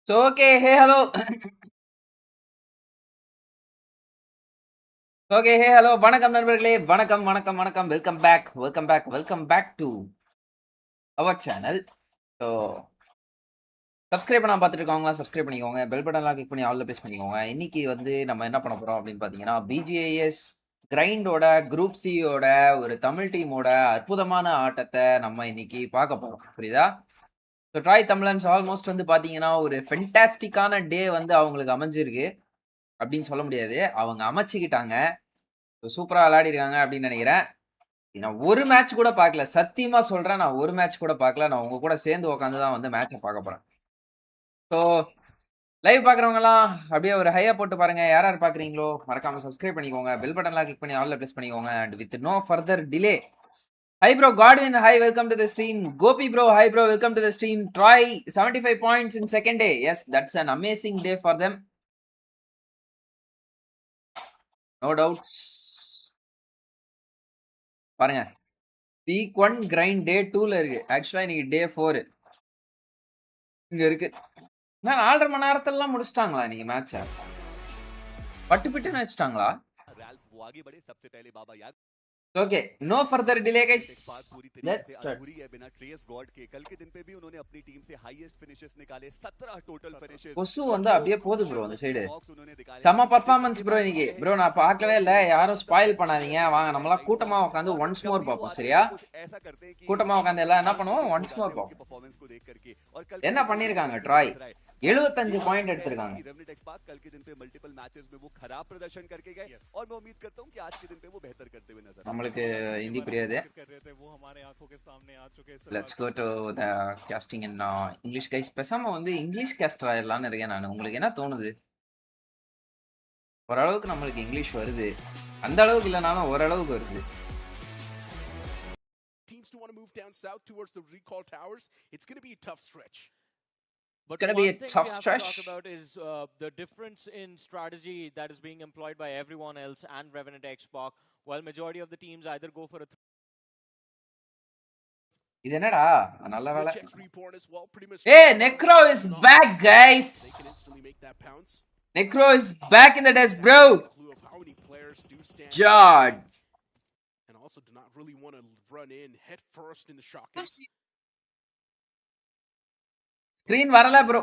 So, okay, hey, hello. Okay, hey, hello. வணக்கம் நண்பர்களே. வணக்கம். Welcome back to our channel. So, subscribe பண்ணாம பார்த்துட்டு இருக்கவங்க சப்ஸ்கிரைப் பண்ணிக்கோங்க. பெல் பட்டன்லாம் கிளிக் பண்ணி ஆல்ல ப்ரெஸ் பண்ணிக்கோங்க. இன்னைக்கு வந்து நம்ம என்ன பண்ண போறோம் அப்படின்னு பார்த்தீங்கன்னா, பிஜிஐஎஸ் கிரைண்டோட குரூப் சியோட ஒரு தமிழ் டீமோட அற்புதமான ஆட்டத்தை நம்ம இன்னைக்கு பார்க்க போறோம். புரியுதா? ஸோ, ட்ராய் தமிழன்ஸ் ஆல்மோஸ்ட் வந்து பார்த்தீங்கன்னா, ஒரு ஃபென்டாஸ்டிக்கான டே வந்து அவங்களுக்கு அமைஞ்சிருக்கு அப்படின்னு சொல்ல முடியாது. அவங்க அமைச்சுக்கிட்டாங்க. சூப்பரா விளையாடிருக்காங்க அப்படின்னு நினைக்கிறேன். நான் ஒரு மேட்ச் கூட பார்க்கல. சத்தியமா சொல்றேன். நான் ஒரு மேட்ச் கூட பார்க்கல. நான் உங்க கூட சேர்ந்து உட்கார்ந்து தான் வந்து மேட்ச பார்க்க போறேன். ஸோ லைவ் பார்க்குறவங்கலாம் அப்படியே ஒரு ஹையா போட்டு பாருங்க. யார் யார் பார்க்குறீங்களோ மறக்காம சப்ஸ்கிரைப் பண்ணிக்கோங்க. பெல் பட்டன்லாம் கிளிக் பண்ணி ஆல்ல பிரஸ் பண்ணிக்கோங்க. And with no further delay. Hi bro Godwin, hi welcome to the stream. Gopi bro, hi bro welcome to the stream. Troy 75 points in second day. Yes, that's an amazing day for them. No doubts. பாருங்க, week 1 grind day 2ல இருக்கு. ஆக்சுவலா இன்னைக்கு டே 4 இங்க இருக்கு. நான் 4.5 மணி நேரத்துலலாம் முடிச்சிட்டாங்களா இன்னைக்கு மேட்ச? பட்டு பிட்டுன்னு வச்சுட்டாங்களா? Okay, no further delay guys. Let's start. கொசு வந்து அப்படியே போகுது ப்ரோ அந்த சைடு. செம பர்ஃபார்மன்ஸ் ப்ரோ இன்னைக்கு. ப்ரோ நான் பார்க்கவே இல்ல. யாரும் ஸ்பாயில் பண்ணாதீங்க. வாங்க நம்மலாம் கூட்டமா உட்காந்து ஒன்ஸ் மோர் பார்ப்போம். சரியா? கூட்டமா உட்காந்து எல்லாம் என்ன பண்ணுவோம்? ஒன்ஸ் மோர் பார்ப்போம். என்ன பண்ணிருக்காங்க ட்ராய்? 75 பாயிண்ட் எடுத்திருக்காங்க. நம்மளுக்கு ஹிந்தி புரியாது. Let's go to the casting in English guys. பேசாம வந்து இங்கிலீஷ் காஸ்டர் ஆயிரலாம்னு இருக்கேன் நான். உங்களுக்கு என்ன தோணுது? ஓரளவுக்கு நம்மளுக்கு இங்கிலீஷ் வருது. அந்த அளவுக்கு இல்லனாலும் ஓரளவுக்கு வருது. Teams to want to move down south towards the recall towers. It's going to be a tough stretch. It's going to be a tough stretch. What we have to talk about is the difference in strategy that is being employed by everyone else and Revenant Xbox. While majority of the teams either go for a இது என்னடா நல்ல வேளை. Hey, Necro is back guys. Necro is back in the desk bro. Jod. And also do not really want to run in head first in the shock. Screen வரல bro.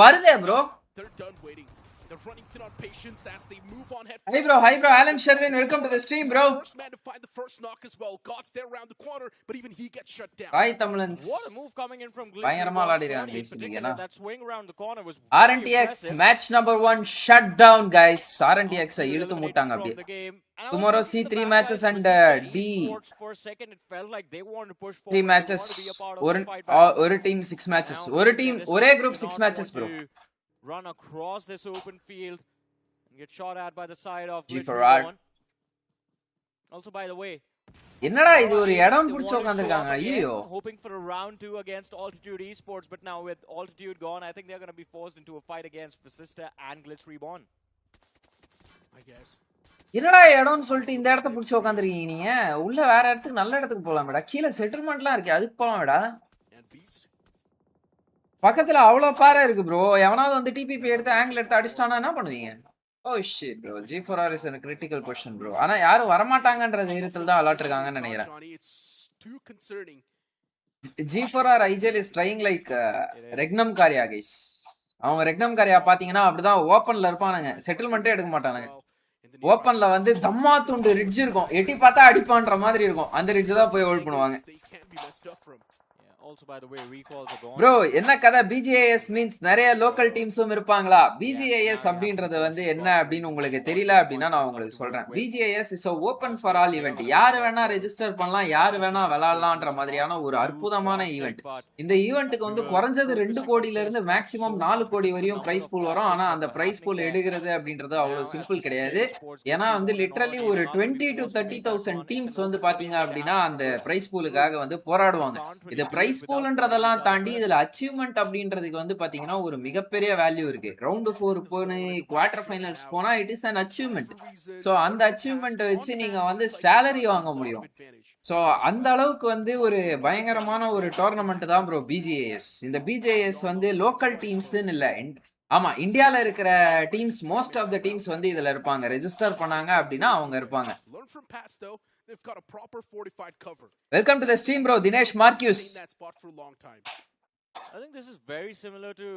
வருதே bro. They're done waiting. They're running thin on patience as they move on head. Hi bro, Alan Sherwin, welcome to the stream bro. First man to find the first knock as well. God's there around the corner, but even he gets shut down. Hi Tamilans. What a move coming in from Glitch. பயங்கரமா விளையாடிறாங்க பேசிட்டீங்கன்னா. That swing around the corner was RNTX match number 1 shut down guys. RNTX இழுத்து மூட்டாங்க அப்படியே. Tomorrow see 3 matches and D for a second it felt like they wanted to push forward. 3 matches. ஒரு team 6 matches. ஒரு team ஒரே group 6 matches bro. Run across this open field and get shot at by the side of G4R. Also by the way, என்னடா இது ஒரு இடம் புடிச்சு உட்கார்ந்திருக்காங்க. ஐயோ, hoping for a round 2 against Altitude Esports, but now with Altitude gone I think they're going to be forced into a fight against Persista and Glitch Reborn. I guess. என்னடா இடம்னு சொல்லிட்டு இந்த இடத்தை புடிச்சு உட்கார்ந்திருக்கீங்க நீங்க? உள்ள வேற இடத்துக்கு நல்ல இடத்துக்கு போலாம்டா. கீழ செட்டில்மென்ட்லாம் இருக்கு. அதுக்கு போலாம்டா. பக்கத்துல அவ்வளவு பாறை இருக்கு ப்ரோ. எவனாவது வந்து டிபிபி எடுத்து ஆங்கிள் எடுத்து அடிச்சிட்டானா என்ன பண்ணுவீங்க? Oh shit bro, G4R is a critical question bro. ஆனா யாரும் வர மாட்டாங்கன்ற தைரியத்துல தான் அலர்ட் இருக்காங்கன்னு நினைக்கிறேன். G4R IGL is trying like ரெக்னம் காரியா guys. அவங்க ரெக்னம் காரியா பாத்தீங்கன்னா அப்படிதான் ஓபன்ல இருப்பானுங்க. செட்டில்மென்ட்டே எடுக்க மாட்டானுங்க. ஓபன்ல வந்து தம்மா துண்டு ரிட்ஜ் இருக்கும். எட்டி பார்த்தா அடிப்பான்ற மாதிரி இருக்கும். அந்த ரிட்ஜ் தான் போய் ஹோல்ட் பண்ணுவாங்க. ப்ரோ என்ன கதை? BGIS மீன்ஸ் நிறைய லோக்கல் டீம்ஸும் இருப்பாங்களா? BGIS அப்படின்றது வந்து என்ன அப்படின்னு உங்களுக்கு தெரியல அப்படின்னா நான் உங்களுக்கு சொல்றேன். BGIS is open for all event. யாரு வேணா ரெஜிஸ்டர் பண்ணலாம், யாரு வேணா விளையாடலாம்ன்ற மாதிரியான ஒரு அற்புதமான ஈவெண்ட். இந்த ஈவெண்ட்டுக்கு வந்து குறைஞ்சது 2 கோடியில இருந்து மேக்ஸிமம் 4 கோடி வரையும் பிரைஸ் பூல் வரும். ஆனா அந்த பிரைஸ் பூல் எடுக்கிறது அப்படின்றது அவ்வளவு சிம்பிள் கிடையாது. ஏன்னா வந்து லிட்டரலி ஒரு 20 to 30,000 டீம்ஸ் வந்து பாத்தீங்க அப்படின்னா அந்த பிரைஸ் பூலுக்காக வந்து போராடுவாங்க. இது பிரைஸ் பூல்ன்றதெல்லாம் தாண்டி இதுல அச்சீவ்மெண்ட் அப்படின்றதுக்கு வந்து பாத்தீங்கன்னா ஒரு மிகப்பெரிய வேல்யூ இருக்கு. ரவுண்ட் 4 போன குவார்டர் ஃபைனல்ஸ் போனா it is an achievement. So அந்த அச்சீவ்மெண்ட் வச்சு நீங்க வந்து salary வாங்க முடியும். சோ அந்த அளவுக்கு வந்து ஒரு பயங்கரமான ஒரு டோர்னமெண்ட் தான் ப்ரோ பிஜிஏஎஸ். இந்த பிஜிஏஎஸ் வந்து லோக்கல் டீம்ஸ்ன்னு இல்ல. ஆமா, இந்தியால இருக்கிற teams most of the teams வந்து இதுல இருப்பாங்க. ரெஜிஸ்டர் பண்ணாங்க அப்படின்னா அவங்க இருப்பாங்க. Welcome to the stream bro Dinesh Marquis. I think this is very similar to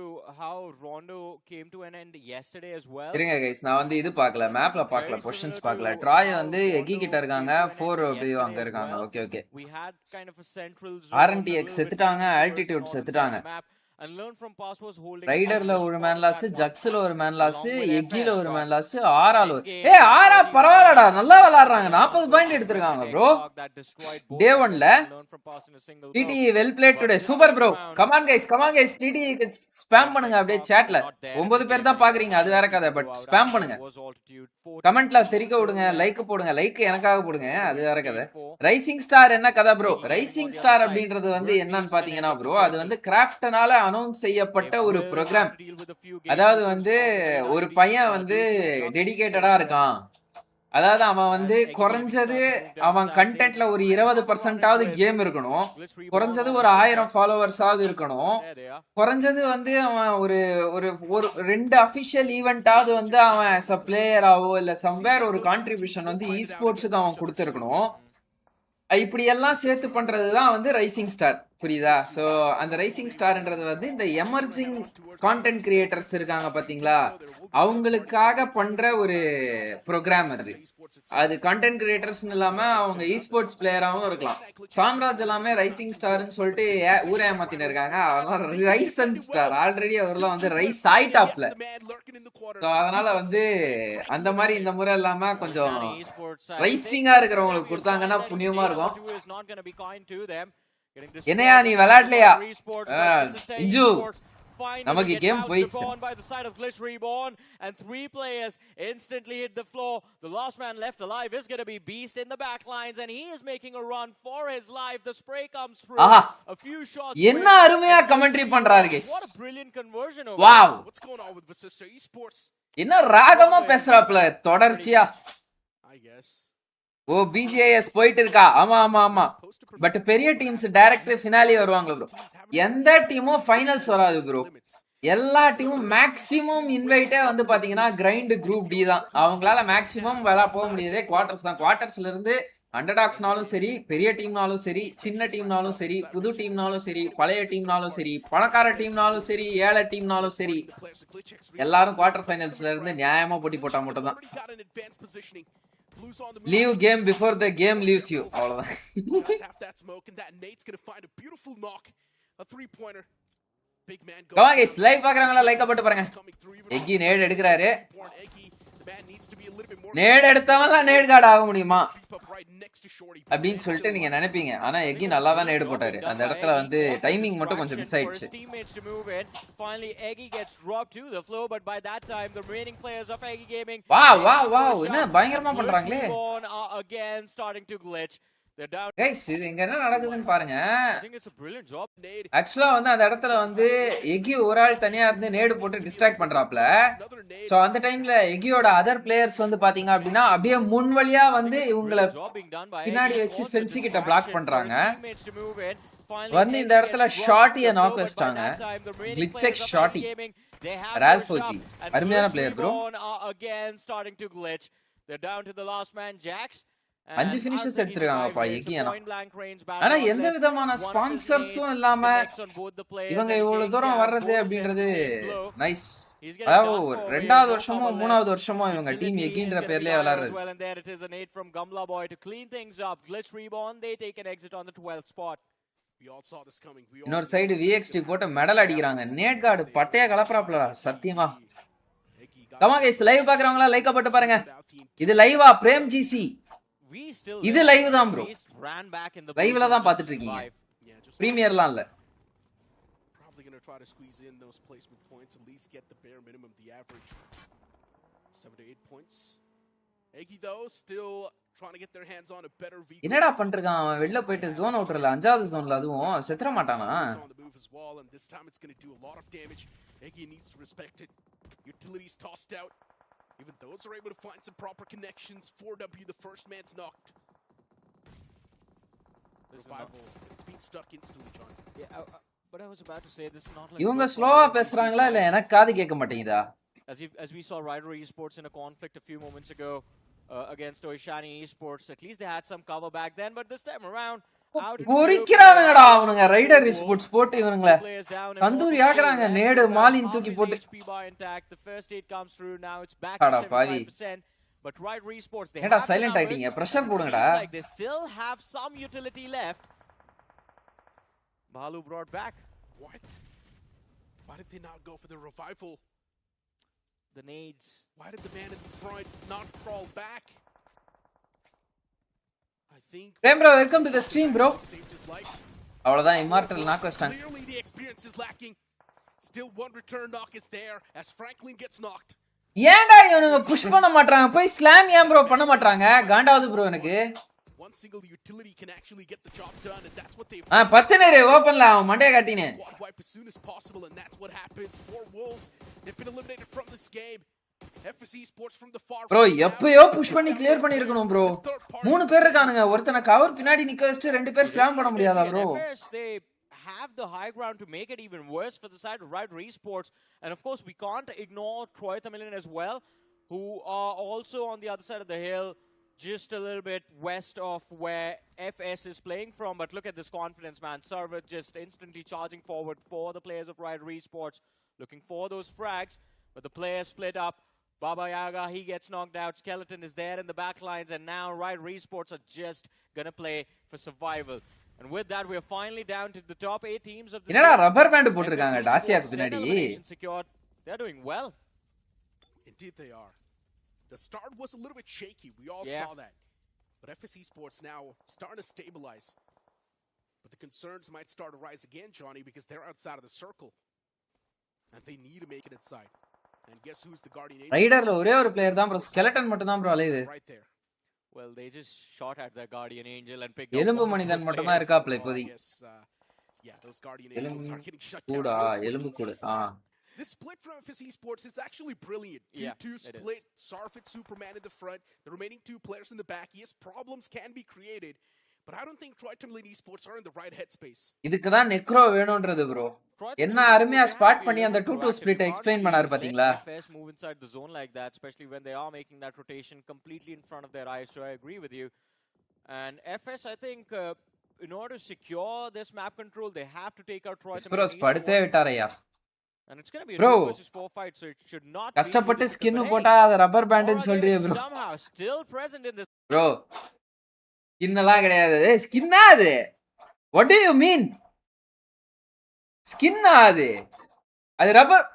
how Rondo came to an end yesterday as well. இருங்க गाइस, நான் வந்து இது பார்க்கல, மேப்ல பார்க்கல, பொசிஷன்ஸ் பார்க்கல. ட்ராய் வந்து எகி கிட்ட இருக்காங்க, 4 அப்படியே அங்க இருக்காங்க. Okay okay. We had kind of a central RNTX செத்துட்டாங்க, ஆல்டிட்யூட் செத்துட்டாங்க. and learn from past was holding ரைடர்ல ஒரு மேன் லாஸ், ஜக்ஸ்ல ஒரு மேன் லாஸ், எக்கில ஒரு மேன் லாஸ், ஆரால ஒரு ஆரா பரவாயில்லடா, நல்லா விளையாடுறாங்க. 40 பாயிண்ட் எடுத்துருக்காங்க ப்ரோ. டே 1ல DD well played today. Super bro. Come on guys DD spam பண்ணுங்க அப்படியே சாட்ல. 9 பேர் தான் பாக்குறீங்க, அது வேற கதை. பட் ஸ்பாம் பண்ணுங்க, கமெண்ட்ல தெரிக்க விடுங்க, லைக் போடுங்க. லைக் எனக்காக போடுங்க, அது வேற கதை. ரைசிங் ஸ்டார் என்ன கதை ப்ரோ? ரைசிங் ஸ்டார் அப்படின்றது வந்து என்னன்னு பாத்தீங்கன்னா ப்ரோ, அது வந்து கிராஃப்ட்னால அனௌன்ஸ் செய்யப்பட்ட ஒரு ப்ரோக்ராம். அதாவது வந்து ஒரு பையன் வந்து டெடிகேட்டடா இருக்கான். அதாவது அவன் வந்து குறைஞ்சது அவன் கண்டென்ட்ல ஒரு 20% கேம் இருக்கணும். குறைஞ்சது ஒரு 1000 ஃபாலோவர்ஸாவது இருக்கணும். குறைஞ்சது வந்து அவன் ஒரு ஒரு 2 அபிஷியல் ஈவென்ட்டாவது வந்து அவன் as a பிளேயராவோ இல்ல சம்வேர் ஒரு கான்ட்ரிபியூஷன் வந்து இஸ்போர்ட்ஸுக்கு அவன் கொடுத்துருக்கணும். இப்படி எல்லாம் சேர்த்து பண்றதுதான் வந்து ரைசிங் ஸ்டார். புரியுதா? சோ அந்த ரைசிங் ஸ்டார்ன்றது வந்து இந்த எமர்ஜிங் கான்டென்ட் கிரியேட்டர்ஸ் இருக்காங்க பாத்தீங்களா, அவங்களுக்காக பண்ற ஒரு ப்ரோக்ராம் அது. அது கான்டென்ட் கிரியேட்டர்ஸ்னு இல்லாம அவங்க இஸ்போர்ட்ஸ் பிளேயராகவும் இருக்கலாம். சாம்ராஜ் எல்லாமே ரைசிங் ஸ்டார்னு சொல்லிட்டு ஊரே ஏமாத்தின்னு இருக்காங்க. அவங்க ரைசன் ஸ்டார் ஆல்ரெடி அவர்லாம் வந்து ரைஸ் ஆயிட்டாப்ல. அதனால வந்து அந்த மாதிரி இந்த முறை இல்லாம கொஞ்சம் ரைசிங்கா இருக்கிறவங்களுக்கு கொடுத்தாங்கன்னா புண்ணியமா இருக்கும். என்னையா நீ விளையாடலையா இஞ்சு? நமக்கு கேம் போயிடுச்சு. by the side of Glitch Reborn and 3 players instantly hit the floor. The last man left alive is going to be Beast in the back lines and he is making a run for his life. The spray comes through. A few shots. என்ன அருமையா commentary பண்றாரு guys. What a brilliant conversion over. Wow. What's going on with Vasisto Esports? என்ன ராகமா பேசுறாப்ல தொடர்ச்சியா. I guess. ஓ பிஜிஏஎஸ் போயிட்டு இருக்கா. ஆமா but பெரிய teams direct finale வருவாங்க ப்ரோ. எந்த டீமும் ஃபைனல்ஸ் வராது ப்ரோ. எல்லா டீமும் மேக்ஸிமம் இன்வைட்டே வந்து பாத்தீங்கன்னா கிரைண்ட் குரூப் டி தான். அவங்களால மேக்ஸிமம் போக முடியாதே குவார்டர்ஸ் தான். குவார்டர்ஸ்ல இருந்து அண்டர்டாக்ஸ்னாலும் சரி, பெரிய டீம்னாலும் சரி, சின்ன டீம்னாலும் சரி, புது டீம்னாலும் சரி, பழைய டீம்னாலும் சரி, பணக்கார டீம்னாலும் சரி, ஏழை டீம்னாலும் சரி, எல்லாரும் குவார்டர் ஃபைனல்ஸ்ல இருந்து நியாயமா போட்டி போட்டா மட்டும் தான். Leave game before the game leaves you. அவ்வளவுதான். Come on guys, live பாக்குறவங்களா லைக் போட்டு பாருங்க. எக்கி நேட் எடுக்கறாரு. நேட் எடுத்தவன்லாம் நேட் கார்டு ஆக முடியுமா அப்படின்னு சொல்லிட்டு நீங்க நினைப்பீங்க. ஆனா எக்கி நல்லா தான் நேட் போட்டாரு. அந்த இடத்துல வந்து டைமிங் மட்டும் கொஞ்சம் மிஸ் ஆயிடுச்சு. வாவ் என்ன பயங்கரமா பண்றாங்களே guys. இது இங்க என்ன நடக்குதுன்னு பாருங்க. ஆக்சுவலா வந்து அந்த இடத்துல வந்து எகி ஒரு ஆள் தனியா இருந்து நேடு போட்டு டிஸ்ட்ராக்ட் பண்றாப்ல. சோ அந்த டைம்ல எகியோட அதர் பிளேயர்ஸ் வந்து பாத்தீங்க அப்படின்னா அப்படியே முன் வழியா வந்து இவங்களை பின்னாடி வச்சு ஃபென்சி கிட்ட பிளாக் பண்றாங்க. வந்து இந்த இடத்துல ஷாட்டிய நாக் வச்சிட்டாங்க. கிளிட்செக் ஷாட்டி ரால்ஃபோஜி அருமையான பிளேயர் ப்ரோ. 5 ஃபினிஷஸ் எடுத்துருக்காங்கப்பா எகியானா. ஆனா எந்த விதமான ஸ்பான்சர்ஸும் இல்லாம இவங்க இவ்வளவு தூரம் வர்றது அப்படின்றது நைஸ். அதாவது 2வது வருஷமோ 3வது வருஷமோ இவங்க டீம் எகின்ற பேர்லயே விளையாடுறது. இன்னொரு சைடு விஎக்ஸ்டி போட்டு மெடல் அடிக்கிறாங்க. நேட் கார்டு பட்டைய கலப்பறாப்ல சத்தியமா. கமா கைஸ், லைவ் பாக்குறவங்களா லைக் போட்டு பாருங்க. இது லைவா பிரேம் ஜிசி? இது லைவ் தான் ப்ரோ. லைவ்ல தான் பாத்துட்டு இருக்கீங்க, பிரீமியர்லாம் இல்ல. என்னடா பண்றான் அவன்? வெளில போயிட்டு ஜோன் அவுட்டர்ல 5வது ஜோன்ல அதுவும் செத்துற மாட்டானா? Even those are able to find some proper connections. 4W, the first man's knocked. This is not, Revival. It's been stuck instantly, John. yeah, but I was about to say this is not like இவங்க good for ஸ்லோவா either of these two பேசுறாங்களா இல்ல sides. எனக்கு காது கேட்க மாட்டேங்குதா? As we saw Rider Esports in a conflict a few moments ago against Oishani Esports, at least they had some cover back then, but this time around, out into பொறிக்கிறானுங்கடா அவனுங்க rider sports போட்டு இவனுங்கள தந்தூரி ஆக்குறாங்க நேடு மாலின் தூக்கி போட்டு. HP bar intact. The first aid comes through. Now it's back அட to பாவி. 75%. But Rider Esports, they ஏடா have the silent numbers. ஆயிட்டீங்க? Pressure போடுங்கடா. Seems like they still have some utility left. Balu brought back. What? Why did they not go for the revival? The nades. Why did the man in the front not crawl back? I think. Prem bro, welcome to the stream bro. Saved his life. அவ்வளவுதான் immortal knock வச்சிட்டாங்க. Clearly the experience is lacking. Still one return knock is there as Franklin gets knocked. ஏன்டா இவனுங்க push பண்ண மாட்டாங்க? போய் slam ஏன் bro பண்ண மாட்டாங்க? காண்டாவது ப்ரோ எனக்கு. One single utility can actually get the job done, and that's what they've 10 நேரே ஓபன்ல அவன் மண்டைய காட்டினே. wipe as soon as possible, and that's what happens for Wolves. They've been eliminated from this game. FS Esports from the far bro எப்பயோ push பண்ணி clear பண்ணிருக்கணும் bro. 3 பேர் இருக்கானுங்க. ஒருத்தனை கவர் பின்னாடி நிக்க வச்சிட்டு 2 பேர் ஸ்லாம் பண்ண முடியாதா bro? They have the high ground to make it even worse for the side of Rider Esports, and of course we can't ignore Troy Tamilans as well, who are also on the other side of the hill, just a little bit west of where FS is playing from. But look at this confidence, man. Server just instantly charging forward for the players of Rider Esports, looking for those frags, but the players split up. Baba Yaga, he gets knocked out. Skeleton is there in the back lines, and now Rider Esports are just gonna play for survival. And with that, we are finally down to the top 8 teams of the என்னடா rubber band போட்டுருக்காங்க டாசியாக்கு பின்னாடி. They're doing well. Indeed they are. The start was a little bit shaky. We all saw that. But FS Esports now starting to stabilize. But the concerns might start to rise again, Johnny, because they're outside of the circle. And they need to make it inside. And guess who's the guardian angel? ரைடர்ல ஒரே ஒரு player தான் bro. Skeleton மட்டும் தான் bro அலையுது. Right there. Well, they just shot at their guardian angel and picked up எலும்பு one of மனிதன் those மட்டும் தான் players. இருக்காப்ல இப்போதைக்கு. Yeah, those guardian angels are getting shut down. கூடா real quick. எலும்பு கூடு. This split from FS Esports is actually brilliant. 2-2 split, Sarfit, Superman in the front, the remaining 2 players in the back. Yes, problems can be created, but I don't think Troy Tamilans Esports are in the right headspace. இதுக்கு தான் necro வேணும்ன்றது bro. என்ன அருமையா spot பண்ணி அந்த 2-2 split explain பண்ணாரு பாத்தீங்களா? FS move inside the zone like that, especially when they are making that rotation completely in front of their eyes. So I agree with you. And FS, I think, in order to secure this map control, they have to take out Troy Tamilans Esports. படுத்தே விட்டாரையா. And it's going to be a Bro, 2 versus 4 fight, so it should not கஷ்டப்பட்டு be skin போட்டா அது rubber பேண்ட்னு சொல்றியே bro. somehow still present in this. Bro ஸ்கின்னலாம் கிடையாது. ஏய் ஸ்கின்னா அது? What do you mean? ஸ்கின்னா அது? அது ரப்பர்.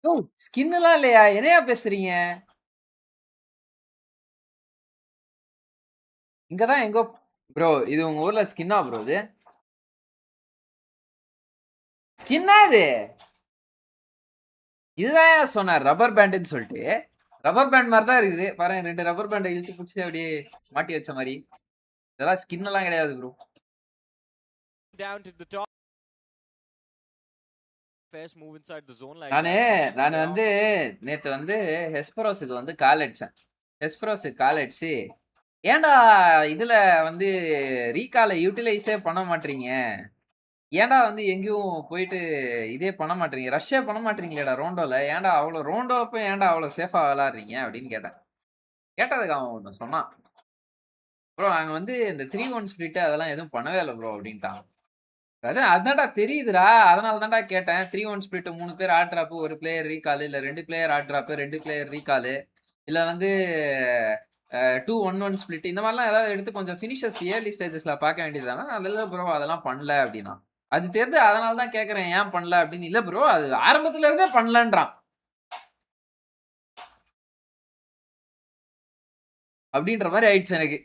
ஓ ஸ்கின்லாம் இல்லையா? என்னையா பேசுறீங்க? இங்க தான் எங்கோ ப்ரோ இது உங்க ஊர்ல ஸ்கின்னா ப்ரோ இது? ஸ்கின்னா இது? இதுதான் சொன்னார் ரப்பர் பேண்ட்னு சொல்லிட்டு. ரப்பர் பேண்ட் மாதிரி தான் இருக்குது. பாருங்க 2 ரப்பர் பேண்டை இழுத்து பிடிச்சி அப்படியே மாட்டி வச்ச மாதிரி. இதெல்லாம் ஸ்கின் எல்லாம் கிடையாது bro. Down to the top. First move inside the zone like நான் வந்து நேத்து வந்து ஹெஸ்பரோஸ்க்கு வந்து கால் அடிச்சேன். ஹெஸ்பரோஸ்க்கு கால் அடிச்சு ஏன்டா இதுல வந்து ரீகாலை யூட்டிலைஸே பண்ண மாட்டீங்க? ஏன்டா வந்து எங்கேயும் போயிட்டு இதே பண்ண மாட்டீங்க? ரஷ்ஷே பண்ண மாட்டீங்களேடா ரோண்டோல? ஏன்டா அவ்வளோ ரோண்டோல போய் ஏன்டா அவ்வளோ சேஃபா விளாடுறீங்க அப்படின்னு கேட்டேன். கேட்டதுக்கு அவன் ஒன்று சொன்னான். ப்ரோ நாங்கள் வந்து இந்த 3-1 ஸ்பிளிட் அதெல்லாம் எதுவும் பண்ணவே இல்லை ப்ரோ அப்படின்ட்டான். அதான்டா தெரியுதுடா, அதனால தான்டா கேட்டேன். 3-1 ஸ்பிளிட் 3 பேர் ஆட்ராப்பு, 1 பிளேயர் ரீகாலு, இல்லை 2 பிளேயர் ஆட்ராப்பு, 2 பிளேயர் ரீகாலு, இல்லை வந்து 2-1-1 ஸ்பிளிட் இந்த மாதிரிலாம் ஏதாவது எடுத்து கொஞ்சம் ஃபினிஷர்ஸ் ஏர்லி ஸ்டேஜஸ்ல பார்க்க வேண்டியதுதானே. அதெல்லாம் ப்ரோ அதெல்லாம் பண்ணல அப்படின்னா. அது தெரிஞ்சு அதனால தான் கேட்குறேன் ஏன் பண்ணல அப்படின்னு. இல்லை ப்ரோ அது ஆரம்பத்துல இருந்தே பண்ணலன்றான் அப்படின்ற மாதிரி ஆயிடுச்சு எனக்கு.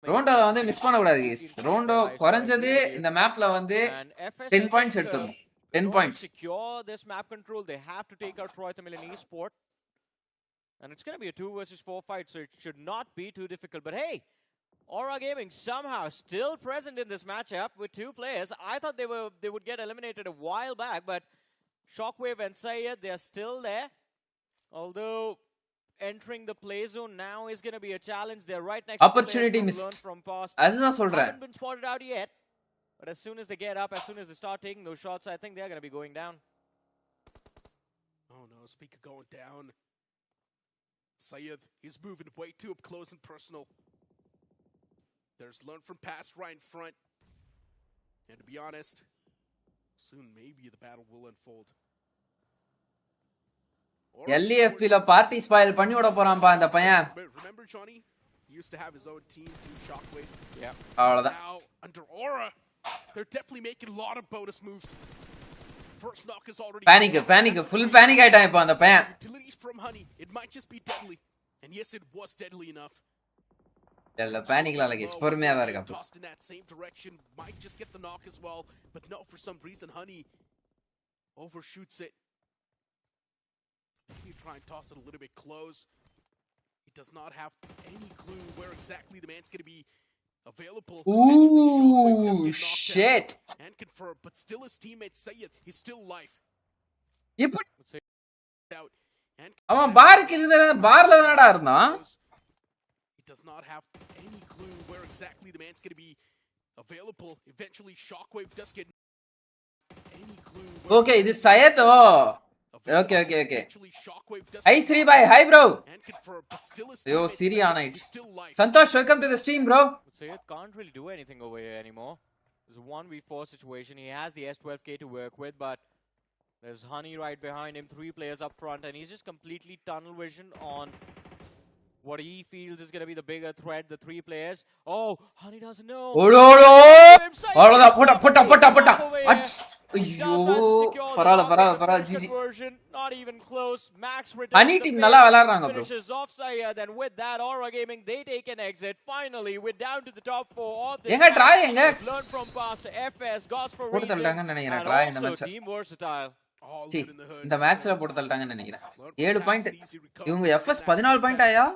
ரோண்டோ வந்து மிஸ் பண்ணக்கூடாது கைஸ். ரோண்டோ குறைஞ்சது இந்த மேப்ல வந்து 10 பாயிண்ட்ஸ் எடுத்துக்கணும். 10 points. Secure this map control, they have to take out Troy Tamilans Esports. And it's going to be a 2 versus 4 fight, so it should not be too difficult. But hey, Aura Gaming somehow still present in this matchup with 2 players. I thought they would get eliminated a while back, but Shockwave and Sayed, they are still there. Although entering the play zone now is going to be a challenge. They're right next opportunity to missed. learn from past. அதுதான் சொல்றேன். Haven't been spotted out yet, but as soon as they get up, as soon as they start taking those shots, I think they're going to be going down. Oh no, Speaker going down. Syed, he's moving way too up close and personal. There's learn from past right in front. And to be honest, soon maybe the battle will unfold. LAFP ல party spoil பண்ணி விட போறான்பா இந்த பையன். Remember Johnny? He used to have his own team, Team Shockwave. Yeah. அவ்வளவுதான். Now under Aura, they're definitely making a lot of bonus moves. First knock is already panic full panic ஆயிட்டான் இப்ப அந்த பையன். Utilities from Honey, it might just be deadly. And yes, it was deadly enough. இல்ல பானிக்ல இல்ல case பொறுமையா தான் இருக்கு. Tossed in that same direction, might just get the knock as well, but no, for some reason Honey overshoots it. Maybe try and toss it a little bit close. He does not have any clue where exactly the man's going to be available. Ooh, shit. And confirm, but still his teammate Syed, he's still alive. எப்படி Out. அவன் park இருந்த பார்ல தானடா இருந்தான். He does not have any clue where exactly the man's going to be available. Eventually Shockwave does get any clue. Okay, this Syed okay. Hi Sri bhai, hi bro. Yo Siri on it. Santosh, welcome to the stream bro. Syed can't really do anything over here anymore. There's a 1v4 situation. He has the S12K to work with, but there's Honey right behind him, 3 players up front, and he's just completely tunnel vision on what he feels is going to be the bigger threat, the 3 players. Oh, Honey doesn't know. Put. ஐயோ பரவாயில்ல GG. Not even close. Max Honey team நல்லா விளையாடுறாங்க bro. Finishes off Syed, and with that Aura Gaming they take an exit. Finally we're down to the top 4 of this. எங்க try எங்க? Learn from past FS Gods for போட்டு தள்ளிட்டாங்கன்னு நினைக்கிறேன் try இந்த match. Team versatile. இந்த மேட்ச்ல போட்டு தள்ளிட்டாங்கன்னு நினைக்கிறேன். 7 point. இவங்க FS 14 பாயிண்ட் ஆயா?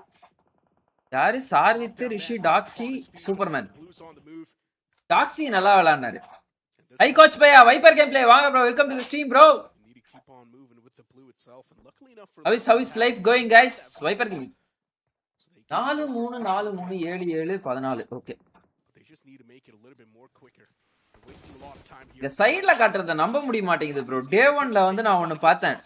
யாரு சார்வித், ரிஷி, டாக்ஸி, சூப்பர்மேன். டாக்ஸி நல்லா விளையாடுனாரு. Hi coach பையா, வைப்பர் கேம் ப்ளே வாங்க bro, welcome to the stream bro. How is life going guys? Viper game 4-3-4-3-7-7 14 okay. இந்த சைடுல காட்டுறத நம்ப முடிய மாட்டேங்குது ப்ரோ. டே 1ல வந்து நான் ஒன்னு பார்த்தேன்.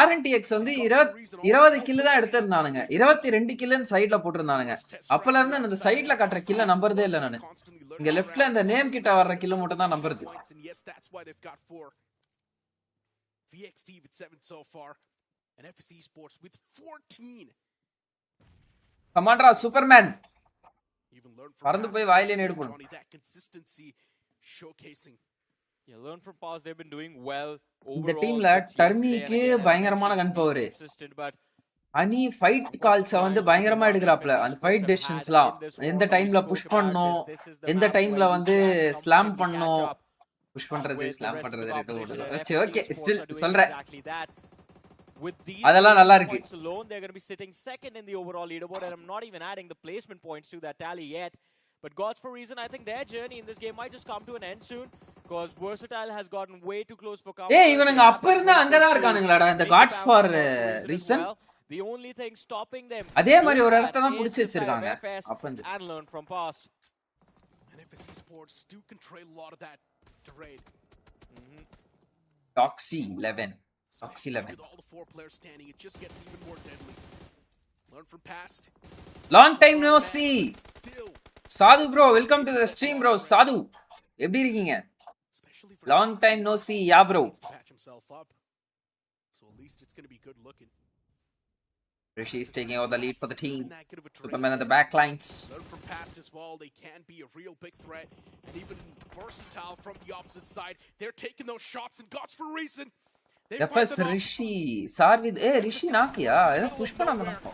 RNTX வந்து 20 கில் தான் எடுத்திருந்தானுங்க. 22 கில்லுன்னு சைடுல போட்டுருந்தானுங்க. அப்பல இருந்து அந்த சைடுல காட்டுற கில்ல நம்பறதே இல்ல நானு. இங்க லெஃப்ட்ல இந்த நேம் கிட்ட வர்ற கில்ல மட்டும் தான் நம்புறது. VXT with 7 so far and FS ESPORTS with 14. கமாண்டரா Superman. பறந்து போய் வாயிலே நேடு போடு. Showcasing. Yeah, learn from past. They've been doing well overall. இந்த டீம்ல டர்மிக்கு பயங்கரமான கன் பவர். அனி ஃபைட் கால்ஸ் வந்து பயங்கரமா எடுக்கறாப்ல. அந்த ஃபைட் டெசிஷன்ஸ்லாம் எந்த டைம்ல புஷ் பண்ணனும், எந்த டைம்ல வந்து ஸ்லாம் பண்ணனும். புஷ் பண்றது ஸ்லாம் பண்றது ரெண்டு ஓடுது. சரி ஓகே ஸ்டில் சொல்றேன். அதெல்லாம் நல்லா இருக்கு. They're going to be sitting second in the overall leaderboard, and I'm not even adding the placement points to that tally yet. But Gods for reason, I think their journey in this game might just come to an end soon, because Versatile has gotten way too close for cover. ஏய் இவனுங்க அப்ப இருந்து அங்க தான் இருக்கானுங்களாடா இந்த Gods for reason. The only thing stopping them அதே மாதிரி ஒரு இடத்தை தான் புடிச்சு வச்சிருக்காங்க. அப்ப இந்த and learn from past. And FS ESPORTS do control a lot of that terrain. Toxy 11. With all the 4 players standing, it just gets even more deadly. Learn from past. Long time no see. Sadhu bro, welcome to the stream bro. Sadhu, எப்படி இருக்கீங்க? Long time no see, yeah bro. So at least it's going to be good looking. Rishi is taking out the lead for the team. Superman at the back lines. Learn from past as well. They can be a real big threat, and even Versatile from the opposite side. They're taking those shots and Gods for reason. FS Rishi, Sarvid, Rishi nakiya, push பண்ணாம nakko.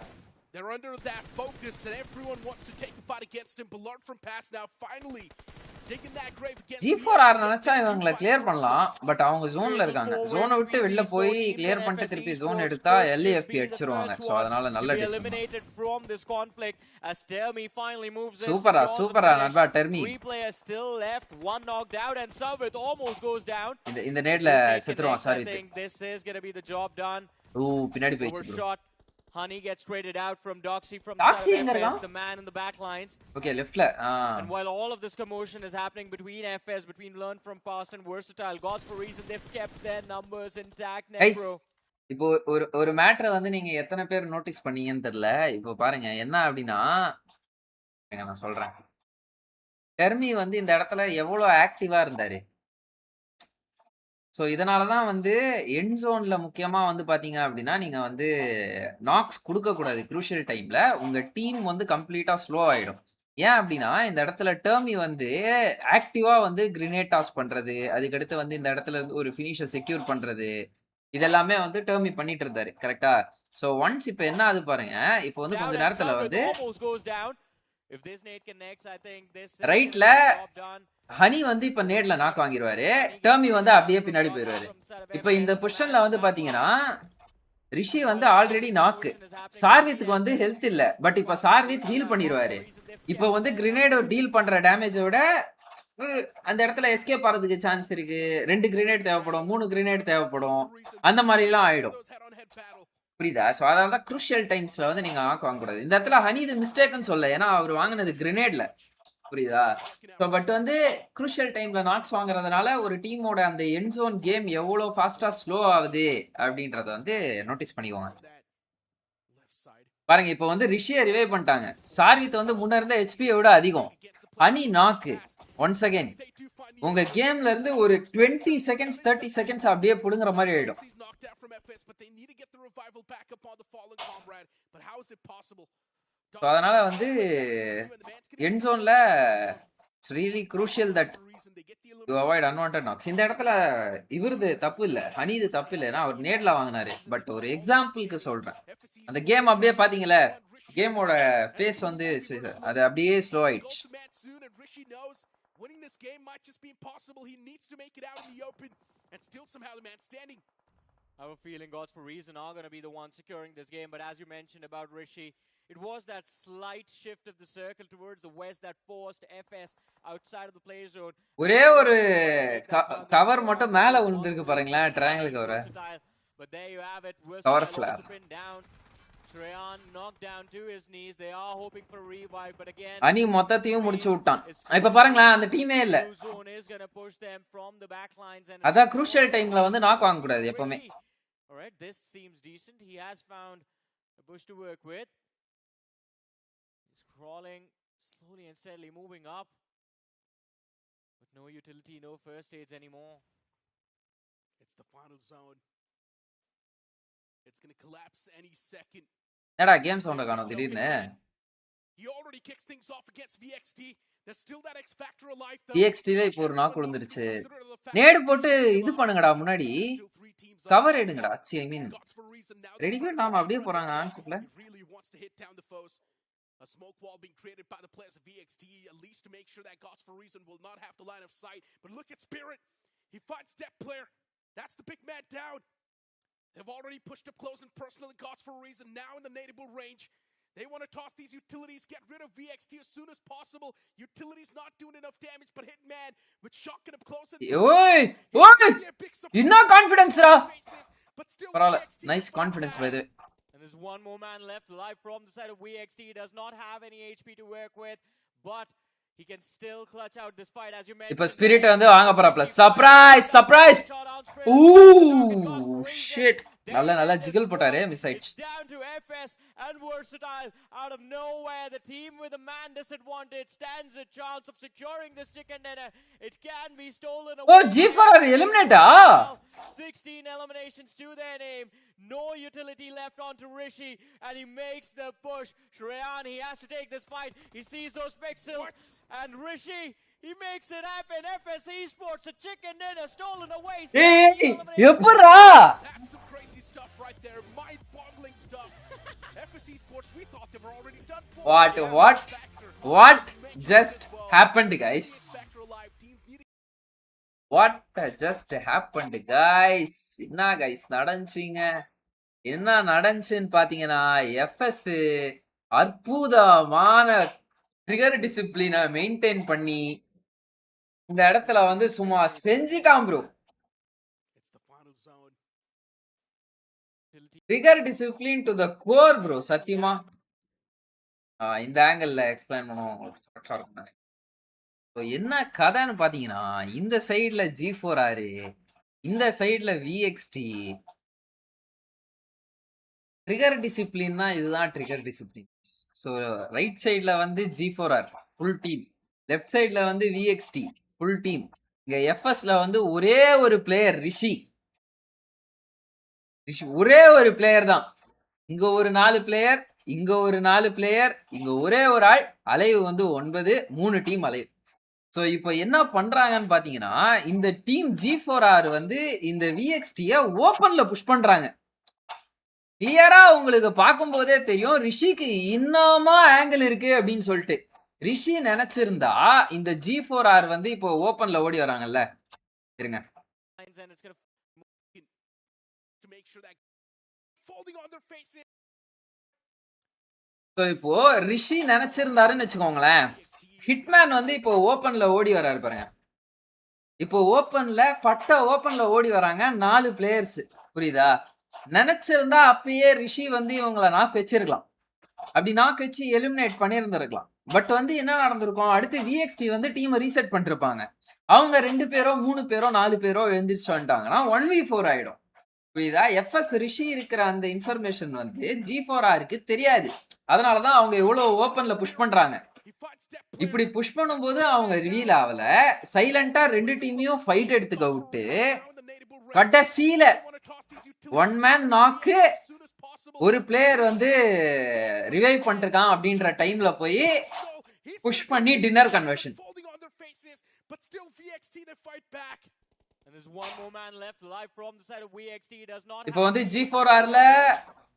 They're under that focus, and everyone wants to take a fight against him. But learn from past now, finally digging that grave against G4R நினைச்சா இவங்களை clear பண்ணலாம். But அவங்க ஜோன்ல இருக்காங்க. ஜோனை விட்டு வெளில போய் கிளியர் பண்ணிட்டு திருப்பி ஜோன் எடுத்தா LAFP அடிச்சிருவாங்க. சோ அதனால நல்ல டிசிஷன். சூப்பரா நண்பா டர்மி. இந்த நேட்ல செத்துருவான் sorry. This is going to be the job done. ஓ பின்னாடி போயிச்சு bro. Honey gets traded out from Doxy from Doxy the side of FS, the man in the back lines. Okay, leftல. And while all of this commotion is happening between FS, between Learn from Past and Versatile, Gods for Reason, they've kept their numbers intact, Necro. இப்போ ஒரு மேட்டரை வந்து நீங்க எத்தனை பேர் notice பண்ணீங்கன்னு தெரியல. இப்போ பாருங்க என்ன அப்படின்னா நான் சொல்றேன். டெர்மி வந்து இந்த இடத்துல எவ்வளவு ஆக்டிவா இருந்தாரு. ஸோ இதனால தான் வந்து எண்ட் ஜோன்ல முக்கியமா வந்து பார்த்தீங்க அப்படின்னா, நீங்க வந்து நாக்ஸ் குடுக்கக்கூடாது க்ரூஷியல் டைம்ல. உங்க டீம் வந்து கம்ப்ளீட்டா ஸ்லோ ஆயிடும். ஏன் அப்படின்னா, இந்த இடத்துல டெர்மி வந்து ஆக்டிவா வந்து கிரினேட் டாஸ் பண்றது, அதுக்கடுத்து வந்து இந்த இடத்துல இருந்து ஒரு ஃபினிஷ செக்யூர் பண்றது, இதெல்லாமே வந்து டெர்மி பண்ணிட்டு இருந்தாரு. கரெக்ட்டா? ஸோ ஒன்ஸ் இப்ப என்ன ஆகுது பாருங்க. இப்போ வந்து கொஞ்ச நேரத்துல வந்து ரைட்ல ஹனி வந்து இப்ப நேட்ல நாக் வாங்கிடுவாரு. டெர்மி வந்து அப்படியே பின்னாடி போயிடுவாரு. இப்ப இந்த பொசிஷன்ல வந்து பாத்தீங்கன்னா ரிஷி வந்து ஆல்ரெடி நாக்கு. சார்வித்துக்கு வந்து ஹெல்த் இல்ல. பட் இப்ப சார்வித் ஹீல் பண்ணிடுவாரு. இப்ப வந்து கிரினேட் டீல் பண்ற டேமேஜை விட அந்த இடத்துல எஸ்கேப் ஆறதுக்கு சான்ஸ் இருக்கு. 2 கிரினேட் தேவைப்படும், 3 கிரினேட் தேவைப்படும். அந்த மாதிரி எல்லாம் ஆயிடும். புரியுதா? ஸோ அதனால தான் க்ரூஷியல் டைம்ஸ்ல வந்து நீங்க நாக் வாங்கக்கூடாது. இந்த இடத்துல ஹனி இது மிஸ்டேக்னு சொல்ல. ஏன்னா அவர் வாங்கினது கிரினேட்ல. புரியுதா? ஸோ பட் வந்து க்ரூஷியல் டைம்ல நாக்ஸ் வாங்குறதுனால ஒரு டீமோட அந்த எண்ட் ஜோன் கேம் எவ்வளவு ஃபாஸ்டா ஸ்லோ ஆகுது அப்படின்றத வந்து நோட்டீஸ் பண்ணிக்கோங்க. பாருங்க இப்போ வந்து ரிஷியை ரிவைவ் பண்ணிட்டாங்க. சார்வித் வந்து முன்ன இருந்த ஹெச்பியை விட அதிகம். ஹனி நாக்கு. ஒன்ஸ் அகைன் உங்க கேம்ல இருந்து ஒரு 20 செகண்ட்ஸ் 30 செகண்ட்ஸ் அப்படியே புடுங்குற மாதிரி ஆயிடும். அதனால வந்து எண்ட் ஜோன்ல it's really crucial that you avoid unwanted knocks. இந்த இடத்துல இவருது தப்பு இல்ல, ஹனிது தப்பு இல்ல. ஏன்னா அவர் நேர்ல வாங்கினாரு. பட் ஒரு எக்ஸாம்பிளுக்கு சொல்றேன். அந்த கேம் அப்படியே பாத்தீங்களா, கேமோட ஃபேஸ் வந்து அது அப்படியே ஸ்லோ ஆயிடுச்சு. Winning this game might just be impossible. He needs to make it out in the open and still somehow the man standing. I have a feeling Gods for Reason are going to be the ones securing this game, but as you mentioned about Rishi, it was that slight shift of the circle towards the west that forced FS outside of the play zone. ஒரே ஒரு cover மட்டும் மேல விழுந்திருக்கு பாருங்களா, triangle cover. But there you have it. Cover flare. Shreyan knocked down to his knees. They are hoping for a revive, but again அனி மொத்தத்தையும் முடிச்சு விட்டான். இப்ப பாருங்களா அந்த டீமே இல்ல. அத க்ரூஷியல் டைம்ல வந்து நாக் வாங்க கூடாது எப்பவுமே. Alright, this seems decent. He has found a bush to work with. He's crawling slowly and steadily moving up. But no utility, no first aids anymore. It's the final zone. It's going to collapse any second. என்னடா game சவுண்ட காணோம் திடீர்னு. He already kicks things off against VXT. There's still that X factor alive though. VXT-ல இப்போ ஒரு knock விழுந்துருச்சு. நேடு போட்டு இது பண்ணுங்கடா முன்னாடி. கவர் எடுங்கடா. ஐ மீன் ரெடிமேட் நாம அப்படியே போறாங்க ஆன்ஷிப்ல. A smoke wall being created by the players of VXT, at least to make sure that Gods for Reason will not have the line of sight. But look at Spirit. He finds Step Player. That's the big man down. They've already pushed up close and personal and Gods for a Reason now in the NADU range. They want to toss these utilities, get rid of VXT as soon as possible. Utilities not doing enough damage, but Hitman with shotgun up close. Oi! Inna confidence ra. Parala, nice confidence by the way. And there's one more man left alive from the side of VXT. He does not have any HP to work with, but he can still clutch out this fight as you mentioned. Ipa Spirit வந்து வாங்க போறாப்ல. Surprise! Ooh, shit. நல்லா ஜிகிள் போட்டாரே, miss ஆயிடுச்சு. Down to FS and Versatile out of nowhere. The team with a man disadvantage stands a chance of securing this chicken dinner. It can be stolen away. Oh, G4 eliminate 16 eliminations to their name. No utility left onto Rishi, and he makes the push. Shreyan, he has to take this fight. He sees those pixels, and Rishi, he makes it happen. FS ESPORTS, a chicken dinner stolen away. Hey, எப்பறா? That's some crazy stuff right there. Mind-boggling stuff. FS ESPORTS, we thought they were already done for. What just happened, guys? What just happened, guys? என்ன guys நடந்துச்சுங்க? என்ன நடந்துச்சுன்னு பாத்தீங்கன்னா FS அற்புதமான trigger டிசிப்ளினை maintain பண்ணி இந்த இடத்துல வந்து சும்மா செஞ்சிட்டான் bro. Trigger discipline to the core bro. சத்தியமா இந்த ஆங்கிள் எக்ஸ்பிளைன் பண்ணுவோம். என்ன கதைன்னு பாத்தீங்கன்னா, இந்த சைடுல G4R, இந்த சைடுல VXT. ட்ரிகர் டிசிப்ளின்னா இதுதான் ட்ரிகர் டிசிப்ளின். ஸோ ரைட் சைடுல வந்து G4R ஃபுல் டீம், லெஃப்ட் சைடுல வந்து VXT ஃபுல் டீம். இங்க FSல வந்து ஒரே ஒரு பிளேயர் ரிஷி, ஒரே ஒரு பிளேயர் தான். இங்க ஒரு 4 பிளேயர், இங்க ஒரு 4 பிளேயர், இங்க ஒரே ஒரு ஆள். அலைவு வந்து 9, 3 டீம் அலைவு. ஸோ இப்போ என்ன பண்றாங்கன்னு பாத்தீங்கன்னா, இந்த டீம் G4R வந்து இந்த VXT-ய ஓப்பன்ல புஷ் பண்றாங்க. கிளியரா உங்களுக்கு பார்க்கும்போதே தெரியும் ரிஷிக்கு இன்னமா ஆங்கிள் இருக்கு அப்படின்னு சொல்லிட்டு. ரிஷி நினைச்சிருந்தா இந்த G4R வந்து இப்போ ஓப்பன்ல ஓடி வராங்கல்ல, இருங்க. இப்போ ரிஷி நினைச்சிருந்தாருன்னு வச்சுக்கோங்களேன், ஹிட்மேன் வந்து இப்போ ஓப்பன்ல ஓடி வராரு பாருங்க. இப்போ ஓப்பன்ல ஓப்பன்ல ஓடி வராங்க 4 பிளேயர்ஸ். புரியுதா? நினைச்சிருந்தா அப்பயே ரிஷி வந்து இவங்களை நாக் வச்சிருக்கலாம். அப்படி நாக் வச்சு எலிமினேட் பண்ணியிருந்திருக்கலாம். பட் வந்து என்ன நடந்திருக்கும், அடுத்து VXT வந்து டீமை ரீசெட் பண்ணிருப்பாங்க. அவங்க 2 பேரோ 3 பேரோ 4 பேரோ எழுந்திரிச்சு வந்துட்டாங்கன்னா 1v4 ஆயிடும். புரியுதா? FS ரிஷி இருக்கிற அந்த இன்ஃபர்மேஷன் வந்து G4Rக்கு தெரியாது. அதனாலதான் அவங்க எவ்வளவு ஓப்பன்ல புஷ் பண்றாங்க. இப்படி புஷ் பண்ணும்போது அவங்க ரிவீல் ஆகல. சைலண்டா 2 டீமையும் ஃபைட் எடுத்துக்க விட்டு கடைசியில 1 மேன் நாக்கு, ஒரு பிளேயர் வந்து ரிவைவ் பண்ணிருக்கான் அப்படின்ற டைம்ல போய் புஷ் பண்ணி டின்னர் கன்வர்ஷன். இப்போ வந்து G4Rல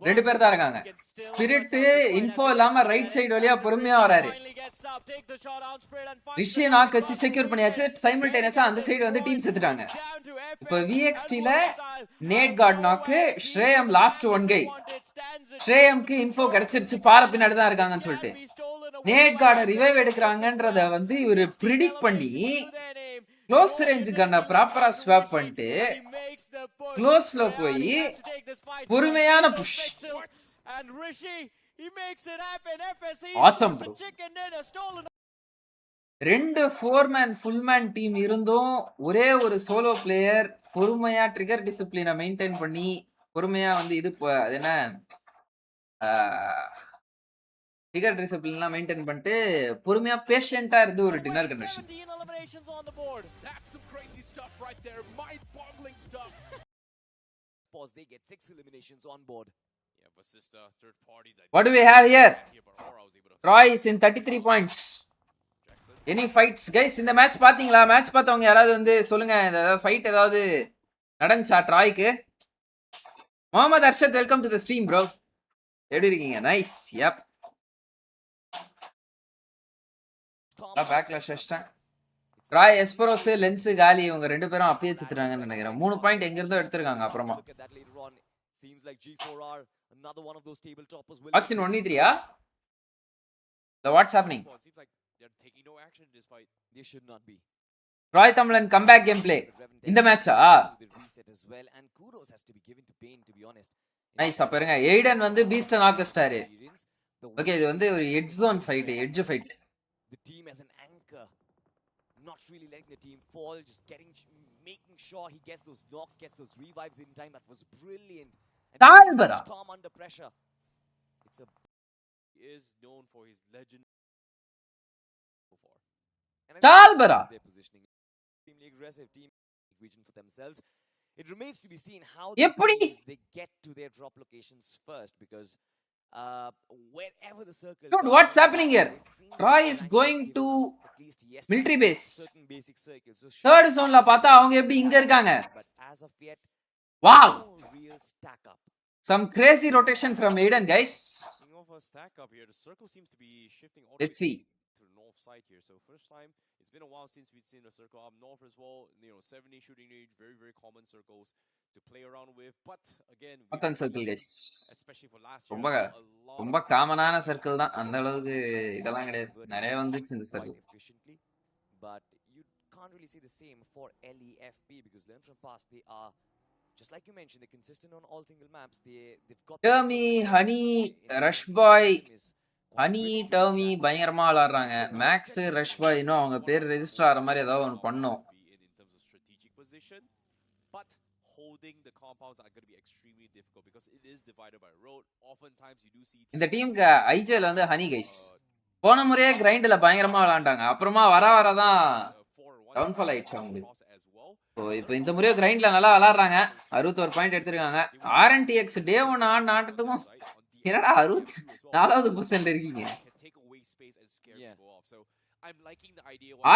2 பேர் தான் இருக்காங்க. ஸ்பிரிட் இன்ஃபோ இல்லாம ரைட் சைடு வழியா பொறுமையா வராரு. ரிஷி நாக் வச்சு செக்யூர் பண்ணியாச்சு. சைமல்டேனியஸா அந்த சைடு வந்து டீம் செத்துட்டாங்க. இப்போ VXTல நேட் கார்ட் நாக்கு, ஸ்ரேயம் லாஸ்ட் 1 கை. ஸ்ரேயம்க்கு இன்ஃபோ கிடைச்சிருச்சு, பார பின்னாடி தான் இருக்காங்கன்னு சொல்லிட்டு நேட் கார்டை ரிவைவ் எடுக்கிறாங்கன்றத வந்து இவரு ப்ரிடிக்ட் பண்ணி க்ளோஸ் ரேஞ்ச் கன்னை ப்ராப்பரா ஸ்வாப் பண்ணிட்டு க்ளோஸ்ல போய் பொறுமையான push. Awesome bro. 2 man full man team இருந்தும் ஒரே ஒரு சோலோ பிளேயர் பொறுமையா ட்ரிகர் டிசிப்ளினை மெயின்டைன் பண்ணி பொறுமையா வந்து இது அது என்ன ட்ரிகர் டிசிப்ளின்லாம் மெயின்டைன் பண்ணிட்டு பொறுமையா பேஷண்டா இருந்து ஒரு dinner conversion. They get 6 eliminations on board. Yeah, but sister, third party that what do we have here? Troy is in 33 points. Any fights guys இந்த மேட்ச் பாத்தீங்களா? மேட்ச் பார்த்தவங்க யாராவது வந்து சொல்லுங்க, ஏதாவது ஃபைட் ஏதாவது நடந்துச்சா ட்ராய்க்கு? Mohammed Arshad, welcome to the stream bro. எப்படி இருக்கீங்க? நைஸ். யப். Backlash Ashton. ராய் எஸ்பரோஸ் லென்ஸ் காலி இவங்க 2 பேரும் அப்பயே செத்துறாங்கன்னு நினைக்கிறேன். 3 பாயிண்ட் எங்க இருந்தோ எடுத்துருக்காங்க. அப்புறமா auxin 1v3-ஆ? What's happening? they're taking no action in this fight. They should not be. Troy Tamilan comeback game play இந்த மேட்சா? நைஸ். அப்ப இருங்க, எய்டன் வந்து பீஸ்ட நாக் வச்சிட்டாரு. ஓகே, இது வந்து ஒரு edge zone fight, edge fight. The team as an anchor, not really letting the team fall, just making sure he gets those knocks, gets those revives in time. That was brilliant. Talbara calm under pressure. He is known for his legend. Talbara their positioning, extremely aggressive team region for themselves. It remains to be seen how they get to their drop locations first, because wherever the circle dude, what's happening here? Troy is going to military base. Third zone la paatha avanga eppadi inga irukanga. But as of yet, wow, real stack up. Some crazy rotation from Aiden guys. Of a stack up here, the circle seems to be shifting. Let's see. To the north side here. So first time, it's been a while since we've seen a circle up north as well. 70 shooting range, very very common circles to play around with. But again, Common circle guys, especially for last year, ரொம்ப காமனான circle தான். அந்த அளவுக்கு இதெல்லாம் கிடையாது, நிறைய வந்துச்சு இந்த circle. But you can't really say the same for LEFP, because learn from past, they are just like you mentioned, they're consistent on all single maps. They've got டர்மி, ஹனி, ரஷ் பாய், ஹனி, டர்மி பயங்கரமா விளையாடுறாங்க. Maths, rush பாய் இன்னும் அவங்க பேர் register ஆகிற மாதிரி ஏதாவது ஒன்று பண்ணோம். But holding the compounds are going to be extremely difficult because it is divided by road. Oftentimes you do see இந்த டீமுக்கு ஐஜிஎல் வந்து ஹனி கைஸ். போன முறையே கிரைண்ட்ல பயங்கரமா விளையாண்டாங்க. அப்புறமா வரதான் டவுன்ஃபால் ஆயிடுச்சு அவங்களுக்கு. இப்போ இந்த முறையே கிரைண்ட்ல நல்லா விளையாடுறாங்க. 61 பாயிண்ட் எடுத்திருக்காங்க. RNTX டே 1 ஆடின ஆட்டத்துக்கும் என்னடா 64வது பொசிஷன்ல இருக்கீங்க.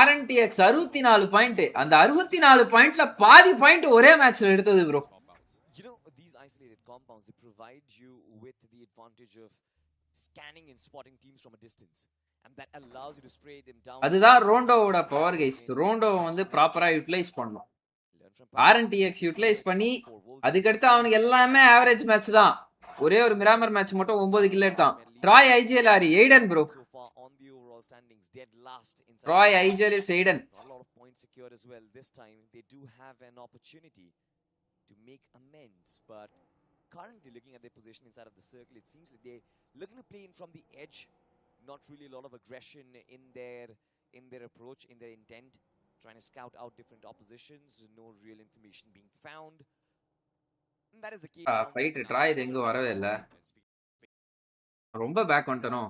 RNTX 64 point. அந்த 64 பாயிண்ட்ல பாதி பாயிண்ட் ஒரே மேட்ச்ல எடுத்தது bro. You know, these isolated compounds, they provide you with the advantage of scanning and spotting teams from a distance, and that allows you to spray them down. அதுதான் ரோண்டோவோட power guys. Rondo வந்து ப்ராப்பரா utilise பண்ணணும். RNTX utilise பண்ணி அதுக்கடுத்து அவனுக்கு எல்லாமே average match தான். ஒரே ஒரு மிராமர் மேட்ச் மட்டும் 9 கில் எடுத்தான். ட்ராய் ஐஜிஎல் ஆரி Aidan bro. Troy IGL is Aiden. A lot of points secured as well. This time they do have an opportunity to make amends, but currently looking at their position inside of the circle, it seems like they're looking to play in from the edge. Not really a lot of aggression in their approach, in their intent, trying to scout out different oppositions. No real information being found. And that is the key. Fight try எங்க வரவே இல்ல. ரொம்ப back வந்துட்டனோ.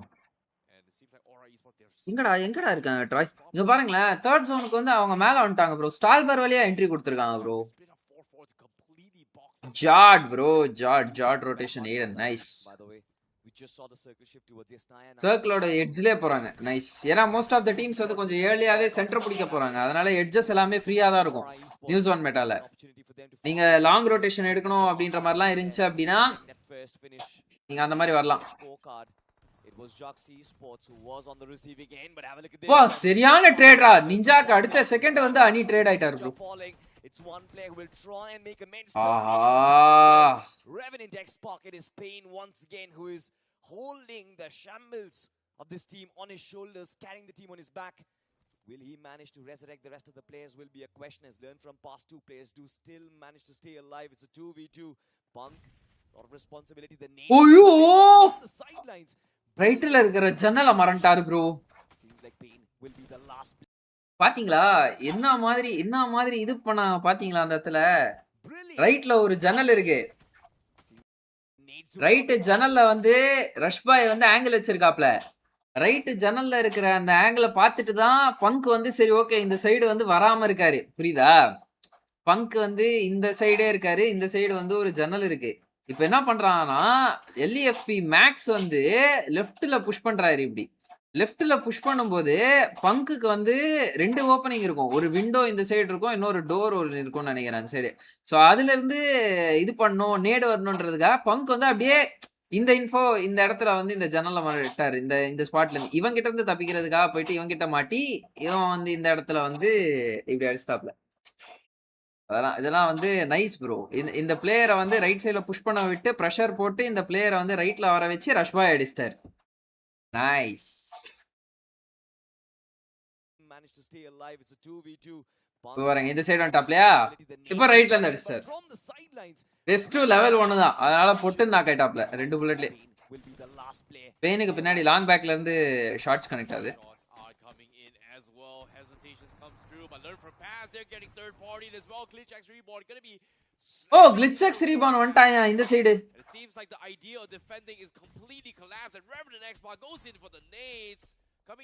எங்கடா இருக்காங்க TRAI? இங்க பாருங்களேன், third ஜோனுக்கு வந்து அவங்க மேல வந்துட்டாங்க ப்ரோ. ஸ்டால்பர் வழியா என்ட்ரி கொடுத்திருக்காங்க ப்ரோ. ஜாட் ரொட்டேஷன் ஏடன் நைஸ். சர்க்கிளோட எட்ஜ்லயே போறாங்க. நைஸ். ஏன்னா மோஸ்ட் ஆஃப் த டீம்ஸ் வந்து கொஞ்சம் ஏர்லியாவே சென்டர் பிடிக்க போறாங்க. அதனால எட்ஜஸ் எல்லாமே ஃப்ரீயா தான் இருக்கும் நியூஸ் ஒன் மெட்டால. நீங்க லாங் ரொட்டேஷன் எடுக்கணும் அப்படின்ற மாதிரிலாம் இருந்துச்சு அப்படின்னா நீங்க அந்த மாதிரி வரலாம். வா சரியான ட்ரேடரா. நிஞ்சாக்கு அடுத்த செகண்ட் வந்து அனி ட்ரேட் ஆயிட்டாரு bro. It's one player will try and make amends. Revenant X pocket is Payne once again, who is holding the shambles of this team on his shoulders, carrying the team on his back. Will he manage to resurrect the rest of the players will be a question. As learned from past two players, do still manage to stay alive. It's a 2v2. Punk, lot of responsibility. The name on the sidelines. ரைட்ல இருக்கிற ஜன்னல மறண்டாரு bro. Seems like Payne will be the last. பாத்தீங்களா என்ன மாதிரி இது பண்ண பாத்தீங்களா? அந்த இடத்துல ரைட்ல ஒரு ஜன்னல் இருக்கு. ரைட் ஜன்னல்ல வந்து ரஷ் பாய் வந்து ஆங்கிள் வச்சிருக்காப்ல. ரைட் ஜன்னல்ல இருக்கிற அந்த ஆங்கிளை பார்த்துட்டு தான் பங்க் வந்து சரி ஓகே இந்த சைடு வந்து வராம இருக்காரு. புரியுதா? பங்க் வந்து இந்த சைடே இருக்காரு. இந்த சைடு வந்து ஒரு ஜன்னல் இருக்கு. இப்ப என்ன பண்றாங்கன்னா LEFP மேக்ஸ் வந்து லெஃப்ட்ல புஷ் பண்றாரு. இப்படி லெஃப்ட்ல புஷ் பண்ணும்போது பங்குக்கு வந்து 2 ஓப்பனிங் இருக்கும். ஒரு விண்டோ இந்த சைடு இருக்கும், இன்னொரு டோர் ஒரு இருக்கும்னு நினைக்கிறேன் அந்த சைடு. ஸோ அதுல இருந்து இது பண்ணும் நேடு வரணுன்றதுக்காக பங்க் வந்து அப்படியே இந்த இன்ஃபோ இந்த இடத்துல வந்து இந்த ஜன்னல்ல விட்டாரு. இந்த ஸ்பாட்ல இருந்து இவன் கிட்ட இருந்து தப்பிக்கிறதுக்காக போயிட்டு இவன் கிட்ட மாட்டி இவன் வந்து இந்த இடத்துல வந்து இப்படி அடிஸ்டாப்ல. இதெல்லாம் வந்து நைஸ் ப்ரோ. இந்த பிளேயரை வந்து ரைட் சைட்ல புஷ் பண்ண விட்டு ப்ரெஷர் போட்டு இந்த பிளேயரை வந்து ரைட்ல வர வச்சு ரஷ்பாய் அடிச்சிட்டார். நைஸ். பாருங்க இந்த சைடு வந்துட்டாப்லையா. இப்போ ரைட்ல இருந்து அடிச்சிட்டார். பெஸ்ட் லெவல் 1 தான். அதனால பொட்டு நாக் ஆயிட்டாப்ல 2 புல்லட்ல. பெயினுக்கு பின்னாடி லாங் பேக்ல இருந்து ஷாட்ஸ் கனெக்ட் ஆகுது. ஓ Glitchex ரீபான் வந்துட்டாயா இந்த side. It seems like the idea of defending is completely collapsed, and Revenant X-Pac goes in for the nades.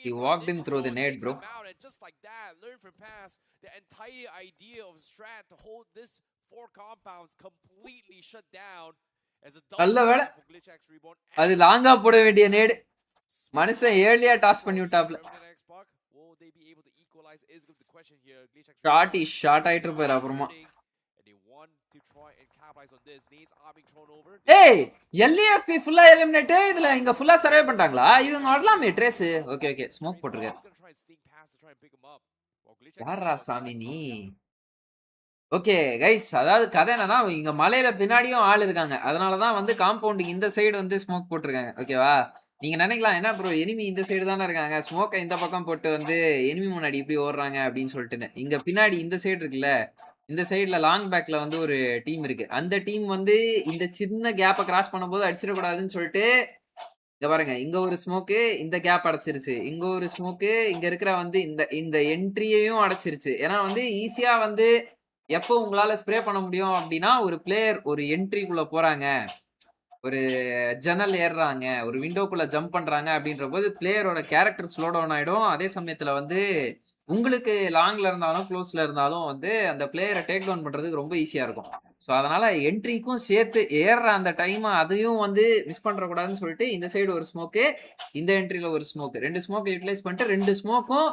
He walked in through the net, bro. And just like that, learn from past, the entire idea of strat to hold this 4 compounds completely shut down as a double for Glitchex Reborn. அது லாங்கா போட வேண்டிய NAT மனுஷன் ஏர்லியா toss பண்ணி விட்டாப்ல. Will they be able to equalize is the question here. Glitchex shot ஆயிட்டு இருப்பாரு அப்புறமா. To try and capitalize on this. Nades are being thrown over. ஏய் LEFP ஃபுல்லா எலிமினேட். இதுல இங்க ஃபுல்லா சர்வே பண்ணிட்டாங்களா? இவங்க வரலாமே ட்ரேஸ். ஓகே ஸ்மோக் போட்டுருக்காரு. யாரா சாமி நீ? ஓகே கைஸ், அதாவது கதை என்னன்னா இங்க மலையில பின்னாடியும் ஆள் இருக்காங்க. அதனால தான் வந்து காம்பவுண்டிங் இந்த சைடு வந்து ஸ்மோக் போட்டுருக்காங்க. ஓகேவா? நீங்க நினைக்கலாம் என்ன ப்ரோ எனிமி இந்த சைடு தானே இருக்காங்க, ஸ்மோக்கை இந்த பக்கம் போட்டு வந்து எனிமி முன்னாடி இப்படி ஓடுறாங்க அப்படின்னு சொல்லிட்டு. இங்க பின்னாடி இந்த சைடு இருக்குல்ல இந்த சைடுல லாங் பேக்ல வந்து ஒரு டீம் இருக்கு. அந்த டீம் வந்து இந்த சின்ன கேப்ப கிராஸ் பண்ணும்போது அடிச்சிட கூடாதுன்னு சொல்லிட்டு இங்க பாருங்க. இங்க ஒரு ஸ்மோக்கு இந்த கேப் அடைச்சிருச்சு. இங்க ஒரு ஸ்மோக்கு இங்க இருக்கிற வந்து இந்த இந்த என்ட்ரியையும் அடைச்சிருச்சு. ஏன்னா வந்து ஈஸியா வந்து எப்போ உங்களால ஸ்ப்ரே பண்ண முடியும் அப்டின்னா, ஒரு பிளேயர் ஒரு என்ட்ரிக்குள்ள போறாங்க. ஒரு ஜன்னல் ஏறுறாங்க. ஒரு விண்டோக்குள்ள ஜம்ப் பண்றாங்க அப்டின்றபோது பிளேயரோட கேரக்டர் ஸ்லோ டவுன் ஆயிடும். அதே சமயத்துல வந்து உங்களுக்கு லாங்ல இருந்தாலும், குளோஸ்ல இருந்தாலும் வந்து அந்த பிளேயர டேக் டவுன் பண்றதுக்கு ரொம்ப ஈஸியா இருக்கும். ஸோ அதனால என்ட்ரிக்கும் சேர்த்து ஏறுற அந்த டைம அதையும் வந்து மிஸ் பண்றக்கூடாதுன்னு சொல்லிட்டு, இந்த சைடு ஒரு ஸ்மோக்கு, இந்த என்ட்ரில ஒரு ஸ்மோக். 2 ஸ்மோக்க யுட்டிலைஸ் பண்ணிட்டு 2 ஸ்மோக்கும்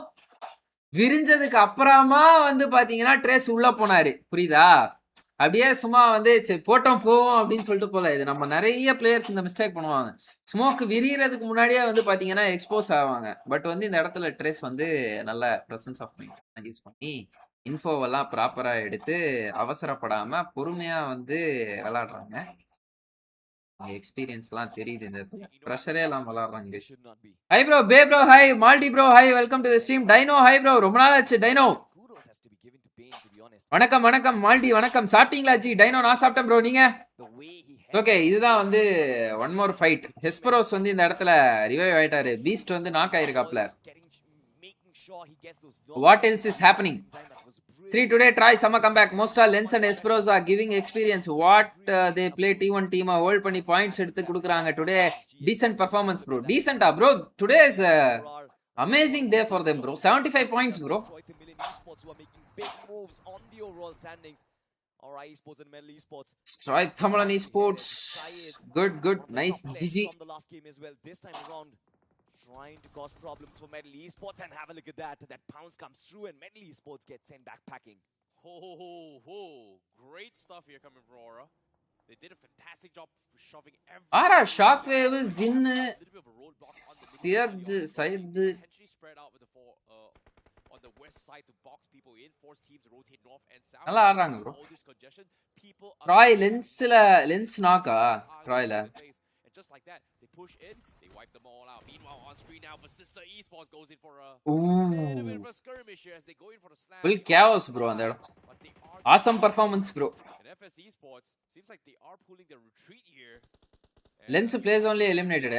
விரிஞ்சதுக்கு அப்புறமா வந்து பார்த்தீங்கன்னா, ட்ரேஸ் உள்ள போனாரு. புரியுதா? அப்படியே சும்மா வந்து சரி போட்டோம் போவோம் அப்படின்னு சொல்லிட்டு போல. இது நம்ம நெறைய பிளேயர்ஸ் இந்த மிஸ்டேக் பண்ணுவாங்க. ஸ்மோக் விரியறதுக்கு முன்னாடியே வந்து பார்த்தீங்கன்னா, எக்ஸ்போஸ் ஆவாங்க. பட் வந்து இந்த இடத்துல ட்ரேஸ் வந்து நல்ல பிரசன்ஸ் ஆஃப் மைண்ட் யூஸ் பண்ணி, இன்ஃபோவெல்லாம் ப்ராப்பரா எடுத்து, அவசரப்படாம பொறுமையா வந்து விளையாடுறாங்க. எக்ஸ்பீரியன்ஸ்லாம் தெரியுது இந்த இடத்துல. பிரஷரே இல்லாம விளையாடுறாங்க guys. Hi bro, pay bro hi, multi bro hi, welcome to the stream. Dino hi bro, ரொம்ப நாள் ஆச்சு டைனோ. வணக்கம் வணக்கம் மால்டி வணக்கம். சாப்பிட்டீங்களா ஜி? டைனோ நான் சாப்பிட்டேன் ப்ரோ, நீங்க? ஓகே, இதுதான் வந்து ஒன் மோர் ஃபைட். ஹெஸ்பரோஸ் வந்து இந்த இடத்துல ரிவைவ் ஆயிட்டாரு. பீஸ்ட் வந்து நாக் ஆயிருக்காப்ல. What else is happening? 3 today try summer comeback. Mosta, Lens and Esperos are giving experience. What they play T1 team hold பண்ணி points எடுத்து குடுக்குறாங்க. Today decent performance bro. Decent bro. Today is amazing day for them bro. 75 points bro. Strike Tamilan esports. Good. Nice GG. Trying to cause problems for Metal Esports, and have a look at that. That pounce comes through and Metal Esports gets sent back packing. Great stuff here coming from Aura. They did a fantastic job shoving everything. Ara shockwave Zin Syed Potentially spread out with the four on the west side to box people in. Force teams to rotate north and south. நல்லா ஆடுறாங்க bro. All this congestion, people Troy lens knock Troy la. And just like that, they push in, they wipe them all out. Meanwhile, on screen now, Persista Esports goes in for a little bit of a skirmish here as they go in for the slam. Full chaos bro அந்த இடம். Awesome performance bro. And FS Esports seems like they are pulling their retreat here. Lens plays only eliminated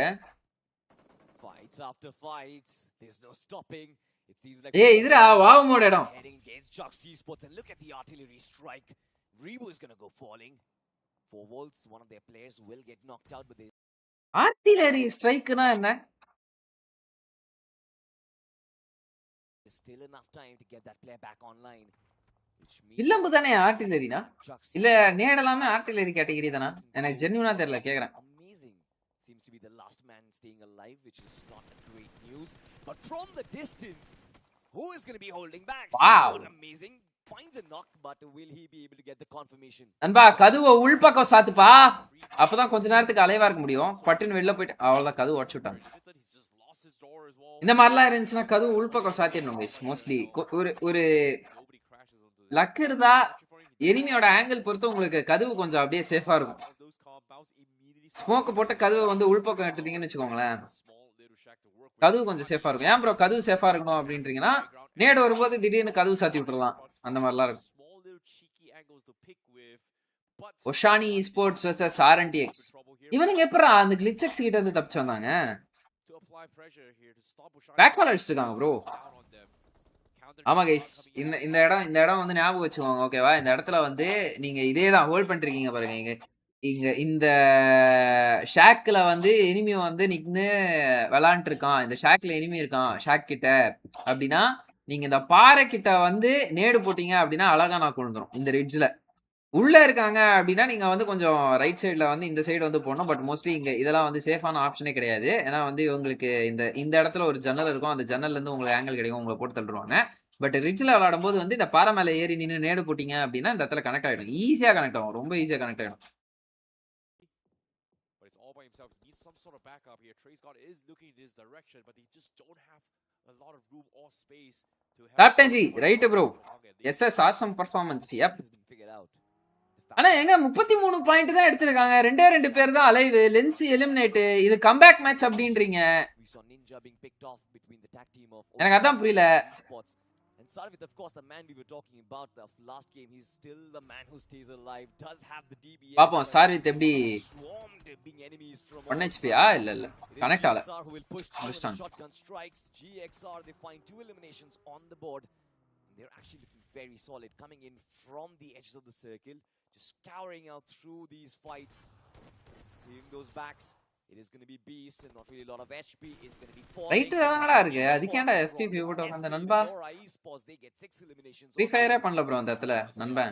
Fights after fights, there's no stopping. It seems like இதுடா wow மோட் இடம். heading against Jux Esports, and look at the artillery strike. Rebo is going to go falling. For Wolves, one of their players will get knocked out, but they artillery ஸ்ட்ரைக்னா என்ன? There's still enough time to get that player back online. வில்லம்பு தானே ஆர்ட்டிலரினா? இல்ல நேடலாமே artillery category தானா? எனக்கு ஜென்யூனா தெரியல கேக்குறேன். Amazing. Seems to be the last man staying alive, which is not a great news. But from the distance, who is going to be holding back? Wow. Amazing. Finds a knock, but will he be able to get the confirmation? அன்பா கதுவை உள்பக்கம் சாத்துப்பா. அப்பதான் கொஞ்ச நேரத்துக்கு அலைவா இருக்க முடியும். பட்டுன்னு வெளில போயிட்டு அவ்வளவுதான் கதவு உடைச்சு விட்டாங்க. இந்த மாதிரிலாம் இருந்துச்சுன்னா கதவு உள்பக்கம் சாத்திடணும் கைஸ். மோஸ்ட்லி ஒரு லக் இருந்தா எனிமியோட ஆங்கிள் பொறுத்து உங்களுக்கு கதவு கொஞ்சம் அப்படியே சேஃபா இருக்கும். ஸ்மோக் போட்டு கதவு வந்து உள்பக்கம் எடுத்துட்டீங்கன்னு வச்சுக்கோங்களேன், கதவு கொஞ்சம் சேஃபா இருக்கும். ஏன் ப்ரோ கதவு சேஃபா இருக்கணும் அப்படின்றீங்கன்னா, நேடு வரும்போது திடீர்னு கதவு சாத்தி விட்டுறலாம். அந்த மாதிரிலாம் இருக்கும். ஒஷானி esports vs RNTX. இவனுங்க எப்பறா அந்த கிளிச்செக்ஸ் கிட்ட இருந்து தப்பிச்சு வந்தாங்க? பேக் ஃபால் அடிச்சிட்டு இருக்காங்க ப்ரோ. ஆமா கைஸ், இந்த இடம் வந்து ஞாபகம் வச்சுக்கோங்க ஓகேவா? இந்த இடத்துல வந்து நீங்க இதே தான் ஹோல்ட் பண்ணிருக்கீங்க பாருங்க. இங்க இந்த ஷாக்ல வந்து எனிமி வந்து நின்னு விளையாண்டு இருக்கான். இந்த ஷாக்ல எனிமி இருக்கான் ஷாக் கிட்ட அப்படின்னா, நீங்க இந்த பாறை கிட்ட வந்து நேடு போட்டீங்க அப்படின்னா அழகா நான் கொண்டுரும். இந்த ரிட்ஜ்ல உள்ள இருக்காங்க அப்படின்னா நீங்க வந்து கொஞ்சம் ரைட் சைடுல வந்து இந்த சைடு வந்து போகணும். பட் மோஸ்ட்லி இங்க இதெல்லாம் வந்து சேஃபான ஆப்ஷனே கிடையாது. ஏன்னா வந்து உங்களுக்கு இந்த இடத்துல ஒரு ஜன்னல் இருக்கும். அந்த ஜன்னல்ல இருந்து உங்களுக்கு ஆங்கிள் கிடைக்கும், உங்களை போட்டு தள்ளுவாங்க. பட் ரிட்ஜ்ல விளையாடும் போது வந்து இந்த பாறை மேல ஏறி நின்று நேடு போட்டீங்க அப்படின்னா இந்த இடத்துல கனெக்ட் ஆயிடும். ஈஸியா கனெக்ட் ஆகும், ரொம்ப ஈஸியா கனெக்ட் ஆயிடும். Captain ji right bro. SS awesome performance. Yup. ஆனா எங்க 33 பாயிண்ட் தான் எடுத்திருக்காங்க. 2 பேர் தான் அலைவ். Lens eliminate. இது கம்பேக் மேட்ச் அப்படின்றீங்க. எனக்கு அதான் புரியல. Sarvit, of course, the man we were talking about the last game, he's still the man who stays alive, does have the DBS. பாப்போம் சார்வித் எப்படி Swarmed being enemies from 1 all HP sides. இல்ல It is connect ஆல GXR who will push through with the Understand. shotgun strikes. GXR, they find 2 eliminations on the board. And they're actually looking very solid, coming in from the edges of the circle, just scouring out through these fights, clearing those backs. It is going to be Beast and not really a lot of HP. Is going to be falling. Right தானடா இருக்கு அதுக்கு ஏன்டா FP போட்டு அந்த நண்பா free ஃபயரே பண்ணல bro அந்த இடத்துல நண்பன்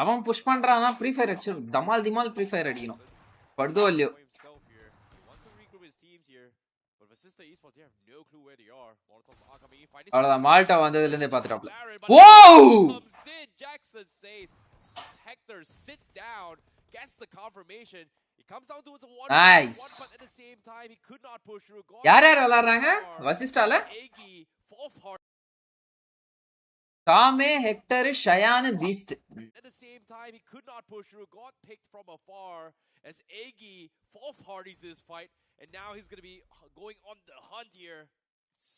அவன் புஷ் பண்றானா ஃப்ரீ ஃபயர் அடிச்சு டமால் திமால் ஃப்ரீ ஃபயர் அடிக்கணும் படுதோ இல்லையோ அவ்வளவுதான் மால்டா வந்ததுல இருந்தே பாத்துட்டாப்ல ஓ Hector sit down, gets the confirmation. He comes down to a 1 Nice. but at the same time he could not push through. யார் யார் விளையாடுறாங்க வசிஸ்டால சாமே ஹெக்டர் ஷயான் Beast At the same time he could not push through, got picked from afar as Agi fourth parties this fight, and now he's going to be going on the hunt here.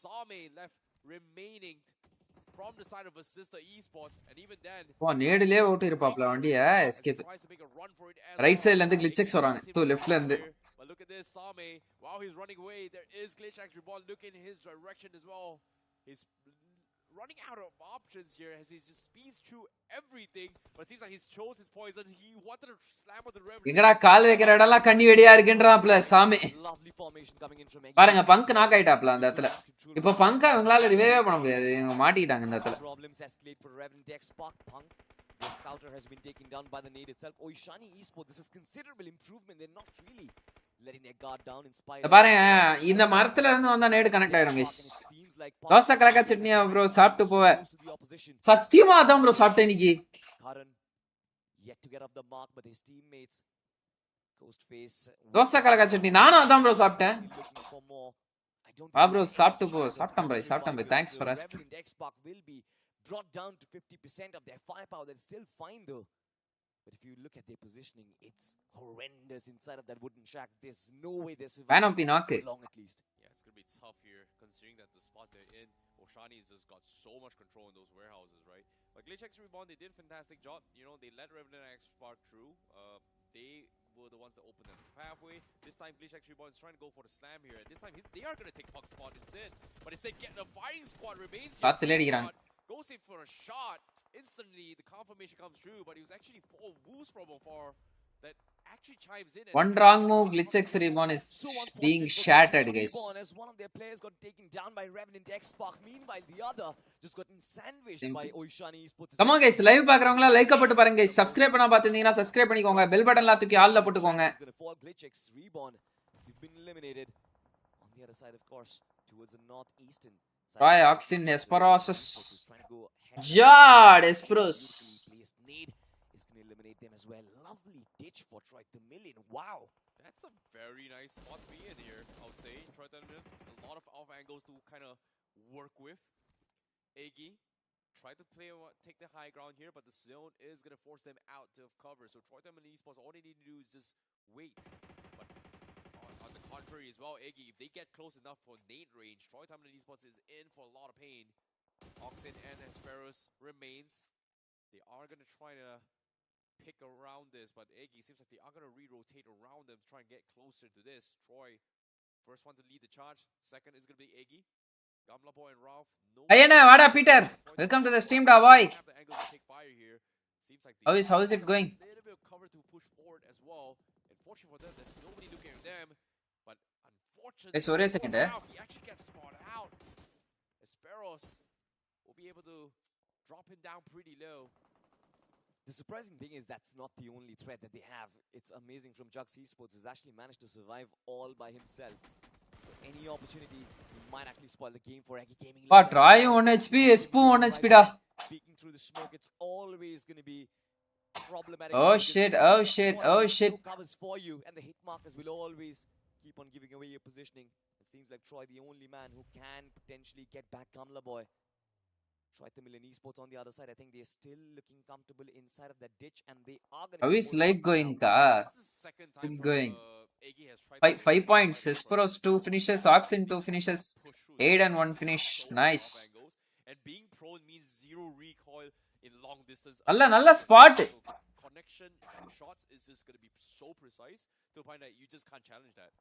Same left remaining from the side of his sister esports, and even then நேடுலயே ஓட்டி இருப்பாப்ல வண்டியை escape right சைடுல இருந்து கிளிச்செக்ஸ் வராங்க தூ லெஃப்ட்ல இருந்து but look at this Same while he's running away there is glitch actually ball looking in his direction as well. He's running out of options here as he just speeds through everything, but it seems like he's chose his poison. He wanted to slam on the rim. எங்கடா கால் வைக்கிற இடம்லாம் கண்ணி வெடியா இருக்குன்றாப்ல சாமி பாருங்க bunk knock ஆயிட்டாப்ல அந்த இடத்துல இப்ப பங்கா இவங்களால ரிவைவே பண்ண முடியாது இவங்க மாட்டிட்டாங்க இந்த இடத்துல The scouter has been taken down by the nade itself. Oishani esports, this is considerable improvement. They're not really letting their guard down in spite of பாருங்க இந்த மரத்துல இருந்து வந்தா நேடு கனெக்ட் ஆயிடும் गाइस தோசை கலக்கா சட்னியா ப்ரோ சாப்பிட்டு போவ சத்தியமா அதான் ப்ரோ சாப்பிட்டேன் இன்னைக்கு Karan yet to get off the mark, but his teammates ghost face dosa கலக்கா chutney நானும் அதான் ப்ரோ சாப்பிட்டேன் ப்ரோ சாப்பிட்டு போ சாப்பிட்டேன் bro thanks for asking will be brought down to 50% of their firepower. They're still fine though. But if you look at their positioning, it's horrendous inside of that wooden shack. There's no way they're surviving long at least. Yeah, it's going to be tough here considering that the spots they're in, Oshani's just got so much control in those warehouses, right? But Glitch X Reborn, they did a fantastic job. You know, they let Revenant X Spark through. They were the ones that opened them halfway. This time Glitch X Reborn is trying to go for the slam here. And this time they are going to take Puck spot instead. But instead, the firing squad remains here. Goes in for a shot. Instantly, the confirmation comes through, but he was actually 4 woos from afar. That actually chimes in. One wrong move, Glitch X Reborn is being shattered, guys. As one of their players got taken down by Revenant X-Spark. Meanwhile, the other just got sandwiched by Oishani esports. Come on, guys. Live பாக்குறவங்களா like போட்டு பாருங்க guys. Subscribe பண்ணா பாத்தீங்கன்னா subscribe பண்ணிக்கோங்க. Bell button la தூக்கி ஆல்ல போட்டுக்கோங்க. Glitch X Reborn, they've been eliminated. On the other side, of course, towards the northeastern. Roy Oxin Esperos. Jard Esperos. Need is going to eliminate them as well. Lovely ditch for Troy Tamilans. Wow. That's a very nice spot to be in here, I would say. Troy Tamilans, a lot of off angles to kind of work with. Agi tried to take the high ground here, but the zone is going to force them out of cover. So Troy Tamilans esports, all they need to do is just wait. But on the contrary as well, Agi, if they get close enough for nade range, Troy Tamilans esports is in for a lot of pain. Oxen and Hesperus remains. They are going to try to pick around this, but Agi seems like they are going to re-rotate around them to try and get closer to this. Troy, first one to lead the charge. Second is going to be Agi. Gamla Boy and Ralph. Ayana, vada Peter. Welcome to the stream, da boy. How is it going? A little bit of cover to push forward as well. Unfortunately for them, there's nobody looking at them. But unfortunately, Hey, sorry a second, he actually gets spotted out. Esperos will be able to drop him down pretty low. The surprising thing is that's not the only threat that they have. It's amazing from Bgis esports who's actually managed to survive all by himself. So any opportunity, he might actually spoil the game for Agi Gaming. But Try 1 HP, Espo 1 HP da. Peeking through the smoke, it's always going to be problematic. Oh shit, oh shit, oh shit. Covers for you, and the hit markers will always keep on giving away your positioning. It seems like Troy, the only man who can potentially get back Gamla Boy. Troy Tamilans esports on the other side, I think they're still looking comfortable inside of that ditch, and they are going to. How is life going, ka? Keep going. 5 points. Esperos 2 finishes, Oxen 2 finishes, 8 and 1 finish. Nice. long distance. நல்ல spot. Connection shots is just going to be so precise to the point that you just can't challenge that.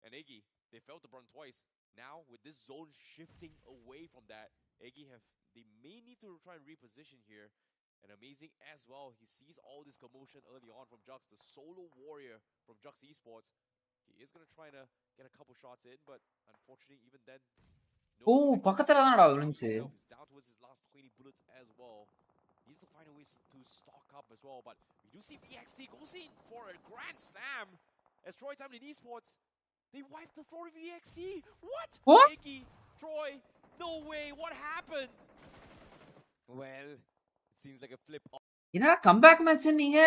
And Iggy, they failed to burn twice. Now with this zone shifting away from that, Iggy they may need to try and reposition here. And amazing as well, he sees all this commotion early on from Jux, the solo warrior from Jux Esports. He is going to try to get a couple shots in, but unfortunately even then பக்கத்துல தானடா விழுந்துச்சு. He's down towards his last 20 bullets as well. He needs to find a way to stock up as well, but we do see BXT goes in for a grand slam as Troy Tamilans Esports. They wiped the floor of BXT. What? Iggy, Troy, no way, what happened? Well, it seems like a flip. என்னடா comeback match நீங்க?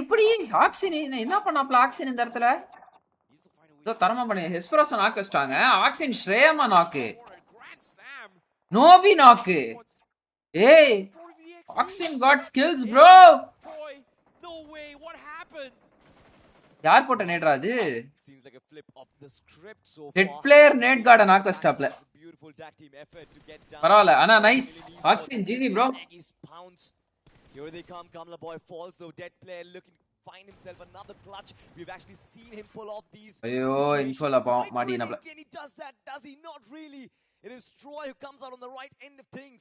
எப்படி auxin என்ன பண்ணாப்ல auxin இந்த இடத்துல? இதோ தரமா பண்ணி எஸ்பெரஸோ knock வச்சிட்டாங்க. ஆக்சின் ஸ்ரேயமா நாக்கு. நோபி நாக்கு. ஏய் ஆக்சின் காட் ஸ்கில்ஸ் ப்ரோ. யார் போட்ட நேட்ரா அது? Head player nade card knock வச்சிட்டாப்ல. பரவாயில்லை ஆனா நைஸ். ஆக்சின் GG bro. Here they come. Kamala Boy falls though. Dead player looking to find himself another clutch. We've actually seen him pull off these. Ayo, info la maadinapla. And he does that, does he? Not really. It is Troy who comes out on the right end of things.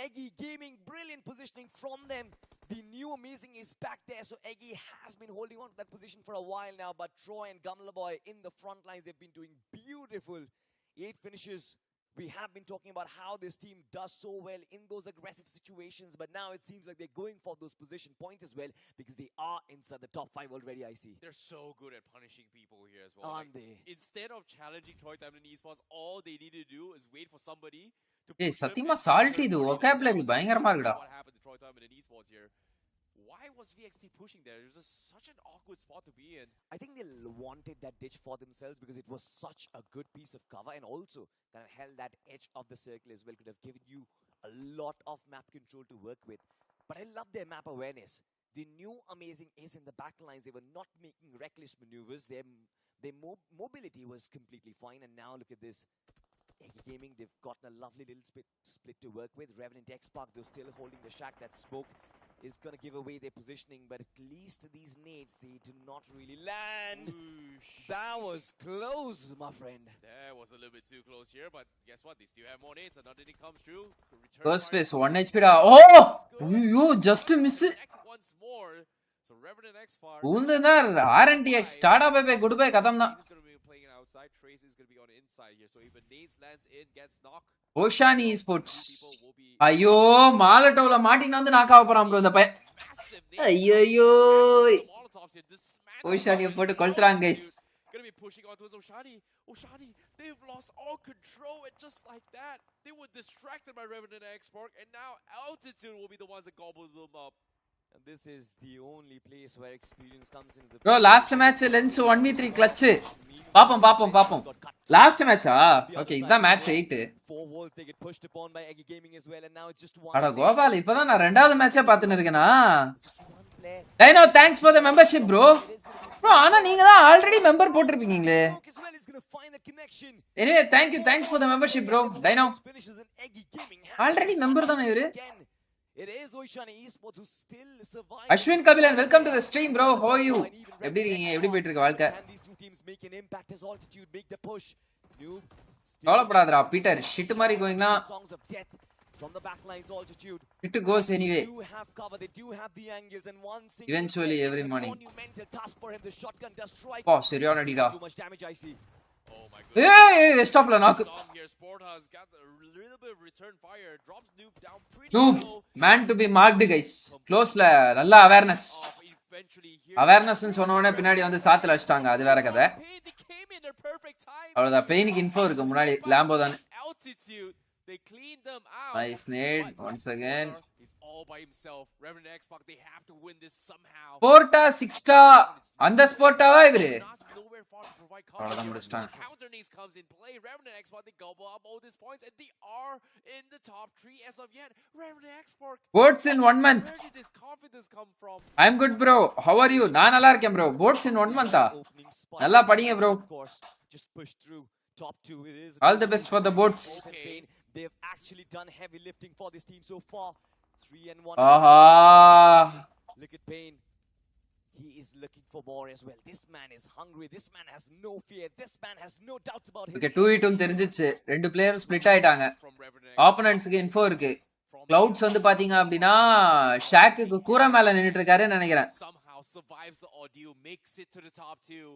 Eggy Gaming, brilliant positioning from them. The new amazing is back there, so Eggy has been holding on to that position for a while now. But Troy and Gamla Boy in the front lines, they've been doing beautiful. 8 finishes. We have been talking about how this team does so well in those aggressive situations, but now it seems like they're going for those position points as well because they are inside the top 5 already, I see. They're so good at punishing people here as well. Aren't they? Instead of challenging Troy Tamilans Esports, all they need to do is wait for somebody to... Hey, சத்தியமா salty இது vocabulary பயங்கரமா இருக்குடா. What happened to Troy Tamilans Esports here? Why was VXT pushing there? It was just such an awkward spot to be in. I think they wanted that ditch for themselves because it was such a good piece of cover and also kind of held that edge of the circle as well. Could have given you a lot of map control to work with. But I love their map awareness. The new amazing is in the back lines. They were not making reckless maneuvers. Their mobility was completely fine. And now look at this. Eggy Gaming, they've gotten a lovely little split to work with. Revenant X-Park, they're still holding the shack. That smoke is going to give away their positioning, but at least these nades, they do not really land. Oosh. That was close, my friend. That was a little bit too close here, but guess what? They still have more nades. Another nade comes through. First phase 1 HP da. Oh! You just to miss it. Once more. So Revenant X-Park. Undar RNTX start up bye goodbye kadam na. He's going to be playing it outside. Trace is going to be on the inside here. So even nades lands in, gets knocked. Oshani Esports. ஐயோ மாலட்டோல மாட்டின வந்து knock ஆக போறான் bro இந்த பையன். ஐயோ ஓஷானியை போட்டு கொளுத்துறாங்க guys. Gonna be pushing on towards Oshani. Oshani, they've lost all control, and just like that, they were distracted by Revenant X-Park, and now Altitude will be the ones that gobble them up. And this is the only place where experience comes into the... Bro, last match lens 1v3 clutch. பாப்போம். Last match okay, இத match 8. 4 walls they get pushed upon by Eggy Gaming as well, and now it's just one. அட கோபால் இப்போதான் நான் ரெண்டாவது மேட்சே பார்த்துட்டு இருக்கேனா. Dino, thanks for the membership bro. Bro, ஆனா நீங்க தான் ஆல்ரெடி மெம்பர் போட்டுருப்பீங்களே. Anyway, thanks for the membership bro. Dino. Already member தானே இவரு. It is Oshani Esports who still survive. Ashwin Kabilan, welcome to the stream bro. How are you? எப்படி இருக்கீங்க? எப்படி போயிட்டு இருக்கு வாழ்க்கை? These two teams make an impact as Altitude make the push. கவலைப்படாதடா Peter. Shit மாதிரி கோயிங்னா songs of death from the back lines Altitude. It goes anyway. They do have cover, they do have the angles, and one single Eventually every morning. monumental task for him. The shotgun does strike. Oh, சரியான அடிடா. Too much damage I see. Oh my goodness. ஏய் ஸ்டாப்ல நாக்கு. Here Sport has got a little bit of return fire. Drops Noob down pretty Noob, low. man to be marked guys. Closeல நல்ல awareness. Eventually here. Awareness னு சொன்ன உடனே பின்னாடி வந்து சாத்துல வச்சிட்டாங்க. அது வேற கதை. They came in their perfect time. அவ்வளவுதான் பெயினுக்கு இன்ஃபோ இருக்கு முன்னாடி லாம்போ தான். Altitude. They cleaned them out. Nice nade once again. He's all by himself. Revenant X-Park, they have to win this somehow. போர்ட்டா 6டா அந்த ஸ்போர்ட்டாவா இவரு? Nowhere far to provide அவ்வளவுதான் முடிச்சிட்டாங்க. Counter knees comes in play. Revenant X-Park, they gobble up all these points, and they are in the top 3 as of yet. Revenant X-Park. Boats in 1 month. Where did this confidence come from? I'm good bro. How are you? நான் நல்லா இருக்கேன் bro. Boats in 1 month நல்லா படிங்க bro. Of course, just push through. Top 2 it is. All the best for the boats. Okay. They've actually done heavy lifting for this team so far. 3-1. Look at Payne. He is looking for more as well. This man is hungry. This man has no fear. This man has no doubts about his. Okay, 2v2 தெரிஞ்சிச்சு. ரெண்டு player split ஆயிட்டாங்க. ஆப்போனன்ட்ஸ்க்கு info இருக்கு. Clouds வந்து பாத்தீங்க அப்படினா ஷாக்குக்கு கூரை மேல நின்னுட்டு இருக்காருன்னு நினைக்கிறேன். Somehow survives the ordeal, makes it to the top 2.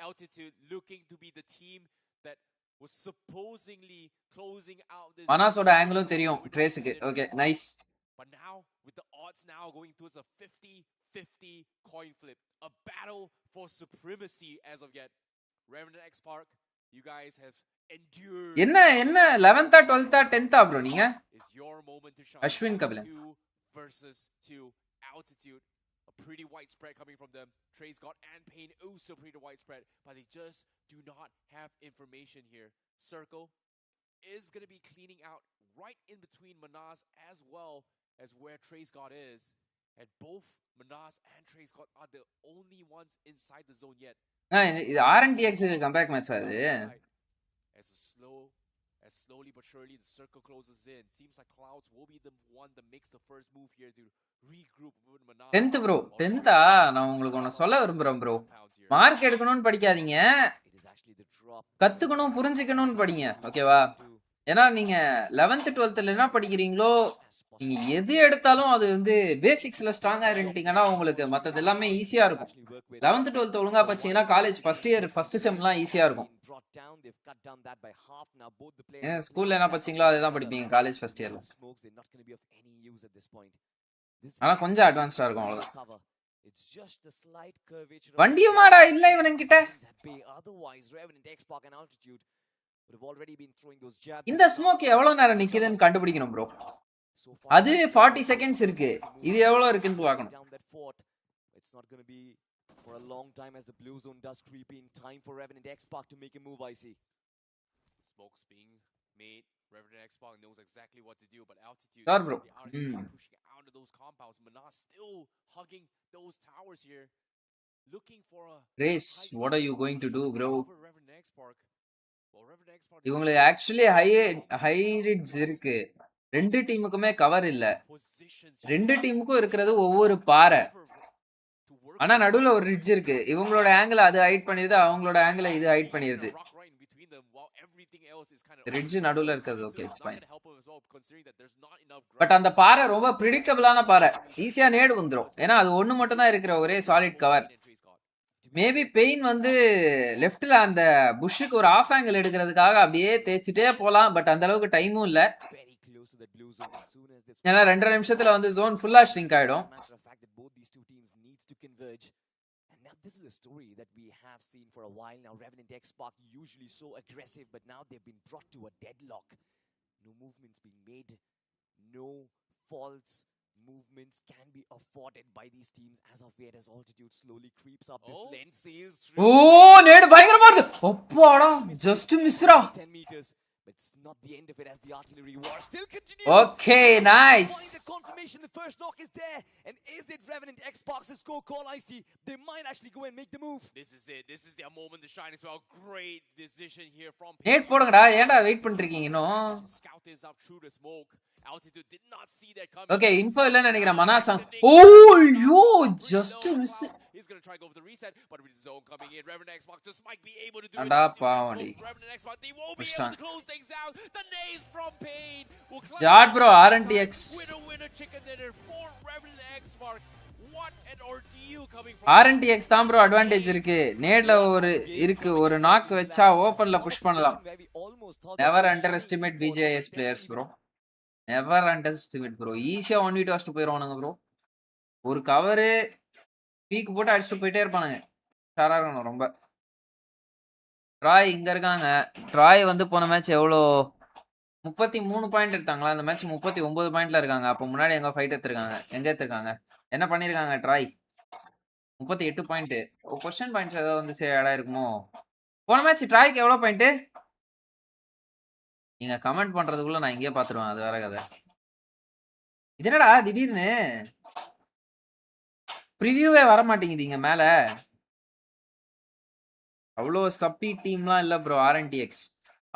Altitude looking to be the team that was supposedly closing out this. மனாஸோட ஆங்கிளும் தெரியும் ட்ரேஸ்க்கு. Okay, nice. But now with the odds now going towards a 50-50 coin flip, a battle for supremacy as of yet. Revenant X Park, you guys have endured. என்ன 11th 12th 10th bro நீங்க? It's your moment to shine. Ashwin Kabilan 2 versus 2 altitude. A pretty widespread coming from them. Trey's got and Payne also pretty widespread, but they just do not have information here. Circle is going to be cleaning out right in between Manas as well as where Trey's got is. And both Manas and Trey's got are the only ones inside the zone yet. இது RNTX comeback match அது. As slowly but surely the circle closes in. Seems like Clouds will be the one that makes the first move here to regroup with Manas. 10th bro, 10th நான் உங்களுக்கு ஒன்னு சொல்ல விரும்புறேன் bro. Mark எடுக்கணும்னு படிக்காதீங்க. கத்துக்கணும் புரிஞ்சிக்கணும்னு படிங்க. ஓகேவா? ஏன்னா நீங்க 11th 12thல என்ன படிக்கிறீங்களோ நீங்க எது எடுத்தாலும் அது வந்து பேசிக்ஸ்ல ஸ்ட்ராங்கா இருந்தீங்கன்னா உங்களுக்கு மத்தது எல்லாமே ஈஸியா இருக்கும். 11th 12th ஒழுங்கா படிச்சீங்கன்னா காலேஜ் ஃபர்ஸ்ட் இயர் ஃபர்ஸ்ட் செம்லாம் ஈஸியா இருக்கும். ஸ்கூல்ல என்ன படிச்சீங்களோ அதே படிப்பீங்க காலேஜ் ஃபர்ஸ்ட் இயர்ல. ஆனா கொஞ்சம் அட்வான்ஸ்டா இருக்கும் அவ்வளவுதான். வண்டியுமாடா இல்ல இவன்கிட்ட. இந்த ஸ்மோக் எவ்வளவு நேரம் நிக்குதுன்னு கண்டுபிடிக்கணும் ப்ரோ. அது 40 seconds இருக்கு. இது எவ்வளவு இருக்குன்னு பார்க்கணும். It's not going to be for a long time as the blue zone does creep in. Time for Revenant X Park to make a move, I see. Smokes being made. Revenant X Park knows exactly what to do, but altitude Sure, bro. they are pushing out of those compounds. Manas still hugging those towers here, looking for a race. What are you going to do, bro? Revenant X Park. Well, Revenant X Park இவங்களுக்கு actually high Ritz இருக்கு. ரெண்டு டீமுக்குமே cover இல்ல. ரெண்டு டீமுக்கும் இருக்கிறது ஒவ்வொரு பாறை. ஆனா நடுவுல ஒரு ரிட்ஜ் இருக்கு. இவங்களோட ஆங்கிள் அது ஹைட் பண்ணிருது, அவங்களோட ஆங்கிள் இது ஹைட் பண்ணிருது. ரிட்ஜ் நடுவுல இருக்குது. Okay, it's fine. பட் அந்த பாறை ரொம்ப பிரெடிக்டபிளான பாறை. ஈஸியா நேடு வந்துரும். ஏன்னா அது ஒண்ணு மட்டும் தான் இருக்கிற ஒரே சாலிட் கவர். மேபி பெயின் வந்து லெஃப்ட்ல அந்த புஷ்க்கு ஒரு ஆஃப் ஆங்கிள் எடுக்கிறதுக்காக அப்படியே தேய்ச்சிட்டே போலாம். பட் அந்த அளவுக்கு டைமும் இல்ல. ஏன்னா 2.5 நிமிஷத்துல வந்து ஜோன் ஃபுல்லா ஷ்ரிங்க் ஆயிடும். This is a story that we have seen for a while now. Revenant X Park usually so aggressive, but now they've been brought to a deadlock. No movements being made, no false movements can be afforded by these teams as of yet as altitude slowly creeps up. This lens is நேடு பயங்கரமா இருக்கு. அப்பாடா just Mishra. 10 meters. But it's not the end of it as the artillery war still continues. Okay, nice. The confirmation, the first knock is there. And is it Revenant X Park's score call? I see. They might actually go and make the move. This is it. This is their moment to shine as well. Great decision here from nade போடுங்கடா. ஏன்டா wait பண்ணிருக்கீங்க இன்னும்? Scout is out through the smoke. Altitude did not see that coming. Okay, info இல்ல நினைக்கிறேன் மனாசா. Yo just miss. He's going to try to go for the reset, but with the zone coming in, Revenant X Park just might be able to do Anda it. paavandi. Revenant X Park, they won't be able to close things out. The nays from Payne will climb. Jad bro, RNTX. Winner chicken dinner for Revenant X Park. What an ordeal coming from RNTX தான் bro advantage இருக்கு. நேட்ல ஒரு இருக்கு. ஒரு knock வெச்சா ஓபன்ல push பண்ணலாம். Never underestimate Bgis players bro. Never underestimate bro. ஈஸியா 1v2 அடிச்சு போயிடுவானுங்க bro. ஒரு கவர் பீக் போட்டு அடிச்சுட்டு போயிட்டே இருப்பானுங்க. ஷாரா இருக்கணும் ரொம்ப. ட்ராய் இங்க இருக்காங்க. ட்ராய் வந்து போன மேட்ச் எவ்வளோ 33 பாயிண்ட் எடுத்தாங்களா? அந்த மேட்ச் 39 பாயிண்ட்ல இருக்காங்க. அப்போ முன்னாடி எங்க ஃபைட் எடுத்திருக்காங்க? எங்க எடுத்திருக்காங்க? என்ன பண்ணிருக்காங்க ட்ராய்? 38 பாயிண்ட். பொசிஷன் பாயிண்ட்ஸ் ஏதாவது வந்து ஆட் ஆயிருக்குமோ? போன மேட்ச் ட்ராய்க்கு எவ்வளோ பாயிண்ட்? நீங்க கமெண்ட் பண்றதுக்குள்ள நான் இங்கே பாத்துருவேன். அது வேற கதை. இது என்னடா திடீர்னு ப்ரிவியூவே வர மாட்டேங்குதுங்க மேல. அவ்வளோ சப்பி டீம்லாம் இல்ல ப்ரோ RNTX.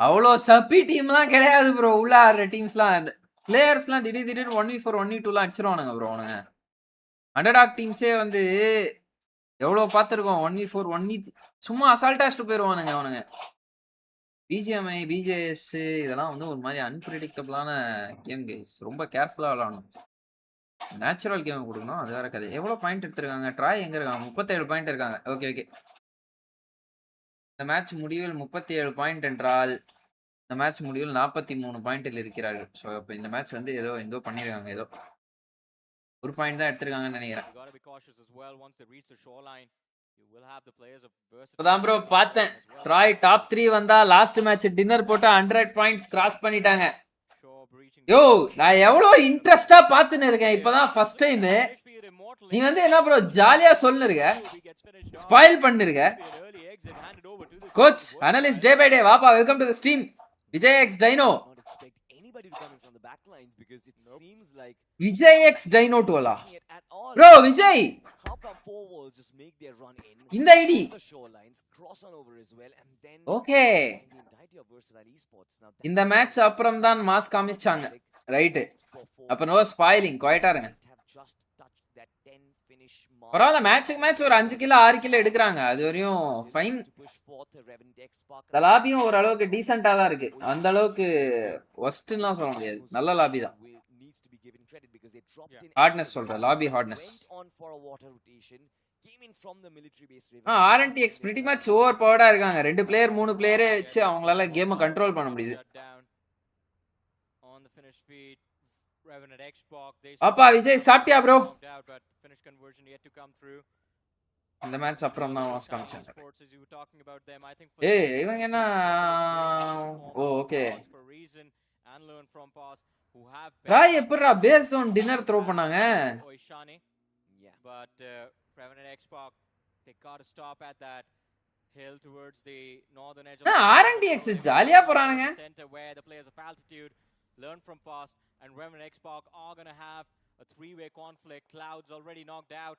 அவ்வளோ சப்பி டீம்லாம் கிடையாது ப்ரோ. உள்ள ஆடுற டீம்ஸ்லாம் பிளேயர்ஸ்லாம் திடீர்னு 1v4 1v2லாம் அடிச்சிருவானுங்க ப்ரோ. அவனுங்க அண்டர்டாக் டீம்ஸே வந்து எவ்வளோ பார்த்துருக்கோம். 1v4 1v சும்மா அசால்ட்டா அடிச்சுட்டு போயிருவானுங்க அவனுங்க. பிஜிஎம்ஐ பிஜேஎஸ் இதெல்லாம் வந்து ஒரு மாதிரி அன்பிரிடிக்டபிளான கேம் கைஸ். ரொம்ப கேர்ஃபுல்லா விளாடணும். நேச்சுரல் கேம் கொடுக்கணும். அது வேற கதை. எவ்வளோ பாயிண்ட் எடுத்திருக்காங்க? ட்ராய் எங்க இருக்காங்க? 37 பாயிண்ட் இருக்காங்க. Okay okay. இந்த மேட்ச் முடிவில் 37 பாயிண்ட் என்றால் இந்த மேட்ச் முடிவில் 43 பாயிண்டில் இருக்கிறார்கள். ஸோ இப்போ இந்த மேட்ச் வந்து ஏதோ பண்ணிருக்காங்க. ஏதோ ஒரு பாயிண்ட் தான் எடுத்திருக்காங்கன்னு நினைக்கிறேன். இப்போதான் ப்ரோ பார்த்தேன். ட்ராய் டாப் 3 வந்தா லாஸ்ட் மேட்ச் டின்னர் போட்டு 100 பாயிண்ட்ஸ் கிராஸ் பண்ணிட்டாங்க. யோ நான் எவ்வளோ இன்ட்ரெஸ்டா பார்த்துன்னு இருக்கேன். இப்போதான் ஃபர்ஸ்ட் டைம். நீ வந்து என்ன ப்ரோ ஜாலியா சொல்லிருக்க, ஸ்பாயில் பண்ணிருக்க. Coach analyst day by day வாப்பா. Welcome to the stream Vijay X Dino. Vijay X Dino டுவலா ப்ரோ? விஜய் இந்த ஐடி ஓகே. இந்த மேட்ச் அப்புறம் தான் மாஸ் காமிச்சாங்க. ரைட். அப்ப நோ ஸ்பாயிலிங். குவைட்டா இருங்க. பரவாயில்ல. மேட்சுக்கு ஒரு 5 கிலோ 6 கிலோ எடுக்கிறாங்க. அது வரையும் ஃபைன். லாபியும் ஓரளவுக்கு டீசெண்டா தான் இருக்கு. அந்த அளவுக்கு ஒஸ்ட்லாம் சொல்ல முடியாது. நல்ல லாபி தான். ஹார்ட்னஸ் சொல்றேன். Lobby hardness. RNTX pretty much over பவர்டா இருக்காங்க. 2 பிளேயர் 3 பிளேயரே வச்சு அவங்களால கேமை கண்ட்ரோல் பண்ண முடியுது. அப்பா விஜய் சாப்பிட்டியா ப்ரோ? இந்த மேட்ச் அப்புறம் தான் வாஸ் காமிச்சாங்க. ஏய் இவங்க என்ன? ஓ ஓகே. ராய் எப்பறா பேஸ் ஜோன் டின்னர் த்ரோ பண்ணாங்க? RNTX ஜாலியா போறானுங்க. Learn from past and Revan Xbox are going to have a three-way conflict. Clouds already knocked out.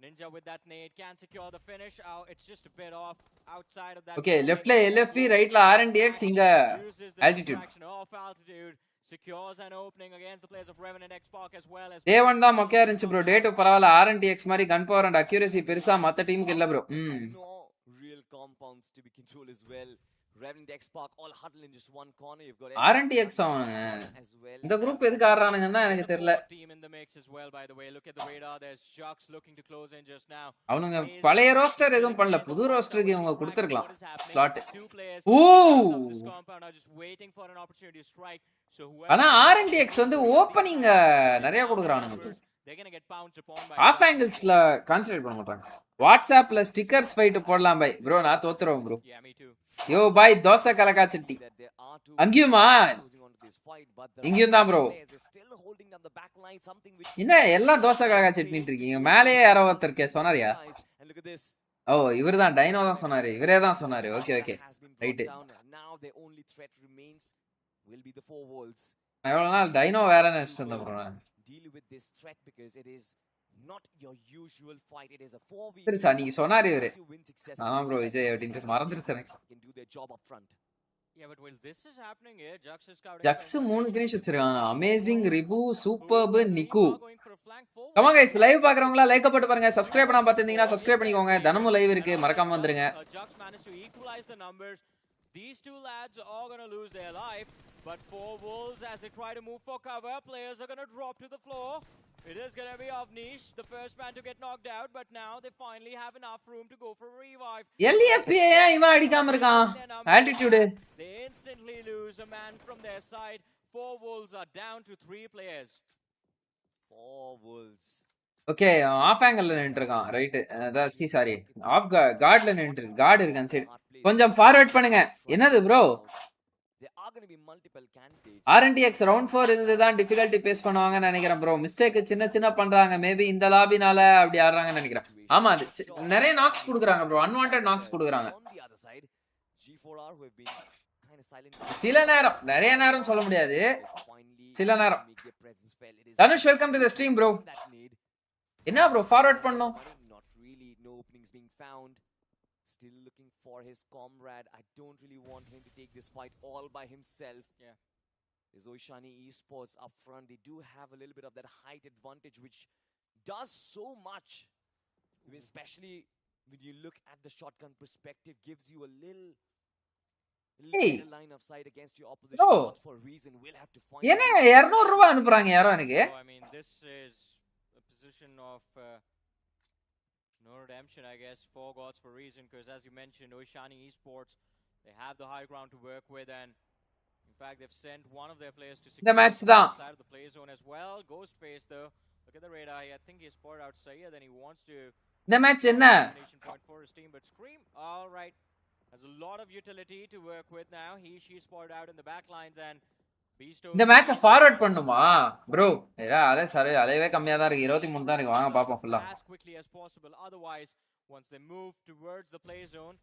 Ninja with that nade can secure the finish. It's just a bit off outside of that. Okay, left la LFP, right la RNTX inga altitude. Off altitude secures an opening against the players of Revan and Xbox as well as Day 1 தான் மொக்கையா இருந்துச்சு bro. Day 2 பரவாயில்ல. RNTX மாதிரி கன் power and accuracy பெருசா மத்த டீமுக்கு இல்ல bro. Real compounds to be controlled as well. Revan Xbox all huddle in just one corner. You've got RNTX அவனுங்க இந்த குரூப் எதுக்கு ஆடுறானுங்கன்னு தான் எனக்கு தெரியல. அவனுங்க பழைய ரோஸ்டர் எதுவும் பண்ணல. புது ரோஸ்டருக்கு இவங்க கொடுத்துருக்கலாம் ஸ்லாட். ஓ ஆனா RNTX வந்து ஓப்பனிங் நிறைய கொடுக்குறானுங்க. ஆஃப் ஆங்கிள்ஸ்ல கான்சென்ட்ரேட் பண்ண மாட்டாங்க. வாட்ஸ்அப்ல ஸ்டிக்கர்ஸ் ஃபைட் போடலாம் பை ப்ரோ. நான் தோத்துறேன் ப்ரோ. யோ பாய் தோசை கலக்கா சட்டி அங்கேயுமா? இங்கேயும் தான் ப்ரோ. என்ன எல்லாம் தோசை கலக்கா சட்னிட்டு இருக்கீங்க? மேலேயே யாரோ ஒருத்தர் சொன்னாரியா? ஓ இவர் தான் டைனோ தான் சொன்னாரு. இவரே தான் சொன்னாரு. Okay okay right. எவ்வளவு நாள் டைனோ வேற நினைச்சிட்டு இருந்தேன் ப்ரோ. சரிசா நீங்க சொன்னாரு இவரு. ஆமா ப்ரோ விஜய் அப்படின்ட்டு மறந்துருச்சு எனக்கு. ஜக்ஸ் 3 ஃபினிஷ் வச்சிருக்காங்க. அமேசிங், ரிபு, சூப்பர்ப், நிக்கு. கமா கைஸ் லைவ் பாக்குறவங்களா லைக் போட்டு பாருங்க. சப்ஸ்கிரைப் பண்ணாம பார்த்திருந்தீங்கன்னா சப்ஸ்கிரைப் பண்ணிக்கோங்க. தினமும் லைவ் இருக்கு, மறக்காம வந்துருங்க. These two lads are going to lose their life, but for Wolves as they try to move for cover, players are going to drop to the floor. It is going to be Avnish, the first man to get knocked out, but now they finally have enough room to go for a revive. LFP இவன் அடிக்காம இருக்கான். ஆல்டிட்யூட். They instantly lose a man from their side. 4 Wolves are down to 3 players. 4 Wolves. Okay off ஆங்கிள்ல நின்னுட்டான். Right. அதாவது sorry off கார்ட்ல நின்னுட்டு. Card இருக்கு அந்த சைடு. கொஞ்சம் ஃபார்வர்ட் பண்ணுங்க. என்னது ப்ரோ? RNTX ரவுண்ட் 4 இதுதான் டிஃபிகல்ட்டி பேஸ் பண்ணுவாங்கன்னு நினைக்கிறேன் ப்ரோ. மிஸ்டேக் சின்ன பண்றாங்க. மேபி இந்த லாபினால அப்படி ஆடுறாங்கன்னு நினைக்கிறேன். ஆமா நிறைய நாக்ஸ் கொடுக்குறாங்க ப்ரோ. அன்வான்டட் நாக்ஸ் கொடுக்குறாங்க. சில நேரம், நிறைய நேரம் சொல்ல முடியாது. சில நேரம். Dhanush welcome to the stream bro. என்ன ப்ரோ ஃபார்வர்ட் பண்ணோம்? for his comrade. I don't really want him to take this fight all by himself. Yeah. There's Oishani Esports up front. They do have a little bit of that height advantage, which does so much. Especially when you look at the shotgun perspective, gives you a little better line of sight against your opposition. Gods for a reason. We'll have to find என்ன 200 ரூபாய் அனுப்புறாங்க யாரோ எனக்கு. So, I mean, this is a position of no redemption, I guess, for Gods for a reason, because as you mentioned, Oishani Esports, they have the high ground to work with, and in fact, they've sent one of their players to secure the match outside of the play zone as well. Ghostface, though, look at the radar. I think he spotted out Sayyid, and he wants to. The match என்ன? Point for his team, but Scream, all right, has a lot of utility to work with now. She spotted out in the back lines, and இந்த மேட்ச forward பண்ணுமா bro? அலே சரி அலைவே கம்மியா தான் இருக்கு. 23 தான் இருக்கு. வாங்க பாப்போம் ஃபுல்லா. As quickly as possible. Otherwise, once they move towards the play zone,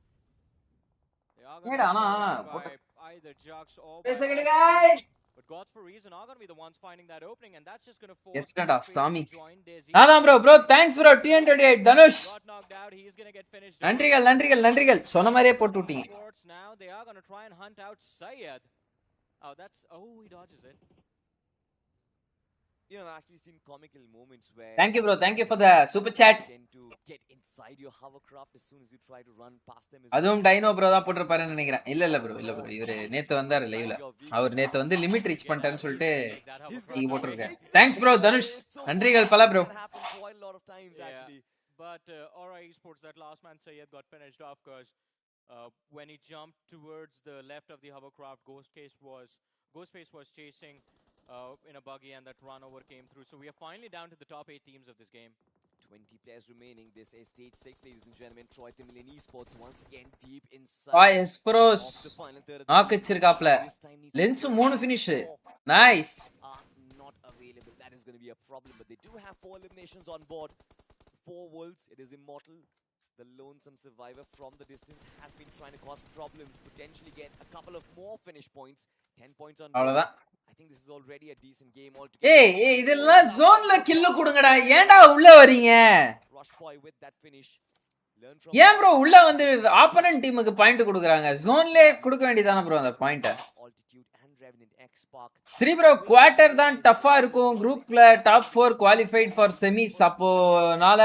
they are going to be either Jux or guys. but Gods for reason are going to be the ones finding that opening, and that's just going to force எத்தடா சாமி. join Daisy. அதான் bro thanks bro T128 Dhanush. Got knocked out. He is going to get finished. நன்றிகள் சொன்ன மாதிரியே போட்டு விட்டீங்க. Now they are going to try and hunt out Sayyid. Oh, he dodges it. You know, I've actually seen comical moments where thank you for the super chat. tend to get inside your hovercraft as soon as you try to run past them. அதுவும் dino bro தான் போட்டுருப்பாருன்னு நினைக்கிறேன். இல்ல bro இவரு நேத்து வந்தாரு லைவ்ல. அவர் நேத்து வந்து லிமிட் ரீச் பண்ணிட்டான்னு சொல்லிட்டு நீ போட்டுருக்கேன். Thanks bro Dhanush. நன்றிகள் பல bro. But alright, Esports, that last man Sayyid got finished off because when he jumped towards the left of the hovercraft, Ghostface was chasing in a buggy, and that run over came through. So we are finally down to the top 8 teams of this game. 20 players remaining. This is stage 6, ladies and gentlemen. Troy Tamilans Esports once again deep inside. ESPORTS ஆக்கிச்சிருக்காப்ல. Lens 3 finish. Nice. Not available. That is going to be a problem, but they do have 4 eliminations on board. 4 Wolves. It is Immortal, the lonesome survivor from the distance, has been trying to cause problems, potentially get a couple of more finish points. 10 points on board. I think this is already a decent game altogether. ஏய் இதெல்லாம் ஜோன்ல kill கொடுங்கடா. ஏன்டா உள்ள வரீங்க? Rush boy with that finish. Learn from ஏன் bro உள்ள வந்து opponent டீமுக்கு பாயிண்ட் கொடுக்கறாங்க? ஜோன்லயே கொடுக்க வேண்டியதானே bro அந்த பாயிண்ட. Altitude and Revenant X-Spark. Sri bro quarter தான் டஃபா இருக்கும். குரூப்ல டாப் 4 குவாலிஃபைட் ஃபார் செமிஸ். அப்போனால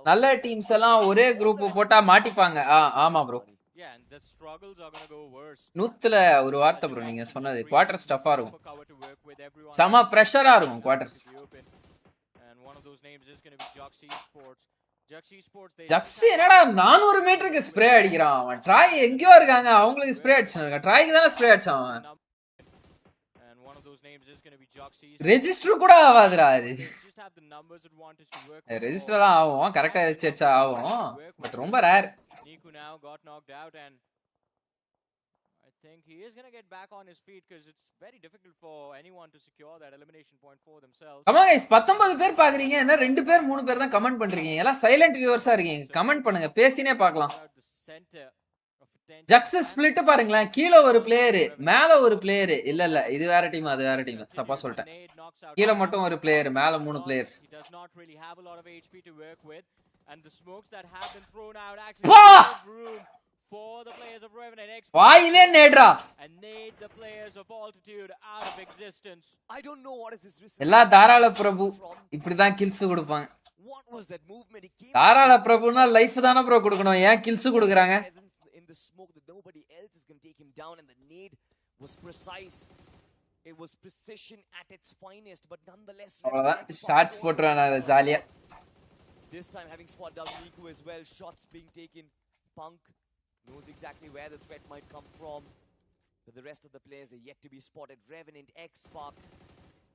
நல்ல டீம்ஸ் எல்லாம் ஒரே குரூப் போட்டா மாட்டிப்பாங்க. ஆமா bro. Yeah, and the struggles are going to go worse. நூத்துல ஒரு வார்த்தை bro நீங்க சொன்னது. குவார்ட்டர் டஃபா இருக்கும். சம பிரஷரா இருக்கும் quarters. And one of those names is going to be Jux Esports. Jugs என்னடா 400 மீட்டருக்கு ஸ்ப்ரே அடிக்கிறான் அவன். ட்ராய் எங்கயோ இருக்காங்க. அவங்களுக்கு ஸ்ப்ரே அடிச்சாங்க. ட்ராய்க்கு தான ஸ்ப்ரே அடிச்சான் அவன். ரெஜிஸ்டர் கூட ஆவாதுடா அது. ரெஜிஸ்டர்லாம் ஆகும். கரெக்ட்டா வச்சா ஆகும். பட் ரொம்ப rare. Niku now got knocked out, and I think he is going to get back on his feet because it's very difficult for anyone to secure that elimination point for themselves. Come on guys, 19 பேர் பாக்குறீங்க. என்ன 2 பேர் 3 பேர் தான் comment பண்றீங்க. எல்லாம் silent வியூவர்ஸா இருக்கீங்க. Comment பண்ணுங்க. பேசினே பார்க்கலாம். ஜக்ஸ் ஸ்ப்ளிட் பாருங்களேன். கீழ ஒரு பிளேயர், மேல ஒரு பிளேயர். இல்ல இது வேற டீம், அது வேற டீம். தப்பா சொல்லிட்டேன். கீழ மட்டும் ஒரு பிளேயர், மேல 3 players. He does not really have a lot of HP to work with, and the smokes that have been thrown out actually give room for the players of Revenant X. வாயிலே நேட்ரா. And nade the players of Altitude out of existence. I don't know what is this risk. எல்லா தாராள பிரபு இப்படி தான் kills கொடுப்பாங்க. What was that movement? He came தாராள பிரபுனா life தான bro கொடுக்கணும். ஏன் கில்ஸ் கொடுக்கறாங்க? In the smoke that nobody else is going to take him down, and the nade was precise. It was precision at its finest, but nonetheless shots போட்றானே அது ஜாலியா. This time having spot down Niku as well, shots being taken. Punk knows exactly where the threat might come from, but the rest of the players are yet to be spotted. Revenant X-Spark,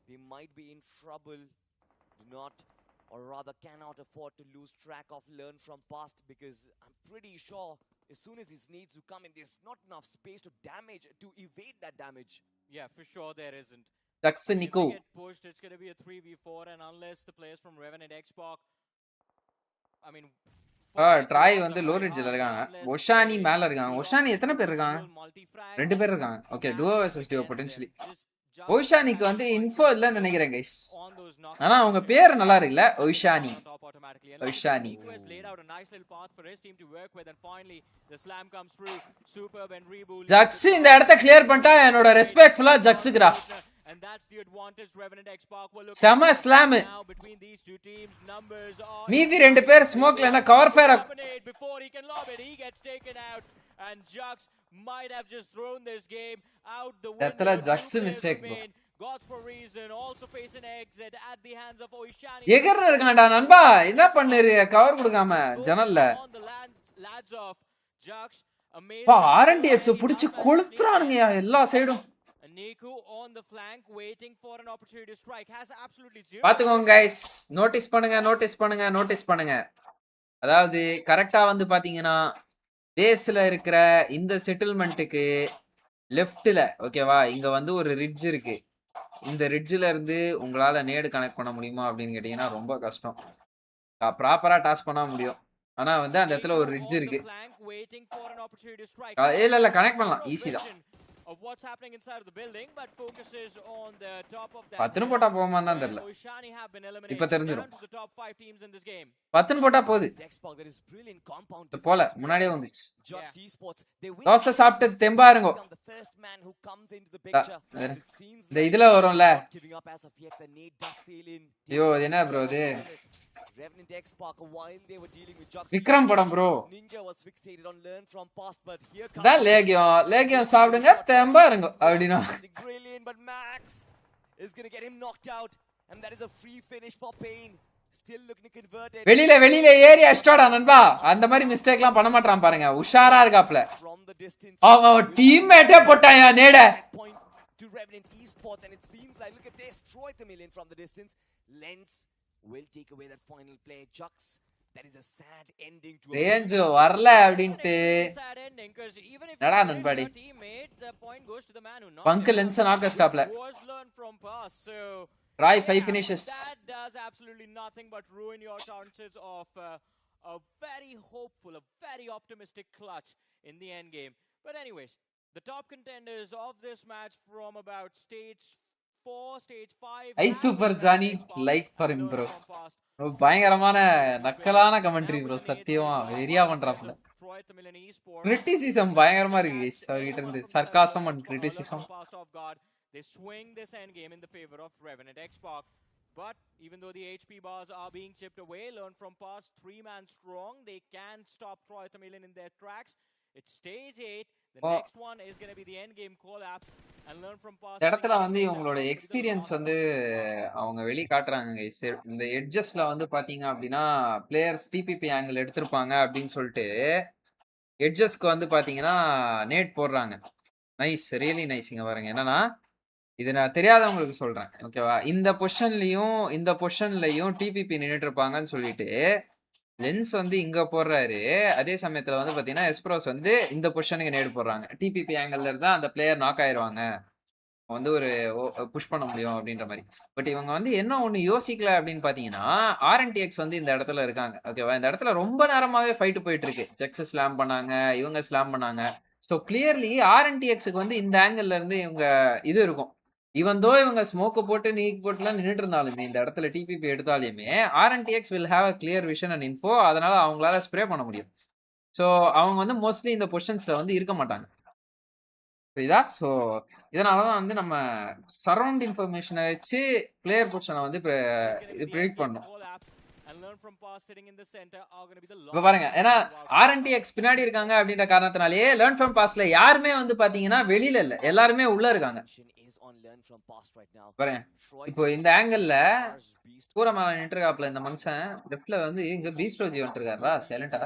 they might be in trouble. Do not, or rather cannot afford to lose track of learn from past, because I'm pretty sure as soon as his needs to come in, there's not enough space to evade that damage. Yeah, for sure there isn't. Jux Niku. If they get pushed, it's going to be a 3v4, and unless the players from Revenant X-Spark, I mean, Troy வந்து low ரிட்ஜ்ல இருக்காங்க. ஒஷானி மேல இருக்காங்க. ஒஷானி எத்தனை பேர் இருக்காங்க? 2 பேர் இருக்காங்க. Okay, two versus two potentially. ஒஷானிக்கு வந்து இன்ஃபோ இல்லன்னு நினைக்கிறேன் गाइस. ஆனா அவங்க பேர் நல்லா இருக்குல்ல, ஒஷானி. automatically. And Oishani. Nico has laid out a nice little path for his team to work with, and finally the slam comes through. Superb and Reboot. Jax இந்த இடத்தை கிளியர் பண்ணிட்டா என்னோட ரெஸ்பெக்ட்ஃபுல்லா ஜக்ஸுக்குடா. And that's the advantage Revenant X Park will look செம slam. now between these two teams. Numbers are மீதி ரெண்டு பேர் ஸ்மோக்ல என்ன cover fire before he can lob it, he gets taken out, and Jux might have just thrown this game out the window. That's a Jux mistake, bro. Gods for reason also face an exit at the hands of Oishani. எகர்ல இருக்கானடா நண்பா, என்ன பண்ணீரு cover கொடுக்காம ஜன்னல்ல. Lads of Jux, amazing. பா RNTX புடிச்சு கொளுத்துறானுங்கயா எல்லா சைடும். Niku on the flank waiting for an opportunity to strike, has absolutely zero. பாத்துக்கோங்க guys, notice பண்ணுங்க. அதாவது கரெக்ட்டா வந்து பாத்தீங்கன்னா பேஸ்ல இருக்கிற இந்த செட்டில்மென்ட்க்கு லெஃப்ட்ல ஓகேவா, இங்க வந்து ஒரு ரிட்ஜ் இருக்கு. இந்த ரிட்ஜ்ல இருந்து உங்களால நேடு கனெக்ட் பண்ண முடியுமா அப்படின்னு கேட்டீங்கன்னா ரொம்ப கஷ்டம். ப்ராப்பரா டாஸ் பண்ண முடியும். ஆனா வந்து அந்த இடத்துல ஒரு ரிட்ஜ் இருக்கு. இல்ல கனெக்ட் பண்ணலாம், ஈஸி தான். Of what's happening inside of the building, but focuses on the top of that. 10 போட்டா போமா தான் தெரியல. Oishani have been eliminated. இப்ப தெரிஞ்சிரும். The top 5 teams in this game. 10 போட்டா போகுது. போல முன்னாடியே வந்துச்சு. தோசை சாப்பிட்டு தெம்பா இருங்க. இந்த இதுல வரும்ல. ஐயோ இது என்ன ப்ரோ இது? விக்ரம் படம் ப்ரோ. தான் லேகியம் சாப்பிடுங்க தெம்பா இருங்க அப்படினா. வெளியில ஏறி அஷ்டாடா நண்பா. அந்த மாதிரி மிஸ்டேக்லாம் பண்ண மாட்டான் பாருங்க. உஷாரா இருக்காப்ல. அவன் டீம்மேட்டே போட்டாயா நேட. To Revenant Esports, and it seems like, look at this, destroy Tamilans from the distance. Lens will take away that final play. Jux, that is a sad ending to range வரல அப்படினு நடா நண்பாடி. The point goes to the man who bunk lens நாக்க ஸ்டாப்ல. Try 5 finishes. That does absolutely nothing but ruin your chances of a very hopeful, a very optimistic clutch in the end game. But anyways, the top contenders of this match from about stage 4, stage 5. I super Johnny, like for him bro. பயங்கரமான நக்கலான commentary bro, சத்தியமா வெரியா பண்றாப்ல. Criticism பயங்கரமா இருக்கு guys அவர்கிட்ட இருந்து. Sargassum and criticism. They swing this end game in the favor of Revenant X Park. But even though the HP bars are being chipped away, learn from past 3-man strong, they can stop Troy Tamilan in their tracks. It's stage 8. The next one is going to be the end game collapse and learn from past. இடத்துல வந்து இவங்களோட experience வந்து அவங்க வெளிய காட்டுறாங்க guys. இந்த எட்ஜஸ்ல வந்து பாத்தீங்க அப்படினா பிளேயர்ஸ் டிபிபி ஆங்கிள் எடுத்துப்பாங்க அப்படினு சொல்லிட்டு எட்ஜஸ்க்கு வந்து பாத்தீங்கன்னா நேட் போடுறாங்க. Nice, really nice. இங்க பாருங்க என்னன்னா, இது நான் தெரியாதவங்களுக்கு சொல்றேன் ஓகேவா. இந்த பொசிஷன்லயும் டிபிபி நின்னுட்டு இருப்பாங்கன்னு சொல்லிட்டு லென்ஸ் வந்து இங்க போடுறாரு. அதே சமயத்துல வந்து பாத்தீங்கன்னா எஸ்ப்ரோஸ் வந்து இந்த பொசிஷனுக்கு நேடு போடுறாங்க. டிபிபி ஆங்கிள் இருந்தா அந்த பிளேயர் நாக் ஆயிருவாங்க, வந்து ஒரு புஷ் பண்ண முடியும் அப்படின்ற மாதிரி. பட் இவங்க வந்து என்ன ஒண்ணு யோசிக்கல அப்படின்னு பாத்தீங்கன்னா, RNTX வந்து இந்த இடத்துல இருக்காங்க ஓகேவா. இந்த இடத்துல ரொம்ப நேரமாவே ஃபைட் போயிட்டு இருக்கு. ஜெக்ஸ் ஸ்லாம் பண்ணாங்க, இவங்க ஸ்லாம் பண்ணாங்க. ஸோ கிளியர்லி RNTXக்கு வந்து இந்த ஆங்கிள் இருந்து இவங்க இது இருக்கும். ஈவன் தோ இவங்க ஸ்மோக்கு போட்டு நீக் போட்டுலாம் நின்றுட்டு இருந்தாலுமே, இந்த இடத்துல டிபிபி எடுத்தாலுமே RNTX will have a clear vision and info. அதனால அவங்களால ஸ்ப்ரே பண்ண முடியும். ஸோ அவங்க வந்து மோஸ்ட்லி இந்த பொசிஷன்ஸ்ல வந்து இருக்க மாட்டாங்க, புரியுதா. ஸோ இதனாலதான் வந்து நம்ம சரௌண்ட் இன்ஃபர்மேஷனை வச்சு பிளேயர் பொசிஷனை வந்து இது ப்ரெடிக்ட் பண்ணணும். இப்ப பாருங்க, ஏன்னா RNTX பின்னாடி இருக்காங்க அப்படின்ற காரணத்தினாலேயே லேர்ன் ஃப்ரம் பாஸ்ட்ல யாருமே வந்து பாத்தீங்கன்னா வெளியில இல்ல, எல்லாருமே உள்ள இருக்காங்க. பாருங்க இப்போ இந்த ஆங்கிள் கூரை மேல நின்றுக்காப்ல இந்த மனுஷன், லெஃப்ட்ல வந்து இங்க பீஸ்டோஜி வந்துருக்காரா சைலண்டா.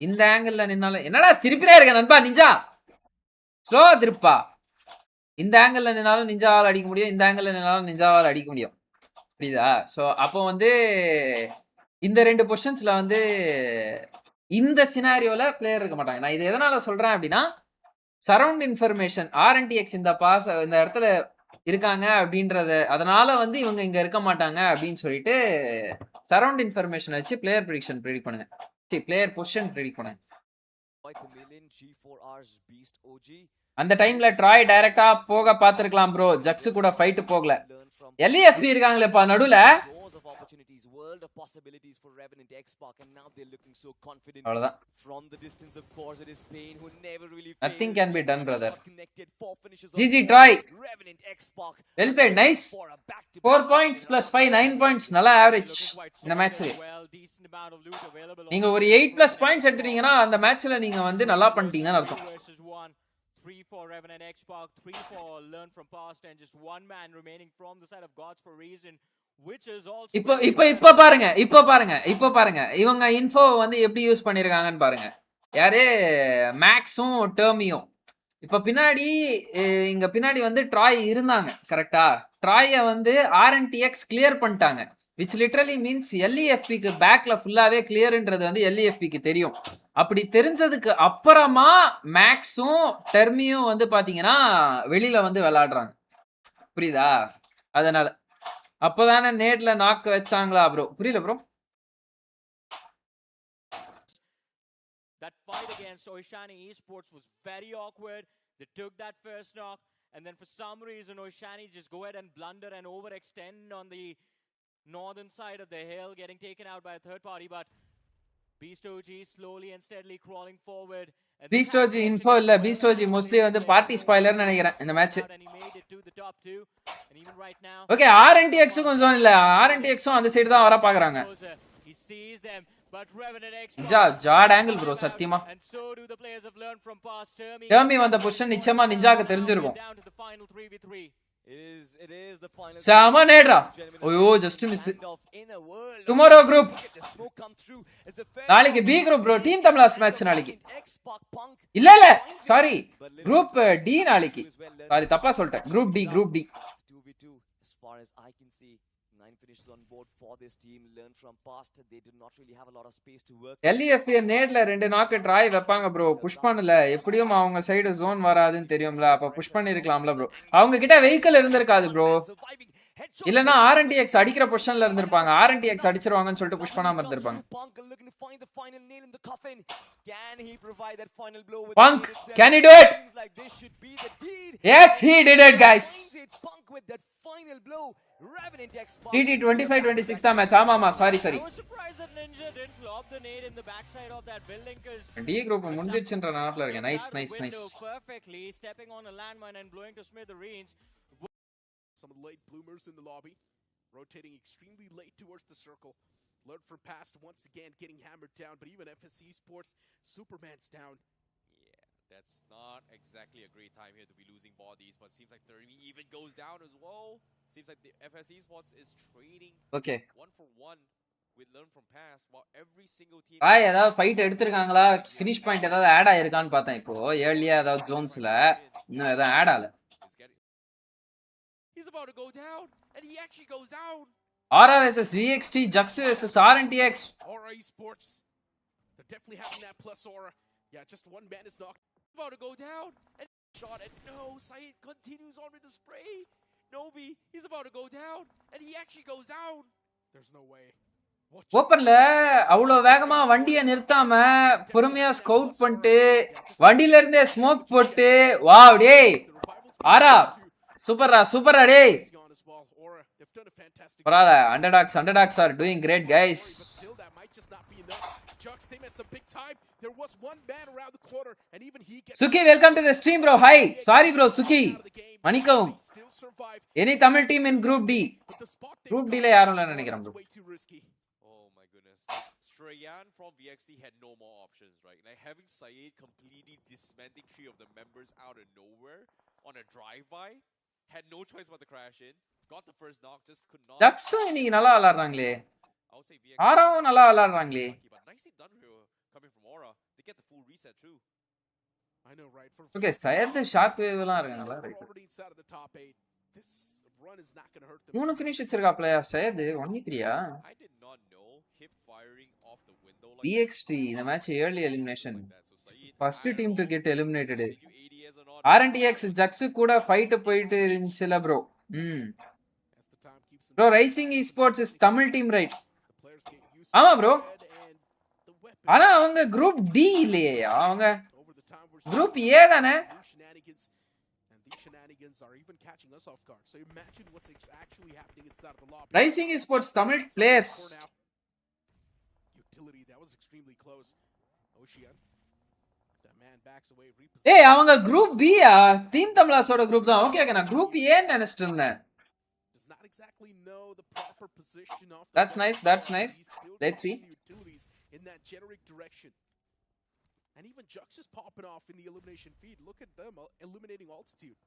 இந்த ஆங்கிள் நின்னாலும் என்னடா திருப்பிரே இருக்க நண்பா நிஞ்சா, ஸ்லோ திருப்பா. இந்த ஆங்கிள் நின்னாலும் நிஞ்சாவால் அடிக்க முடியும், இந்த ஆங்கிள் நின்னாலும் நிஞ்சாவால் அடிக்க முடியும், புரியுதா. ஸோ அப்போ வந்து இந்த ரெண்டு பொசிஷன்ஸ்ல வந்து இந்த சினாரியோல பிளேயர் இருக்க மாட்டாங்க. நான் இது எதனால சொல்றேன் அப்படின்னா, சரௌண்ட் இன்ஃபர்மேஷன் RNTX இந்த இடத்துல இருக்காங்க அப்படின்றத, அதனால வந்து இவங்க இங்க இருக்க மாட்டாங்க அப்படின்னு சொல்லிட்டு சரௌண்ட் இன்ஃபர்மேஷன் வச்சு பிளேயர் ப்ரெடிக்ஷன் ப்ரெடிக்ட் பண்ணுங்க, பிளேயர் பொசிஷன் ப்ரெடிக்ட் பண்ணுங்க. அந்த டைம்ல ட்ராய் டைரக்டா போக பாத்துருக்கலாம் ப்ரோ, ஜக்ஸ் கூட ஃபைட் போகல. LEFP இருக்காங்களேப்பா நடுவுல, of opportunities, world of possibilities for Revenant X-Spark, and now they're looking so confident. அவ்வளவுதான். From the distance, of course, it is Spain who never really Nothing fails. can be done, brother. Connected, 4 finishes on GG board. try. Revenant X-Spark Well played, nice. for a back-to-back 4 points plus 5 9 points நல்ல average இந்த மேட்ச்ல. நீங்க ஒரு 8 plus points எடுத்துட்டீங்கன்னா அந்த மேட்ச்ல நீங்க வந்து நல்லா பண்ணிட்டீங்கன்னு அர்த்தம். 3 for Revenant X-Spark, 3 for Learn from Past, and just one man remaining from the side of Gods for Reason, which is also இப்போ பாருங்க இவங்க இன்ஃபோ வந்து எப்படி யூஸ் பண்ணிருக்காங்கன்னு பாருங்க. யாரு மேக்ஸும் டர்மியும் இப்ப பின்னாடி இங்க பின்னாடி வந்து ட்ராய் இருந்தாங்க கரெக்டா. ட்ராய வந்து RNTX கிளியர் பண்ணிட்டாங்க, which literally means LEFPக்கு பேக்ல ஃபுல்லாவே கிளியர்ன்றது வந்து LEFPக்கு தெரியும். அப்படி தெரிஞ்சதுக்கு அப்புறமா மேக்ஸும் டெர்மியும் வந்து பாத்தீங்கன்னா வெளியில வந்து விளையாடுறாங்க, புரியுதா? அதனால அப்பதானே நேட்ல நாக்கு வச்சாங்களா ப்ரோ? புரியல bro. That fight against Oishani Esports was very awkward. They took that first knock, and then for some reason Oishani just go ahead and blunder and overextend on the northern side of the hill, getting taken out by a third party. But Bgis slowly and steadily crawling forward. Bgis info இல்ல, Bgis mostly வந்து party spoiler நினைக்கிறேன் இந்த match. Okay, RNTX-க்கும் zone இல்ல, RNTX-ம் அந்த side தான் வர பாக்குறாங்க. Jat angle bro சத்தியமா. டர்மி வந்த பொசிஷன் நிச்சயமா நிஞ்சாக்கு தெரிஞ்சிருக்கும். Sama nedra. Oh, just miss. Tomorrow group. நாளைக்கு B group bro. Team Tamilans match நாளைக்கு. இல்ல sorry. Group D நாளைக்கு. Sorry தப்பா சொல்லிட்டேன். Group D. As far as I can see, 9 finishes on board for this team. Learn from past. They did not really have a lot of space to work. LEFP நேட்ல ரெண்டு நாக்கு try வைப்பாங்க bro. Push பண்ணல. எப்படியும் அவங்க side zone வராதுன்னு தெரியும்ல. அப்ப push பண்ணிருக்கலாம்ல bro. அவங்க கிட்ட வெஹிக்கிள் இருந்திருக்காது ப்ரோ. இல்லனா RNTX அடிக்கிற பொசிஷன்ல இருந்திருப்பாங்க. RNTX அடிச்சிருவாங்கன்னு சொல்லிட்டு புஷ் பண்ணாம இருந்திருப்பாங்க. Punk, can he do it? Yes, he did it guys. TT 25-26 தான் மேட்ச். ஆமா sorry. D group முடிஞ்சிச்சுன்ற நினைப்புல இருக்கேன். nice. Perfectly stepping on a landmine and blowing to smithereens. Some of the late bloomers in the lobby, rotating extremely late towards the circle. Learn from past once again, getting hammered down, but even FS Esports, Superman's down. Yeah, that's not exactly a great time here to be losing bodies, but seems like TOURNEY even goes down as well. Seems like the FS Esports is trading one for one with Learn from past, while every single team ஏதாவது fight எடுத்துருக்காங்களா, finish point ஏதாவது add ஆயிருக்கான்னு பார்த்தேன். இப்போ ஏர்லியா ஏதாவது ஜோன்ஸ்ல இன்னும் ஏதாவது add ஆகல. He's about to go down, and he actually goes down. Aura versus VXT, Bgis versus RNTX. Aura Esports, they're definitely having that plus aura. Yeah, just one man is knocked. About to go down, and shot it. No, Saeed continues on with the spray. Nobi, he's about to go down, and he actually goes down. There's no way. ஓப்பன்ல அவ்வளோ வேகமா வண்டியை நிறுத்தாம பொறுமையா scout பண்ணிட்டு வண்டியில இருந்தே smoke போட்டு wow டேய் ஆரா சூப்பரா டேய். பரவாயில்ல, underdogs are doing great guys. Suki, welcome to the stream bro. Hi. Sorry bro, Suki. Manikom. Any Tamil team in group D? Group D la yarum illa nenikiram bro. Oh my goodness. Strayan from VXT had no more options, right? Like having Saeed completely dismantling 3 of the members out of nowhere on a drive-by, had no choice but to crash in. Got the first knock, just could not. Ducks இன்னைக்கு நல்லா விளையாடுறாங்களே. I would say VXT. ஆராவும் நல்லா விளையாடுறாங்களே. But nicely done here coming from Aura. They get the full reset too. I know, right? Okay, Sayed shock வேவ்லாம் இருக்கு நல்லா இருக்கு. This run is not going to hurt them. 3 finish வச்சிருக்காப்ல Sayed 1v3யா? I did not know hip firing off the window like VXT இந்த match early elimination. First team to get eliminated. Did you ADS or not? RNTX Bgis கூட fight போயிட்டு இருந்துச்சுல bro. Bro, Rising Esports is Tamil team right? ஆமா bro. ஆனா அவங்க group D இல்லையே, அவங்க group A தானே? shenanigans are even catching us off guard. So imagine what's actually happening inside of the lobby. Rising Esports Tamil players. Utility, that was extremely close. Ocean. That man backs away. ஏய் அவங்க group B ஆ team தமிழாஸோட group தான். Okay நான் group A ன்னு நினைச்சிட்டு இருந்தேன். Does not exactly know the proper position of That's nice. That's nice. Let's see. In that generic direction. And even Jux is popping off in the elimination feed. Look at them eliminating altitude.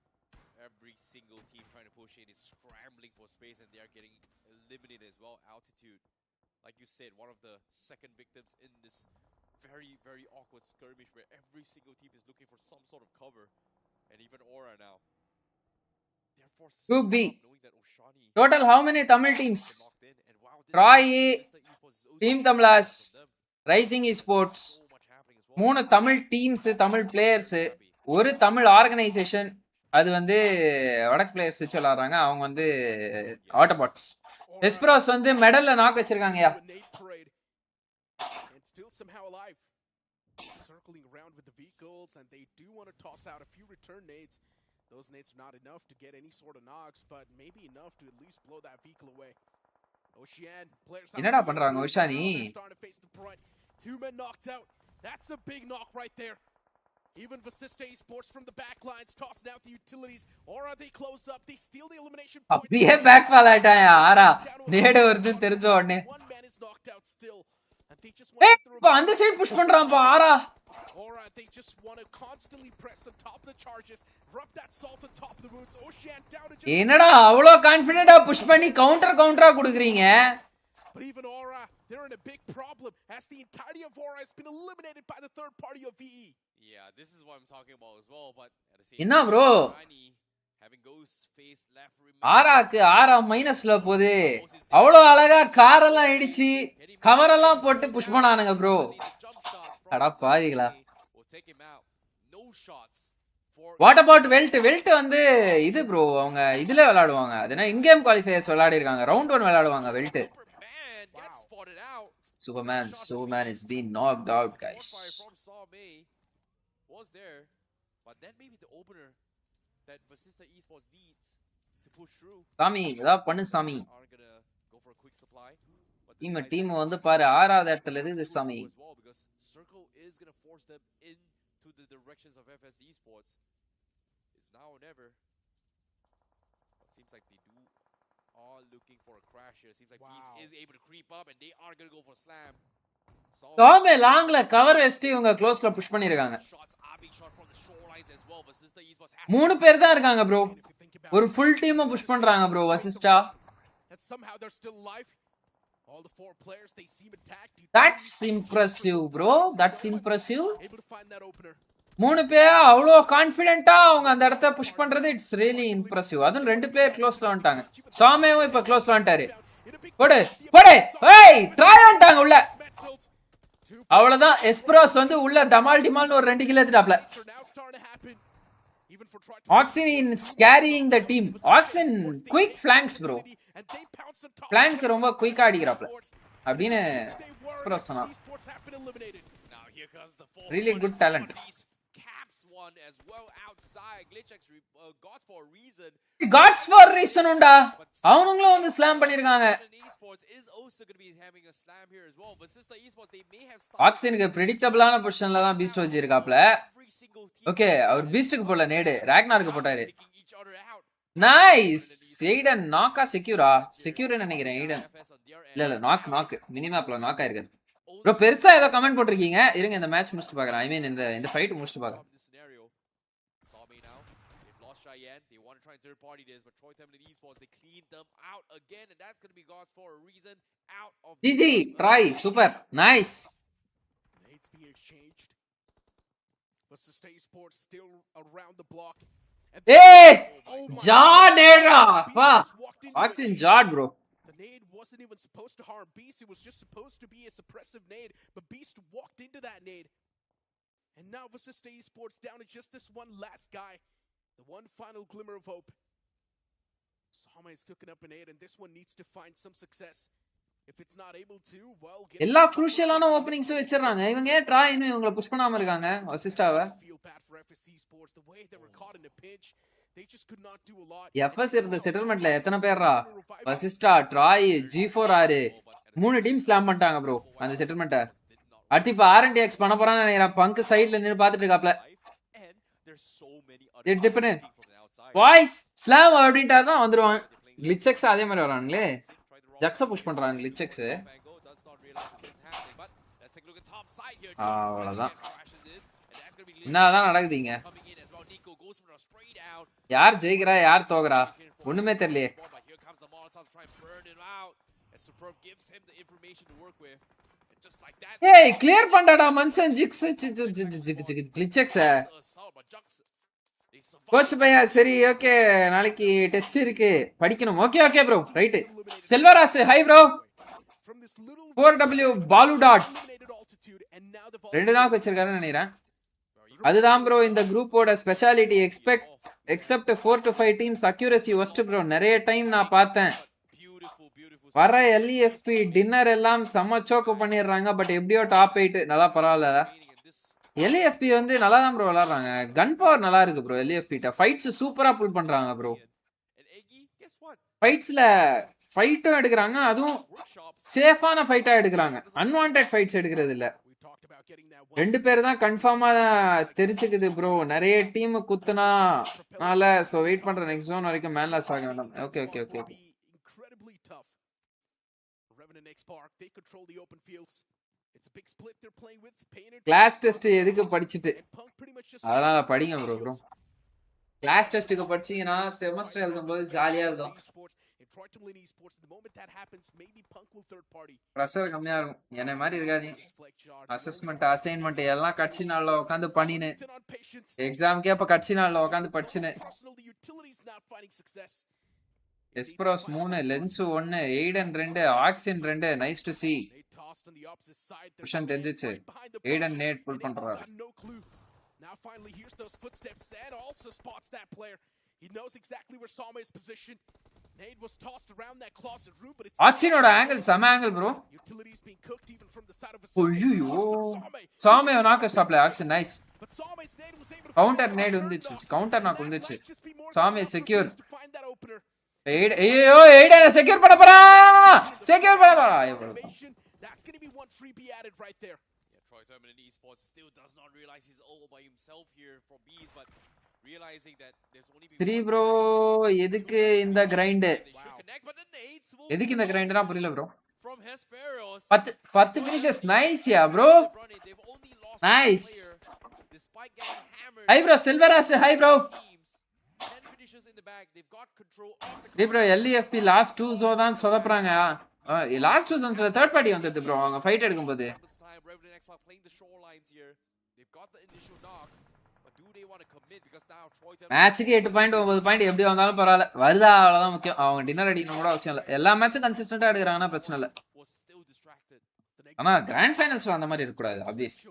Every single team trying to push in is scrambling for space, and they are getting eliminated as well. Altitude, like you said, one of the second victims in this very, very awkward skirmish where every single team is looking for some sort of cover, and even Aura now. Therefore, Group B. knowing that Oshani Total how many Tamil teams? locked in, and wow, Troy, Esports Team Tamlas, Rising Esports, 3 Tamil teams, Tamil players, ஒரு Tamil organisation. அது வந்து வடக்கு players வச்சு விளையாடுறாங்க. அவங்க வந்து Autobots. எஸ்பரோஸ் வந்து மெடல்ல knock வச்சிருக்காங்கயா. Circling around with the vehicles, and they do want to toss out a few return nades. Those nades are not enough to get any sort of knocks, but maybe enough to at least blow that vehicle away. Ocean players. என்னடா பண்றாங்க ஓஷானி? Two men knocked out. That's a big knock right there. Even Vasista Esports from the back lines tossing out the utilities. Or are they close up? They steal the elimination point. அப்படியே back fall ஆயிட்டாயா ஆரா. நேட வருதுன்னு தெரிஞ்ச உடனே. One man is knocked out still. And they just want to அந்த side push பண்றான்ப்பா ஆரா. Or they just want to constantly press on top of the charges. Rub that salt on top of the boots. Ocean down to just என்னடா அவ்வளோ கான்ஃபிடென்ட்டா push பண்ணி கவுண்டரா குடுக்குறீங்க. But even Aura, they're in a big problem as the entirety of Aura has been eliminated by the third party of VE. Yeah, this is what I'm talking about as well, but at the same என்ன bro? having Ghost face left ஆராக்கு ஆரா மைனஸ்ல போகுது. அவ்வளோ அழகா காரெல்லாம் இடிச்சு கவரெல்லாம் போட்டு push பண்ணானுங்க bro. அட பாவிகளா. What about weld? வெல்ட் வந்து இது ப்ரோ அவங்க இதுல விளையாடுவாங்க. அது என்ன இன் கேம் குவாலிஃபயர்ஸ் விளையாடி இருக்காங்க. ரவுண்ட் 1 விளையாடுவாங்க weld. Superman is being knocked out, guys. Was there, but that may be the opener that Vasista Esports needs to push through. சாமி இதா பண்ணு சாமி. Are going to go for a quick supply. Team வந்து பாரு ஆறாவது இடத்துல இருக்குது சாமி. Because Circle is going to force them into the directions of FS Esports. It's now or never. It seems like they are looking for a crash here. Seems like Bgis is able to creep up, and they are going to go for slam. சாமே லாங்ல cover west இவங்க க்ளோஸ்ல push பண்ணிருக்காங்க. 3 பேர் தான் இருக்காங்க bro. ஒரு full team push பண்றாங்க bro Vasishta. That's impressive bro. That's impressive. 3 பேர் அவ்வளோ கான்ஃபிடென்ட்டா அவங்க அந்த இடத்த புஷ் பண்றது இட்ஸ் ரியலி இம்ப்ரெசிவ். அதுவும் 2 பிளேயர் க்ளோஸ்ல வந்துட்டாங்க. சாமேவும் இப்ப க்ளோஸ்ல வந்துட்டாரு. போடு ஏய் ட்ரை வந்துட்டாங்க உள்ள. அவ்வளவுதான். எஸ்பரோஸ் வந்து உள்ள டமால்னு ஒரு 2 kill எடுத்துட்டாப்ல. Oxen is carrying the team. Oxen quick flanks bro. Flank ரொம்ப குயிக்கா அடிக்கறாப்ல. அப்படினு எஸ்பரோஸ் சொன்னா. Really good talent. As well outside Glitchx got for a reason. Gods for reason உண்டா. அவனுங்களும் வந்து ஸ்லாம் பண்ணிருக்காங்க. Esports is also going to be having a slam here as well. But Sister Esports they may have ஆக்சனுக்கு பிரெடிக்டபிளான பொசிஷன்ல தான் Beast வச்சிருக்காப்ல. Okay அவர் பீஸ்ட்க்கு போல நேடு ராக்னாருக்கு போட்டாரு. Nice. Aiden நாக்கா செக்யூர்னு நினைக்கிறேன் Aiden. இல்ல நாக் மினிமேப்ல நாக் ஆயிருக்காரு. ப்ரோ பெருசா ஏதோ கமெண்ட் போட்டுருக்கீங்க. இருங்க இந்த மேட்ச் முடிச்சிட்டு பார்க்கறேன். ஐ மீன் இந்த ஃபைட் முடிச்சிட்டு பார்க்கறேன். They want to try third party this, but Troy Tamilans Esports they cleaned them out again, and that's going to be Gods for a reason. Out of GG try super nice. Nades being exchanged, but Sustain Sports still around the block. Hey Jad era pa Oxen Jad bro. The nade wasn't even supposed to harm Beast. It was just supposed to be a suppressive nade, but Beast walked into that nade, and now Sustain Sports down to just this one last guy. The one final glimmer of hope. Sama is cooking up an 8, and this one needs to find some success. If it's not able to, well, எல்லா க்ரூஷியலான openings வச்சிராங்க. இவங்க try இன்னும் இவங்கள push பண்ணாம இருக்காங்க அசிஸ்டாவ. Feel bad for FS Esports the way they were caught in a pinch. They just could not do a lot. FS இருந்த செட்டில்மெண்ட்ல எத்தனை பேர்ரா? Vasishta, TRAI, G4R 3 team slam பண்ணிட்டாங்க bro அந்த செட்டில்மெண்ட்ட. அடுத்து இப்ப R&DX பண்ண போறான்னு நினைக்கிறேன். பங்க் சைடுல நின்னு பாத்துட்டு இருக்காப்ல. டிப்னு வாய்ஸ் ஸ்லாம் அப்படிட்டாருன்னா வந்துருவாங்க. கிளிச்செக்ஸ் அதே மாதிரி வரானுங்களே. ஜக்ஸ புஷ் பண்றாங்க கிளிச்செக்ஸ். அவ்வளவுதான். என்னதான் நடக்குதுங்க? யார் ஜெயிக்கிறா யார் தோக்குறா ஒண்ணுமே தெரியலையே. ஏய் கிளியர் பண்ணடா மன்சன் ஜிக்ஸ் கிளிச்செக்ஸ். கோச் பையா சரி ஓகே நாளைக்கு டெஸ்ட் இருக்கு படிக்கணும். Okay okay bro right. செல்வராஸ் ஹை ப்ரோ. 4W பாலு டாட் 2 நாக்கு வச்சிருக்காருன்னு நினைக்கிறேன். அதுதான் ப்ரோ இந்த குரூப்போட speciality. Except 4 to 5 teams accuracy ஒஸ்ட் ப்ரோ. நிறைய டைம் நான் பார்த்தேன் வர LEFP டின்னர் எல்லாம் செம்ம சோக்கு பண்ணிடுறாங்க. பட் எப்படியோ டாப் 8 நல்லா பரவாயில்ல. LEFP வந்து நல்லா தான் ப்ரோ விளாடுறாங்க. கன் பவர் நல்லா இருக்கு ப்ரோ. LEFP ஃபைட்ஸ் சூப்பரா புல் பண்றாங்க ப்ரோ. ஃபைட்ஸ்ல ஃபைட்டும் எடுக்கிறாங்க, அதுவும் சேஃபான ஃபைட்டா எடுக்கிறாங்க. அன்வான்டட் ஃபைட்ஸ் எடுக்கிறது இல்ல. 2 பேர் தான் கன்ஃபார்மா தெரிச்சுக்குது ப்ரோ. நிறைய டீம் குத்துனால சோ வெயிட் பண்ற நெக்ஸ்ட் ஜோன் வரைக்கும் மேன்லாஸ் ஆக வேண்டாம். Okay okay okay. Class test எதுக்கு படிச்சிட்டு அதனால படிங்க ப்ரோ. ப்ரோ கிளாஸ் டெஸ்ட்டுக்கு படிச்சீங்கன்னா செமஸ்டர் எழுதும்போது ஜாலியா இருக்கும். ப்ரெஷர் கம்மியா இருக்கும். என்ன மாதிரி இருக்காது. அசஸ்மெண்ட் அசைன்மெண்ட் எல்லாம் கட்சி நாள்ல உட்காந்து பண்ணினு எக்ஸாமுக்கே அப்ப கட்சி நாள்ல உட்காந்து படிச்சுன்னு. எஸ்பரோஸ் 3 லென்ஸ் 1 எய்டன் 2 ஆக்சின் 2 நைஸ் டு சி. புஷன் தெரிஞ்சிச்சு. எய்டன் நேட் புல் பண்றாரு. Now finally hears those footsteps and also spots that player. He knows exactly where Sama is positioned. Nade was tossed around that closet room, but it's Oxinoda angle, sama angle bro. Utilities being cooked even from the side of Oyyo. Sama knock stop play Oxin nice. Counter nade undichu. Counter knock undichu. Sama is secure. Aid secure பண்ண போறா. Secure பண்ண போறா. That's going to be one freebie added right there. Tamilans ESPORTS still does not realize he's all by himself here for Bgis, but realizing that there's only Sri bro எதுக்கு இந்த grind? எதுக்கு இந்த கிரைண்ட்னா புரியல bro. 10 finishes nice யா bro. Nice. Hi bro Silveras hi bro. Sri bro LEFP last 2 zone தான் சொதப்பறாங்க. Last 2 zonesல third party வந்தது bro அவங்க fight எடுக்கும்போது. மேட்சுக்கு 8.9 point எப்படி வந்தாலும் பரவாயில்ல. வருதா அவ்வளவுதான் முக்கியம். அவங்க டின்னர் அடிக்கணும் கூட அவசியம் இல்லை. எல்லா மேட்சும் கன்சிஸ்டன்டா எடுக்கிறாங்கன்னா பிரச்சனை இல்லை. ஆனா கிராண்ட் ஃபைனல்ஸ்ல அந்த மாதிரி இருக்கக்கூடாது ஆப்வியஸ்லி.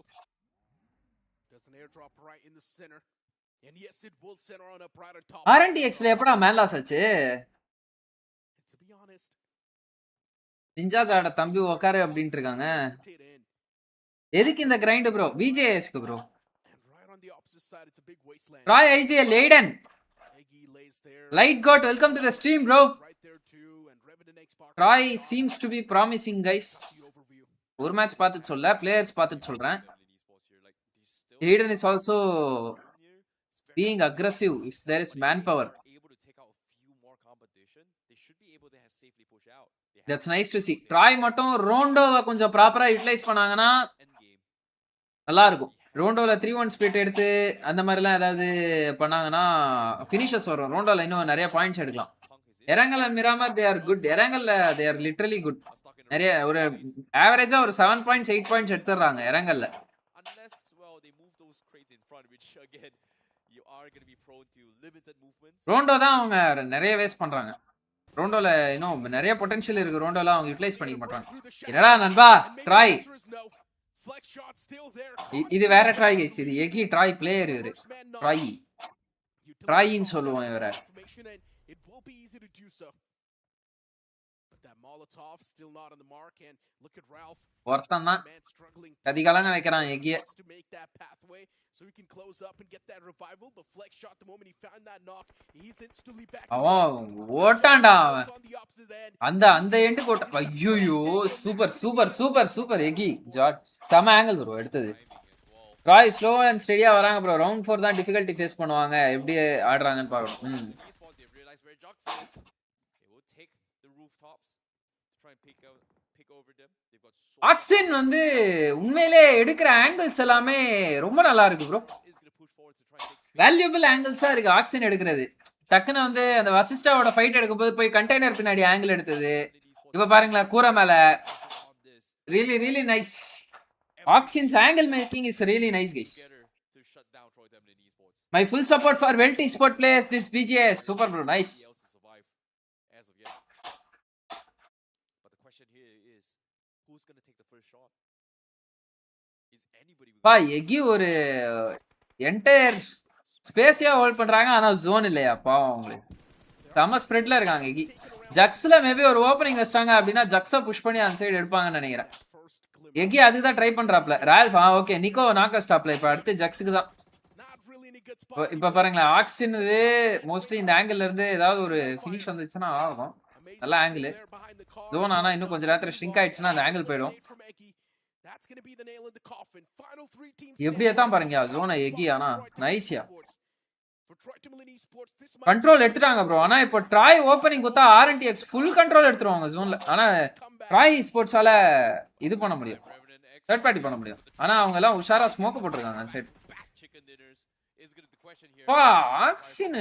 R&DXல எப்படா மேன்லாஸ் ஆச்சு? நிஞ்சா ஜாட தம்பி உக்காரு அப்படின்ட்டு இருக்காங்க. எதுக்கு இந்த கிரைண்ட் ப்ரோ? VJSக்கு ப்ரோ. ராய் IGL Aiden Light Goat welcome to the stream bro. Roy seems to be promising guys. ஒரு மேட்ச் பார்த்துட்டு சொல்ல பிளேயர்ஸ் பார்த்துட்டு சொல்றேன். Aiden is also being aggressive if there is manpower. That's nice to see. Troy மட்டும் ரோண்டோவை கொஞ்சம் ப்ராப்பரா utilise பண்ணாங்கன்னா நல்லா இருக்கும். ரோண்டோல 3-1 ஸ்பிளிட் எடுத்து அந்த மாதிரிலாம் ஏதாவது பண்ணாங்கன்னா ஃபினிஷஸ் வரும். ரோண்டோல இன்னும் நிறைய பாயிண்ட்ஸ் எடுக்கலாம். Erangel and Miramar they are good. எரங்கல்ல தே ஆர் லிட்டரலி குட். நிறைய ஒரு ஆவரேஜா ஒரு 7 பாயிண்ட்ஸ் 8 பாயிண்ட்ஸ் எடுத்துறாங்க எரங்கல்ல. ரோண்டோ தான் அவங்க நிறைய வேஸ்ட் பண்றாங்க. ரோண்டோல இன்னும் நிறைய பொட்டன்ஷியல் இருக்கு. ரோண்டோல அவங்க யூட்டிலைஸ் பண்ணிக்க மாட்டாங்க. என்னடா நண்பா ட்ராய் இது வேற ட்ராய் கைஸ். இது எகி ட்ராய் பிளேயர். இவரு ட்ராயின்னு சொல்லுவோம் இவரை. Molotov still not on the mark, and look at Ralph. ஒருத்தன் தான் Man struggling கதிகாலங்க வைக்கிறான் எகிய. to make that pathway so he can close up and get that revival. The flex shot the moment he found that knock, he's instantly back. அவன் ஓட்டான்டா அவன். On the opposite end. அந்த எண்டுக்கு ஓட்ட. ஐயோ super எகி. Jat செம angle bro எடுத்தது. Rai slow and ஸ்டெடியா வராங்க bro. Round 4 தான் டிஃபிகல்ட்டி ஃபேஸ் பண்ணுவாங்க. எப்படி ஆடுறாங்கன்னு பார்க்கணும். ஆக்சின் வந்து உண்மையிலே எடுக்கிற ஆங்கிள்ஸ் எல்லாமே ரொம்ப நல்லா இருக்கு ப்ரோ. வேல்யூபிள் ஆங்கிள்ஸா இருக்கு ஆக்சின் எடுக்கிறது. டக்குன்னு வந்து அந்த வசிஸ்டாவோட ஃபைட் எடுக்கும்போது போய் கண்டெய்னர் பின்னாடி ஆங்கிள் எடுத்தது. இப்ப பாருங்களேன் கூரை மேல. Really nice. Oxin's angle making is really nice, guys. My full support for Welt Esport players. This Bgis super bro, nice. பா எகி ஒரு என்டையர் ஸ்பேஸியா ஹோல்ட் பண்றாங்க. ஆனா ஜோன் இல்லையா பாவம் அவங்களுக்கு. செம ஸ்ப்ரெட்ல இருக்காங்க எகி. ஜக்ஸ்ல மேபி ஒரு ஓப்பனிங் வச்சிட்டாங்க அப்படின்னா ஜக்ஸை புஷ் பண்ணி அந்த சைடு எடுப்பாங்கன்னு நினைக்கிறேன். எகி அதுதான் ட்ரை பண்றாப்ல. ரால்ஃப் ஓகே நிக்கோ நாக்கா ஸ்டாப்ல. இப்ப அடுத்து ஜக்ஸுக்கு தான். இப்ப பாருங்களேன் ஆக்சின் இது மோஸ்ட்லி இந்த ஆங்கிள் இருந்து ஏதாவது ஒரு ஃபினிஷ் வந்துச்சுன்னா ஆகும். நல்ல ஆங்கிள். ஜோன் ஆனா இன்னும் கொஞ்சம் நேரத்துல ஷ்ரிங்க் ஆயிடுச்சுன்னா அந்த ஆங்கிள் போயிடும். எப்படியே தான் பாருங்க ஜோனை எகி. ஆனா நைஸ்யா கண்ட்ரோல் எடுத்துட்டாங்க ப்ரோ. ஆனா இப்போ ட்ராய் ஓப்பனிங் கொடுத்தா RNTX ஃபுல் கண்ட்ரோல் எடுத்துருவாங்க ஜோன்ல. ஆனா ட்ராய் ஸ்போர்ட்ஸால இது பண்ண முடியும், தேர்ட் பார்ட்டி பண்ண முடியும். ஆனா அவங்க எல்லாம் உஷாரா ஸ்மோக் போட்டுருக்காங்க அந்த side. Auxin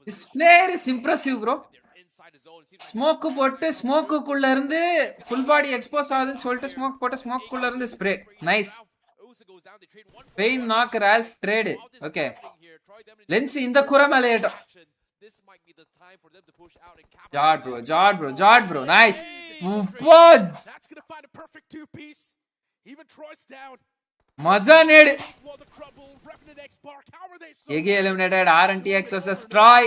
This player is impressive bro. Smoke போட்டு ஸ்மோக்குள்ள இருந்து ஃபுல் பாடி எக்ஸ்போஸ் ஆகுதுன்னு சொல்லிட்டு ஸ்மோக் போட்டு ஸ்மோக்குள்ள இருந்து spray. Nice. Pain knock Ralph trade. Okay Lens இந்த குறை மேல ஏட்டும். Jat bro nice. மஜா நேடு. எகி eliminated RNTX versus Troy.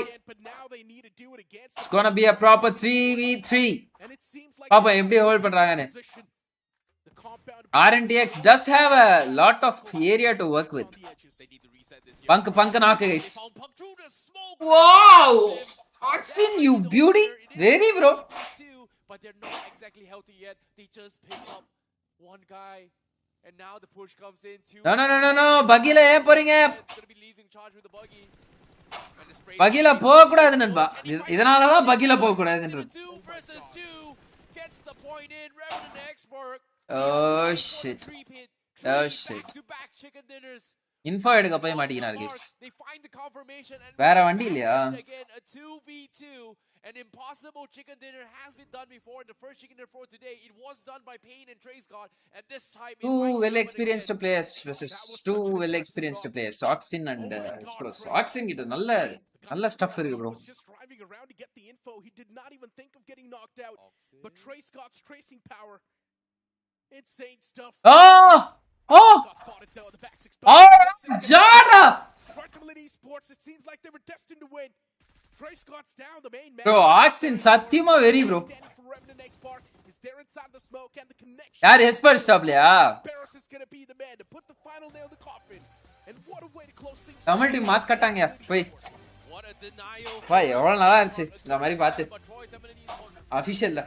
It's gonna be a proper 3v3. பாப்பா எப்படி ஹோல்ட் பண்றாங்கன்னு. RNTX does have a lot of area to work with. Punk knock guys. Wow! Oxin, you beauty. Very bro. But they're not exactly healthy yet. They just pick up one guy. And now the push comes in too. No. Buggyல ஏன் போறீங்க? பகில போக கூடாது நண்பா. இதனால தான் பகில போக கூடாதுன்றது. Oh shit. Info எடுக்க போய் மாட்டிக்கினார் guys. வேற வண்டி இல்லையா? An impossible chicken dinner has been done before. The first chicken dinner for today, it was done by Payne and Trace God, and this time two well experienced players versus two well experienced players, Oxin and Spros. Oxin கிட்ட நல்ல stuff இருக்கு bro. Just driving around to get the info. He did not even think of getting knocked out. But Trace God's tracing power, insane stuff. Jara! Tamilans ESPORTS, it seems like they were destined to win. Trace God's down, the main man. Bro, Oxin satyama very bro. யார் Esper ஸ்டாப்லையா? Tamil team mass கட்டாங்க போய். வா எவ்வளவு நல்லா இருந்துச்சு இந்த மாதிரி பார்த்து. அஃபிஷியல்ல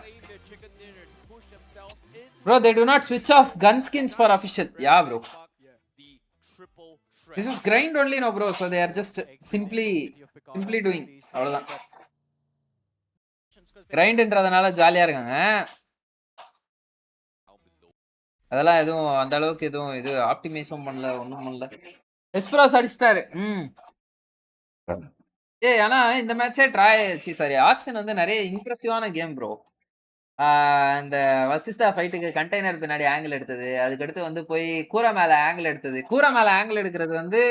bro, they do not switch off gun skins for official. Yeah bro, this is grind only no bro, so they are just simply doing அவ்வளவுதான். கிரைண்ட்ன்றதுனால ஜாலியா இருக்காங்க. அதெல்லாம் எதுவும் அந்த அளவுக்கு எதுவும் இது ஆப்டிமைஸும் பண்ணல, ஒன்றும் பண்ணல. எஸ்பராஸ் அடிச்சிட்டாரு. ஆனா இந்த மேட்சே சாரி ஆக்ஷன் வந்து நிறைய இம்ப்ரெசிவான கேம் ப்ரோ. இந்த வசிஸ்டா ஃபைட்டுக்கு கண்டெய்னர் பின்னாடி ஆங்கிள் எடுத்தது, அதுக்கடுத்து வந்து போய் கூரை மேல ஆங்கிள் எடுத்தது. கூரை மேல ஆங்கிள் எடுக்கிறது வந்து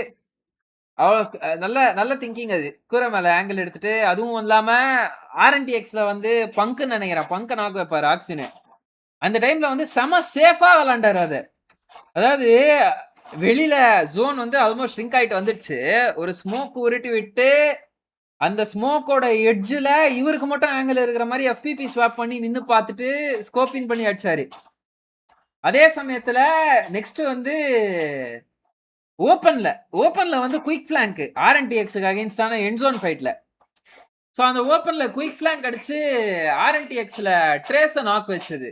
நல்ல திங்கிங். அது கூரை மேல ஆங்கிள் எடுத்துட்டு, அதுவும் இல்லாம RNTXல வந்து பங்குன்னு நினைக்கிறேன், பங்க நாக்கு வைப்பாரு ஆக்சின். அந்த டைம்ல வந்து செம சேஃபா விளாண்டாரு. அது அதாவது வெளியில ஜோன் வந்து ஆல்மோஸ்ட் ஷ்ரிங்க் ஆயிட்டு வந்துடுச்சு. ஒரு ஸ்மோக் உருட்டி விட்டு அந்த ஸ்மோக்கோட எட்ஜ்ல இவருக்கு மட்டும் ஆங்கிள் இருக்கிற மாதிரி FPP ஸ்வாப் பண்ணி நின்னு பார்த்துட்டு ஸ்கோப்பின் பண்ணி அடிச்சாரு. அதே சமயத்துல நெக்ஸ்ட் வந்து ஓபன்ல வந்து குயிக் ஃபிளாங்க் RNTXக்கு அகைன்ஸ்டான எண்ட் ஜோன் ஃபைட்ல. ஸோ அந்த ஓப்பன்ல குயிக் ஃபிளாங்க் அடிச்சு RNTXல ட்ரேஸை நாக் வச்சது.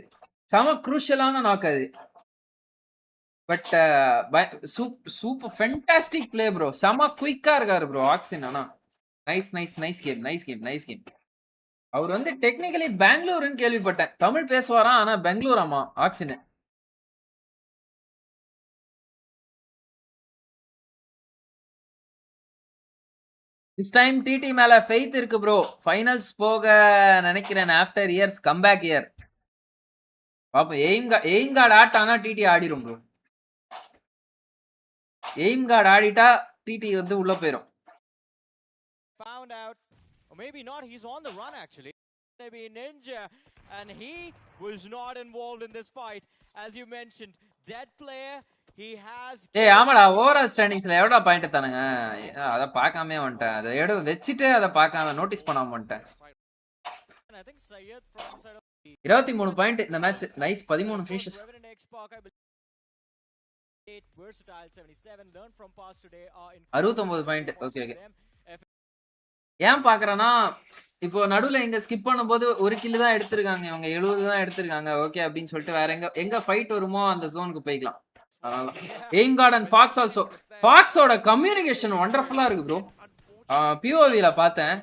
செம குரூஷியலான நாக் அது. But super fantastic play bro. செம குயிக்கா இருக்காரு ப்ரோ ஆக்சின். ஆனா நைஸ் கேம். அவர் வந்து டெக்னிக்கலி பெங்களூருன்னு கேள்விப்பட்டேன். தமிழ் பேசுவாராம், ஆனா பெங்களூர் ஆமா ஆக்சின். திஸ் டைம் டிடி மேல ஃபெய்த் இருக்கு ப்ரோ. ஃபைனல்ஸ் போக நினைக்கிறேன் ஆஃப்டர் இயர்ஸ் கம்பேக் இயர். பாப்போம். எய்ம் கார்டு ஆட்டானா டிடி ஆடிரும் ப்ரோ. எய்ம் கார்டு ஆடிட்டா டிடி வந்து உள்ள போயிரும். Found out, or maybe not. He's on the run actually. Maybe Ninja, and he was not involved in this fight, as you mentioned. Dead player. He has. ஏய் ஆமாடா, ஓவரால் ஸ்டாண்டிங்ஸ்ல எவ்வளோ point தானுங்க. அதை பார்க்காமே வந்துட்டேன். அதை வச்சுட்டு அதை பார்க்காம நோட்டீஸ் பண்ணாம வந்துட்டேன். 23 பாயிண்ட் இந்த match. Nice. 13 finishes. 69 point. Okay. ஏன் பாக்குறேன்னா இப்போ நடுவுல எங்க ஸ்கிப் பண்ணும்போது ஒரு கில்லு தான் எடுத்திருக்காங்க இவங்க, 70 தான் எடுத்திருக்காங்க. ஓகே அப்படின்னு சொல்லிட்டு வேற எங்க ஃபைட் வருமோ அந்த ஜோனுக்கு போய்க்கலாம். அதனால aim guard and Fox also. ஃபாக்ஸோட கம்யூனிகேஷன் வண்டர்ஃபுல்லா இருக்கு ப்ரோ. POVல பார்த்தேன்.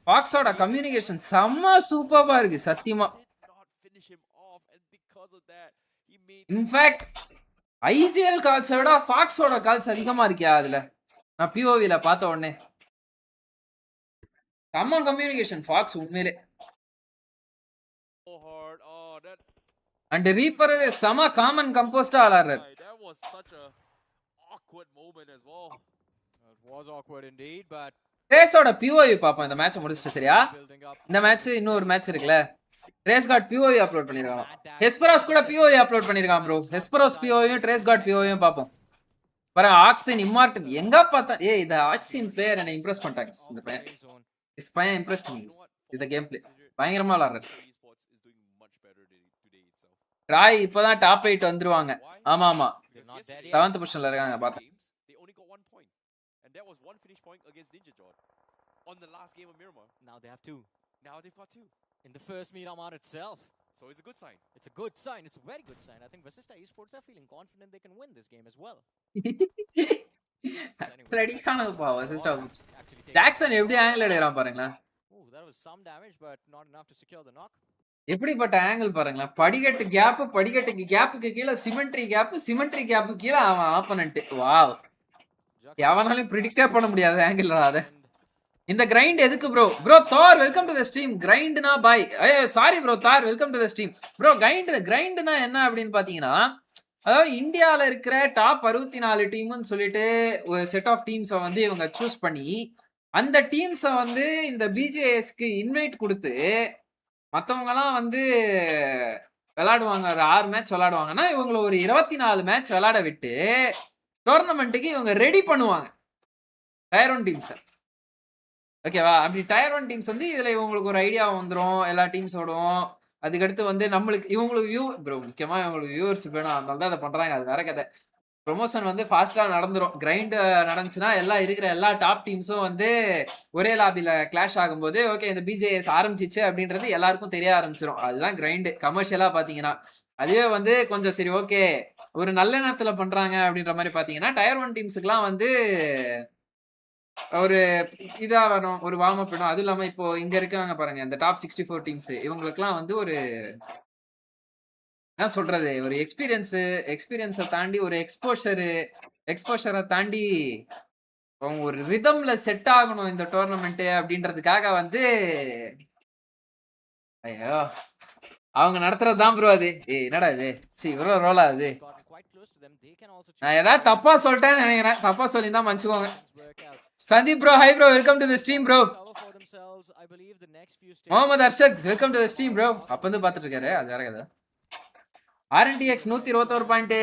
ஃபாக்ஸோட கம்யூனிகேஷன் செம்ம சூப்பரா இருக்கு சத்தியமா. இன்ஃபேக்ட் IGL கால்ஸை விட ஃபாக்ஸோட கால்ஸ் அதிகமா இருக்கியா அதுல. நான் POVல பார்த்த உடனே செம்ம கம்யூனிகேஷன் ஃபாக்ஸ் உண்மையிலே. அண்ட் ரீப்பர் செம காமன் கம்போஸ்டா ஆளாடுறாரு. ரேஸோட POV பாப்போம் இந்த மேட்ச் முடிச்சிட்டு. சரியா, இந்த மேட்ச் இன்னொரு மேட்ச் இருக்குல்ல. ட்ரேஸ் கார்ட் POV அப்லோட் பண்ணிருக்காங்க. ஹெஸ்பரோஸ் கூட POV அப்லோட் பண்ணிருக்கான் ப்ரோ. ஹெஸ்பரோஸ் POVயும் ட்ரேஸ் கார்ட் POVயும் பாப்போம். வர ஆக்சின் இம்மார்டல் எங்க பார்த்தா இந்த ஆக்சின் பிளேயர் என்ன இம்ப்ரெஸ் பண்ணிட்டாங்க. இந்த பையன் இம்ப்ரெஸ் பண்ணி இந்த கேம் பிளே பயங்கரமா விளாடுறாரு. ட்ராய் இப்பதான் டாப் 8 வந்துருவாங்க. ஆமா 7th பொசிஷன்ல இருக்காங்க. பார்த்தேன். On the last game of Miramar. Now they have two. Now they've got two. In the first Miramar itself. So it's a good sign. It's a good sign. It's a very good sign. I think Vasista Esports are feeling confident they can win this game as well. Bloody kanappa Vasista. Jackson எப்படி angle எடுக்கறான் பாருங்களா. Oh, that was some damage but not enough to secure the knock. எப்படிப்பட்ட angle பாருங்களா. படிக்கட்டு படிக்கட்டுக்கு கேப்புக்கு கீழ symmetry gap கீழ அவன் opponent. Wow. எவனாலும் பிரெடிக்டே பண்ண முடியாது ஆங்கிள். அத இந்த கிரைண்ட் எதுக்கு ப்ரோ? தார் வெல்கம் டு தி ஸ்ட்ரீம். கிரைண்ட்னா பை. சாரி ப்ரோ தார் welcome to the stream. Bro கிரைண்ட்னா என்ன அப்படின்னு பாத்தீங்கன்னா, அதாவது இந்தியாவில் இருக்கிற டாப் 64 டீம்னு சொல்லிட்டு ஒரு செட் ஆஃப் டீம்ஸை வந்து இவங்க சூஸ் பண்ணி அந்த டீம்ஸை வந்து இந்த BGSக்கு இன்வைட் கொடுத்து மற்றவங்கலாம் வந்து விளையாடுவாங்க. ஒரு 6 மேட்ச் விளையாடுவாங்கன்னா இவங்களை ஒரு 24 மேட்ச் விளையாட விட்டு டோர்னமெண்ட்டுக்கு இவங்க ரெடி பண்ணுவாங்க டயர் 1 டீம்ஸை. ஓகேவா? அப்படி டயர் 1 டீம்ஸ் வந்து இதில் இவங்களுக்கு ஒரு ஐடியா வந்துடும் எல்லா டீம்ஸோடும். அதுக்கடுத்து வந்து இவங்களுக்கு முக்கியமாக இவங்களுக்கு வியூவர்ஸ் வேணும், அதனால தான் அதை பண்ணுறாங்க. அது வேற கதை. ப்ரொமோஷன் வந்து ஃபாஸ்ட்டாக நடந்துடும். கிரைண்ட் நடந்துச்சுன்னா இருக்கிற எல்லா டாப் டீம்ஸும் வந்து ஒரே லாபியில் கிளாஷ் ஆகும்போது ஓகே இந்த BGS ஆரம்பிச்சிச்சு அப்படின்றது எல்லாருக்கும் தெரிய ஆரம்பிச்சிடும். அதுதான் கிரைண்டு கமர்ஷியலாக பார்த்தீங்கன்னா. அதுவே வந்து கொஞ்சம் சரி ஓகே ஒரு நல்ல நேரத்தில் பண்ணுறாங்க அப்படின்ற மாதிரி பார்த்தீங்கன்னா டயர் 1 டீம்ஸுக்குலாம் வந்து ஒரு இதாக வேணும், ஒரு வார்ம் அப் வேணும். அதுவும் இல்லாமல் இப்போ இங்கே இருக்காங்க பாருங்க இந்த டாப் 64 டீம்ஸ், இவங்களுக்குலாம் வந்து ஒரு என்ன சொல்றது, ஒரு எக்ஸ்பீரியன்ஸை தாண்டி ஒரு எக்ஸ்போஷரை தாண்டி அவங்க ஒரு ரிதம்ல செட் ஆகணும் இந்த டோர்னமெண்ட் அப்படின்றதுக்காக வந்து ஐயோ அவங்க நடத்துறது தான் ப்ரோ. அது என்னடா இது இவ்வளோ ரோலா அது. நான் ஏதாவது தப்பா சொல்லிட்டேன்னு நினைக்கிறேன். தப்பா சொல்லி தான் மன்னிச்சுக்கோங்க. Sandeep bro hi bro welcome to the stream bro. Mohammed Arshad welcome to the stream bro. அப்ப வந்து பார்த்துட்டு இருக்காரு. அது வேற கதை. RNTX 121 point.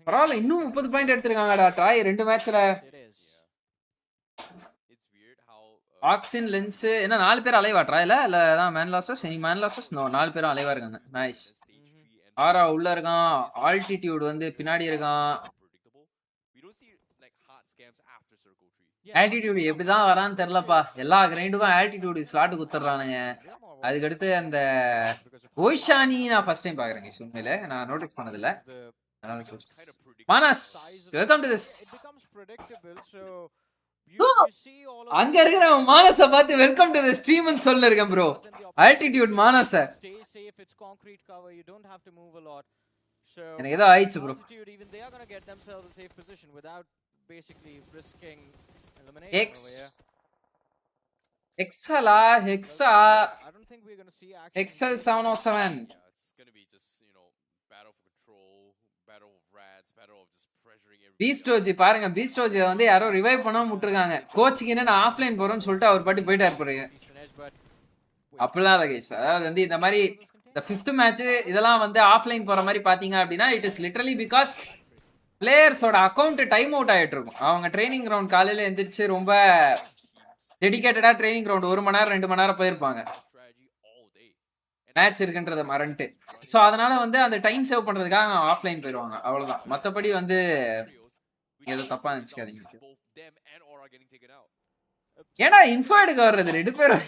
பரவாயில்ல இன்னும் 30 பாயிண்ட் எடுத்திருக்காங்கடா ட்ராய் 2 மேட்ச்ல. ஆக்சின் லென்ஸ் என்ன 4 பேர் அலைவா ட்ரையல இல்ல அதான் man losses any man losses no 4 பேரும் அலைவா இருக்காங்க நைஸ் ஆரா உள்ள இருக்கான் ஆல்டிடியூட் வந்து பின்னாடி இருக்கான் ஆல்டிடியூட் எப்படிதான் வரான்னு தெரியலப்பா எல்லா கிரைண்டுக்கும் ஆல்டிடியூட் ஸ்லாட் குத்துறானுங்க அதுக்கடுத்து அந்த ஓய்ஷானி நான் ஃபர்ஸ்ட் டைம் பாக்குறேங்க உண்மையில நான் நோட்டீஸ் பண்ணதில்ல மானஸ் வெல்கம் டு திஸ் அங்க இருக்கிற மானஸ பார்த்து வெல்கம் டு தி ஸ்ட்ரீம்னு சொல்ல இருக்கேன் ப்ரோ ஆல்டிடியூட் மானஸ எனக்கு ஏதோ ஆயிச்சு ப்ரோ எக்ஸ் எக்ஸலா ஹெக்ஸா எக்ஸல் 707 பீஸ்டோஜி பாருங்க பீஸ்டோஜி வந்து யாரோ ரிவைவ் பண்ணாம விட்டுருக்காங்க கோச்சுக்கு என்ன நான் ஆஃப்லைன் போறேன்னு சொல்லிட்டு அவர் பாட்டி போயிட்டாரு போறீங்க அப்படிலாம் இல்லை கைஸ் அதாவது வந்து இந்த மாதிரி இந்த 5th மேட்ச் இதெல்லாம் வந்து ஆஃப்லைன் போற மாதிரி பாத்தீங்க அப்படின்னா இட் இஸ் லிட்டரலி பிகாஸ் பிளேயர்ஸோட அக்கௌண்ட் டைம் அவுட் ஆயிட்டு இருக்கும் அவங்க ட்ரைனிங் கிரவுண்ட் காலையில எந்திரிச்சு ரொம்ப டெடிகேட்டடா ட்ரைனிங் கிரவுண்ட் 1 மணி நேரம் 2 மணி நேரம் போயிருப்பாங்க மேட்ச் இருக்குன்றத மறந்துட்டு ஸோ அதனால வந்து அந்த டைம் சேவ் பண்றதுக்காக ஆஃப்லைன் போயிடுவாங்க அவ்வளவுதான் மற்றபடி வந்து ஏதோ தப்பா நினைச்சுக்காதீங்க ஏன்னா இன்ஃபோ எடுக்க வர்றது 2 பேரும்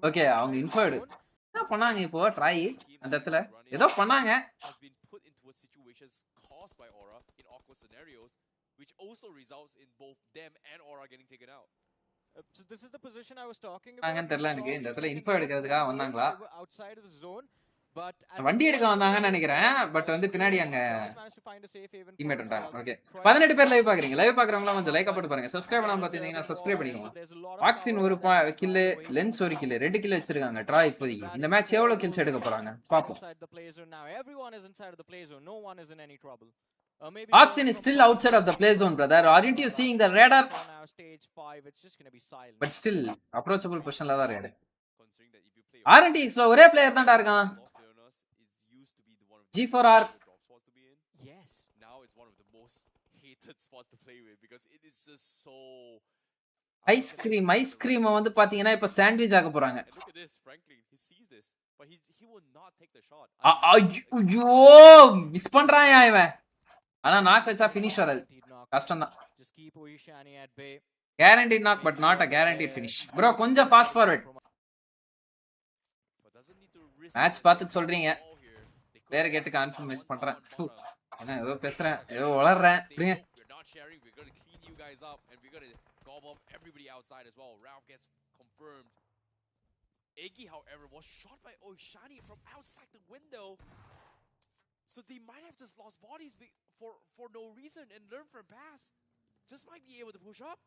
ஓகே அவங்க இன்ஃபோ எடு என்ன பண்ணாங்க இப்போ ட்ரை அந்த இடத்துல ஏதோ பண்ணாங்க which also results in both them and Aura getting taken out. So this is the position I was talking about. தெரியல எனக்கு இந்த இடத்துல இன்ஃபோ எடுக்கிறதுக்காக வந்தாங்களா outside of the zone but வண்டி எடுக்க வந்தாங்கன்னு நினைக்கிறேன் பட் வந்து பின்னாடி அங்க டீம்மேட் வந்தாங்க ஓகே 18 பேர் லைவ் பாக்குறீங்க லைவ் பாக்குறவங்க கொஞ்சம் லைக் போட்டு பாருங்க சப்ஸ்கிரைப் பண்ணாம பாத்தீங்கன்னா சப்ஸ்கிரைப் பண்ணிக்கோங்க ஆக்சின் ஒரு கில் லென்ஸ் ஒரு கில் 2 கில் வச்சிருக்காங்க ட்ரா இப்போதைக்கு இந்த மேட்ச் எவ்வளவு கில்ஸ் எடுக்க போறாங்க பாப்போம் Oxen is still outside of the play zone, brother. Aren't you seeing the radar? But still, approachable position la da rede. Aren't he? So, ஒரே player தான் இருக்கான். G4R. Yes. Now it's one of the most hated spots to play with because it is just so. Ice cream வந்து பாத்தீங்கன்னா இப்ப sandwich ஆக போறாங்க. Look at this, Franklin. He sees this, but he will not take the shot. ஐயோ miss பண்றான் இவன். ஆனா knock வச்சா ஃபினிஷ் வராது கஷ்டம் தான் guaranteed knock but not a guaranteed finish bro கொஞ்சம் fast forward மேட்ச் பார்த்து சொல்றீங்க பேரை கேட்டு கன்ஃபார்ம் மிஸ் பண்றேன் என்ன ஏதோ பேசுறேன் ஏதோ வளர்றேன் அப்படிங்க Egi, however, was shot by Oishani from outside the window. So they might have just lost bodies for no reason and learn from past. Just might be able to push up.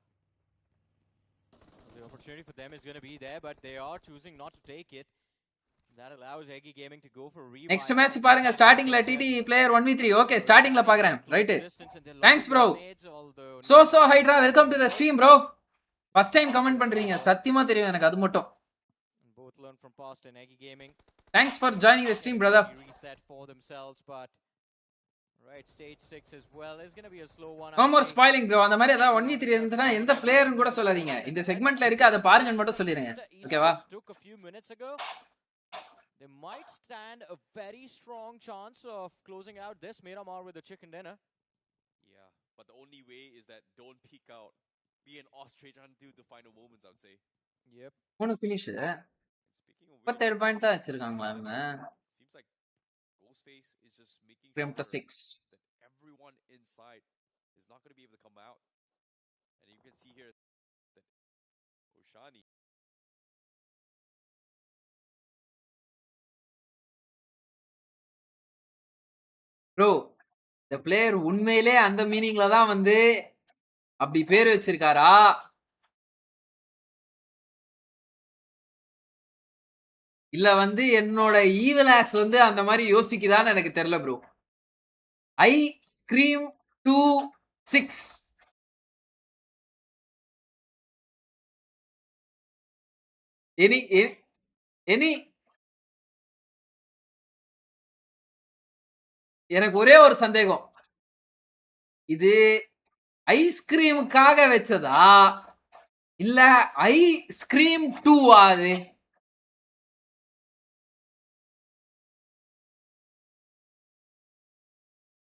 The opportunity for them is going to be there, but they are choosing not to take it. That allows Eggy Gaming to go for a revive. Next match பாருங்க ஸ்டார்டிங்ல TT player 1v3 okay ஸ்டார்டிங்ல பாக்குறேன் right Thanks bro so Hydra welcome to the stream bro first time comment பண்றீங்க சத்தியமா தெரியும் எனக்கு அது மட்டும் both learn from past and Eggy Gaming. Thanks for joining the stream brother. Reset for themselves but right stage 6 as well is going to be a slow one. No more spoiling bro அந்த மாதிரி ஏதாவது 1v3 இருந்துனா எந்த பிளேயர்னு கூட சொல்லாதீங்க இந்த செக்மென்ட்ல இருக்கு அத பாருங்கன்னு மட்டும் சொல்லிருங்க ஓகேவா took a few minutes ago they might stand a very strong chance of closing out this Miramar with a chicken dinner. Yeah, but the only way is that don't peek out. Be an ostrich until the final moments, I would say. Yep. One finish 37 point தான் வச்சிருக்காங்களா அவங்க Seems like Ghostface is just making Prim to sure 6 that everyone inside is not going to be able to come out. And you can see here that Oshani bro the player உண்மையிலே அந்த மீனிங்ல தான் வந்து அப்படி பேர் வச்சிருக்காரா இல்ல வந்து என்னோட evil as வந்து அந்த மாதிரி யோசிக்குதான்னு எனக்கு தெரியல ப்ரோ ஐ ஸ்கிரீம் 26 எனி எனக்கு ஒரே ஒரு சந்தேகம் இது ஐஸ்கிரீமுக்காக வச்சதா இல்ல ஐ ஸ்கிரீம் 2 அது